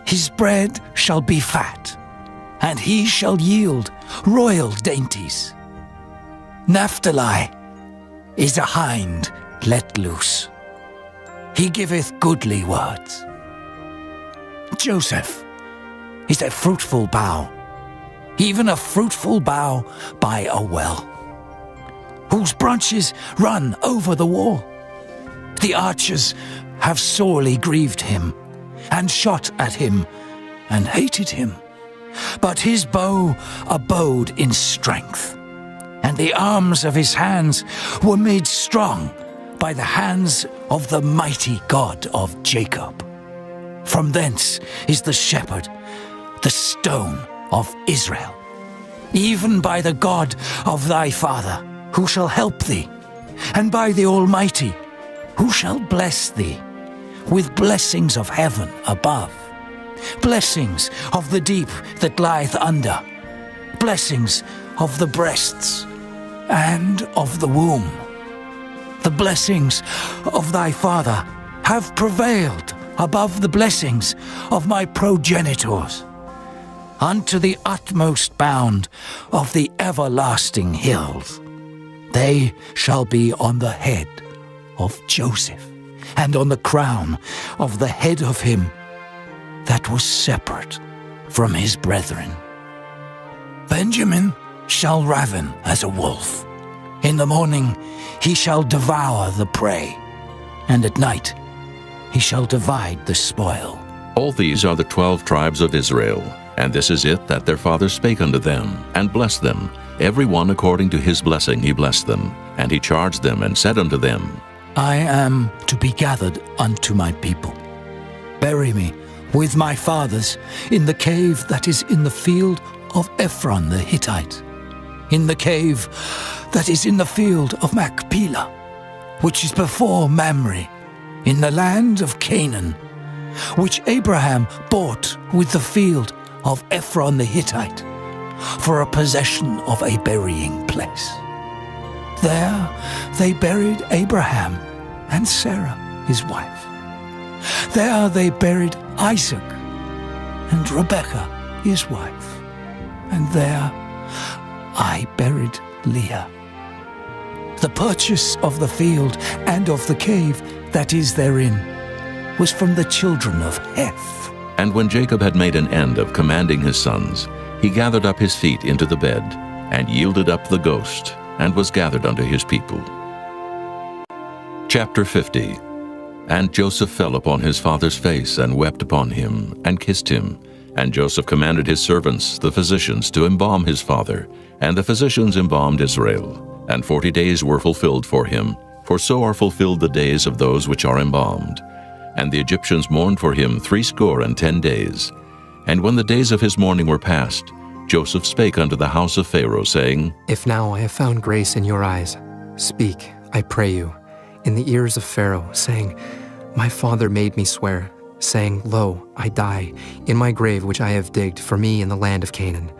his bread shall be fat, and he shall yield royal dainties. Naphtali is a hind let loose. He giveth goodly words. Joseph is a fruitful bough, even a fruitful bough by a well, whose branches run over the wall. The archers have sorely grieved him, and shot at him, and hated him. But his bow abode in strength, and the arms of his hands were made strong by the hands of the mighty God of Jacob. From thence is the shepherd, the stone of Israel, even by the God of thy father, who shall help thee, and by the Almighty, who shall bless thee, with blessings of heaven above, blessings of the deep that lieth under, blessings of the breasts and of the womb. The blessings of thy father have prevailed above the blessings of my progenitors, unto the utmost bound of the everlasting hills. They shall be on the head of Joseph, and on the crown of the head of him that was separate from his brethren. Benjamin shall raven as a wolf. In the morning he shall devour the prey, and at night he shall divide the spoil. All these are the 12 tribes of Israel, and this is it that their father spake unto them, and blessed them. Every one according to his blessing he blessed them. And he charged them, and said unto them, I am to be gathered unto my people. Bury me with my fathers in the cave that is in the field of Ephron the Hittite, in the cave that is in the field of Machpelah, which is before Mamre, in the land of Canaan, which Abraham bought with the field of Ephron the Hittite, for a possession of a burying place. There they buried Abraham and Sarah his wife. There they buried Isaac and Rebekah his wife. And there I buried Leah. The purchase of the field and of the cave that is therein was from the children of Heth. And when Jacob had made an end of commanding his sons, he gathered up his feet into the bed, and yielded up the ghost, and was gathered unto his people. Chapter 50. And Joseph fell upon his father's face, and wept upon him, and kissed him. And Joseph commanded his servants, the physicians, to embalm his father. And the physicians embalmed Israel. And 40 days were fulfilled for him, for so are fulfilled the days of those which are embalmed. And the Egyptians mourned for him 60 days. And when the days of his mourning were past, Joseph spake unto the house of Pharaoh, saying, If now I have found grace in your eyes, speak, I pray you, in the ears of Pharaoh, saying, My father made me swear, saying, Lo, I die in my grave which I have digged for me in the land of Canaan.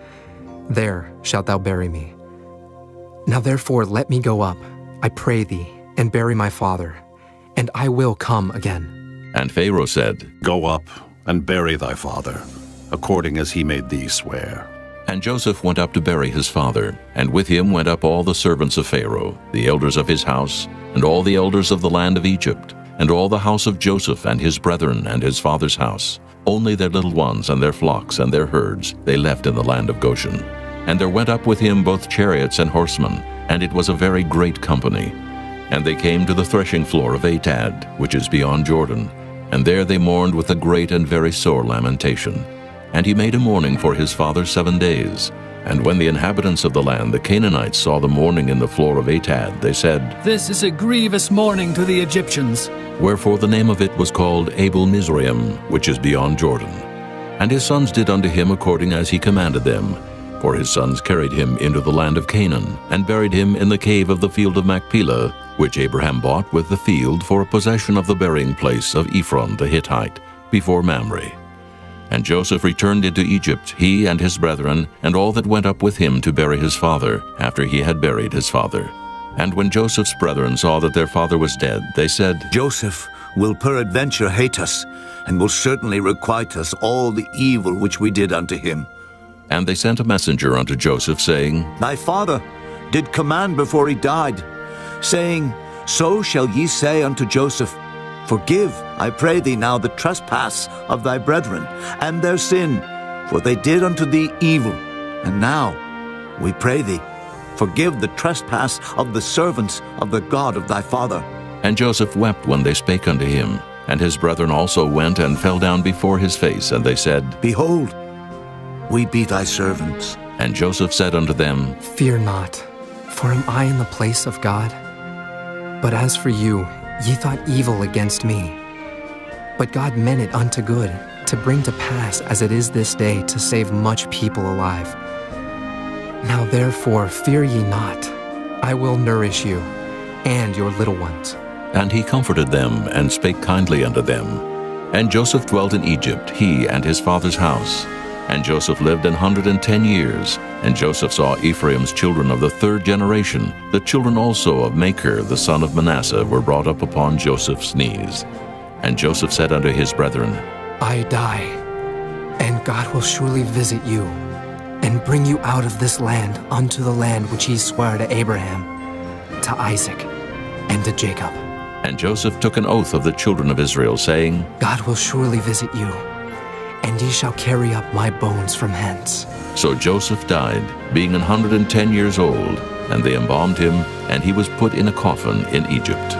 There shalt thou bury me. Now therefore let me go up, I pray thee, and bury my father, and I will come again. And Pharaoh said, Go up and bury thy father, according as he made thee swear. And Joseph went up to bury his father, and with him went up all the servants of Pharaoh, the elders of his house, and all the elders of the land of Egypt, and all the house of Joseph and his brethren and his father's house. Only their little ones and their flocks and their herds they left in the land of Goshen. And there went up with him both chariots and horsemen, and it was a very great company. And they came to the threshing floor of Atad, which is beyond Jordan, and there they mourned with a great and very sore lamentation. And he made a mourning for his father 7 days. And when the inhabitants of the land, the Canaanites, saw the mourning in the floor of Atad, they said, This is a grievous mourning to the Egyptians. Wherefore the name of it was called Abel Mizraim, which is beyond Jordan. And his sons did unto him according as he commanded them. For his sons carried him into the land of Canaan, and buried him in the cave of the field of Machpelah, which Abraham bought with the field for a possession of the burying place of Ephron the Hittite, before Mamre. And Joseph returned into Egypt, he and his brethren, and all that went up with him to bury his father, after he had buried his father. And when Joseph's brethren saw that their father was dead, they said, Joseph will peradventure hate us, and will certainly requite us all the evil which we did unto him. And they sent a messenger unto Joseph, saying, Thy father did command before he died, saying, So shall ye say unto Joseph, Forgive, I pray thee now, the trespass of thy brethren, and their sin, for they did unto thee evil. And now, we pray thee, forgive the trespass of the servants of the God of thy father. And Joseph wept when they spake unto him. And his brethren also went and fell down before his face, and they said, Behold, we be thy servants. And Joseph said unto them, Fear not, for am I in the place of God? But as for you, ye thought evil against me. But God meant it unto good, to bring to pass as it is this day, to save much people alive. Now therefore fear ye not, I will nourish you, and your little ones. And he comforted them, and spake kindly unto them. And Joseph dwelt in Egypt, he and his father's house. And Joseph lived 110 years. And Joseph saw Ephraim's children of the third generation. The children also of Machir the son of Manasseh were brought up upon Joseph's knees. And Joseph said unto his brethren, I die, and God will surely visit you, and bring you out of this land unto the land which he sware to Abraham, to Isaac, and to Jacob. And Joseph took an oath of the children of Israel, saying, God will surely visit you, and ye shall carry up my bones from hence. So Joseph died, being 110 years old, and they embalmed him, and he was put in a coffin in Egypt.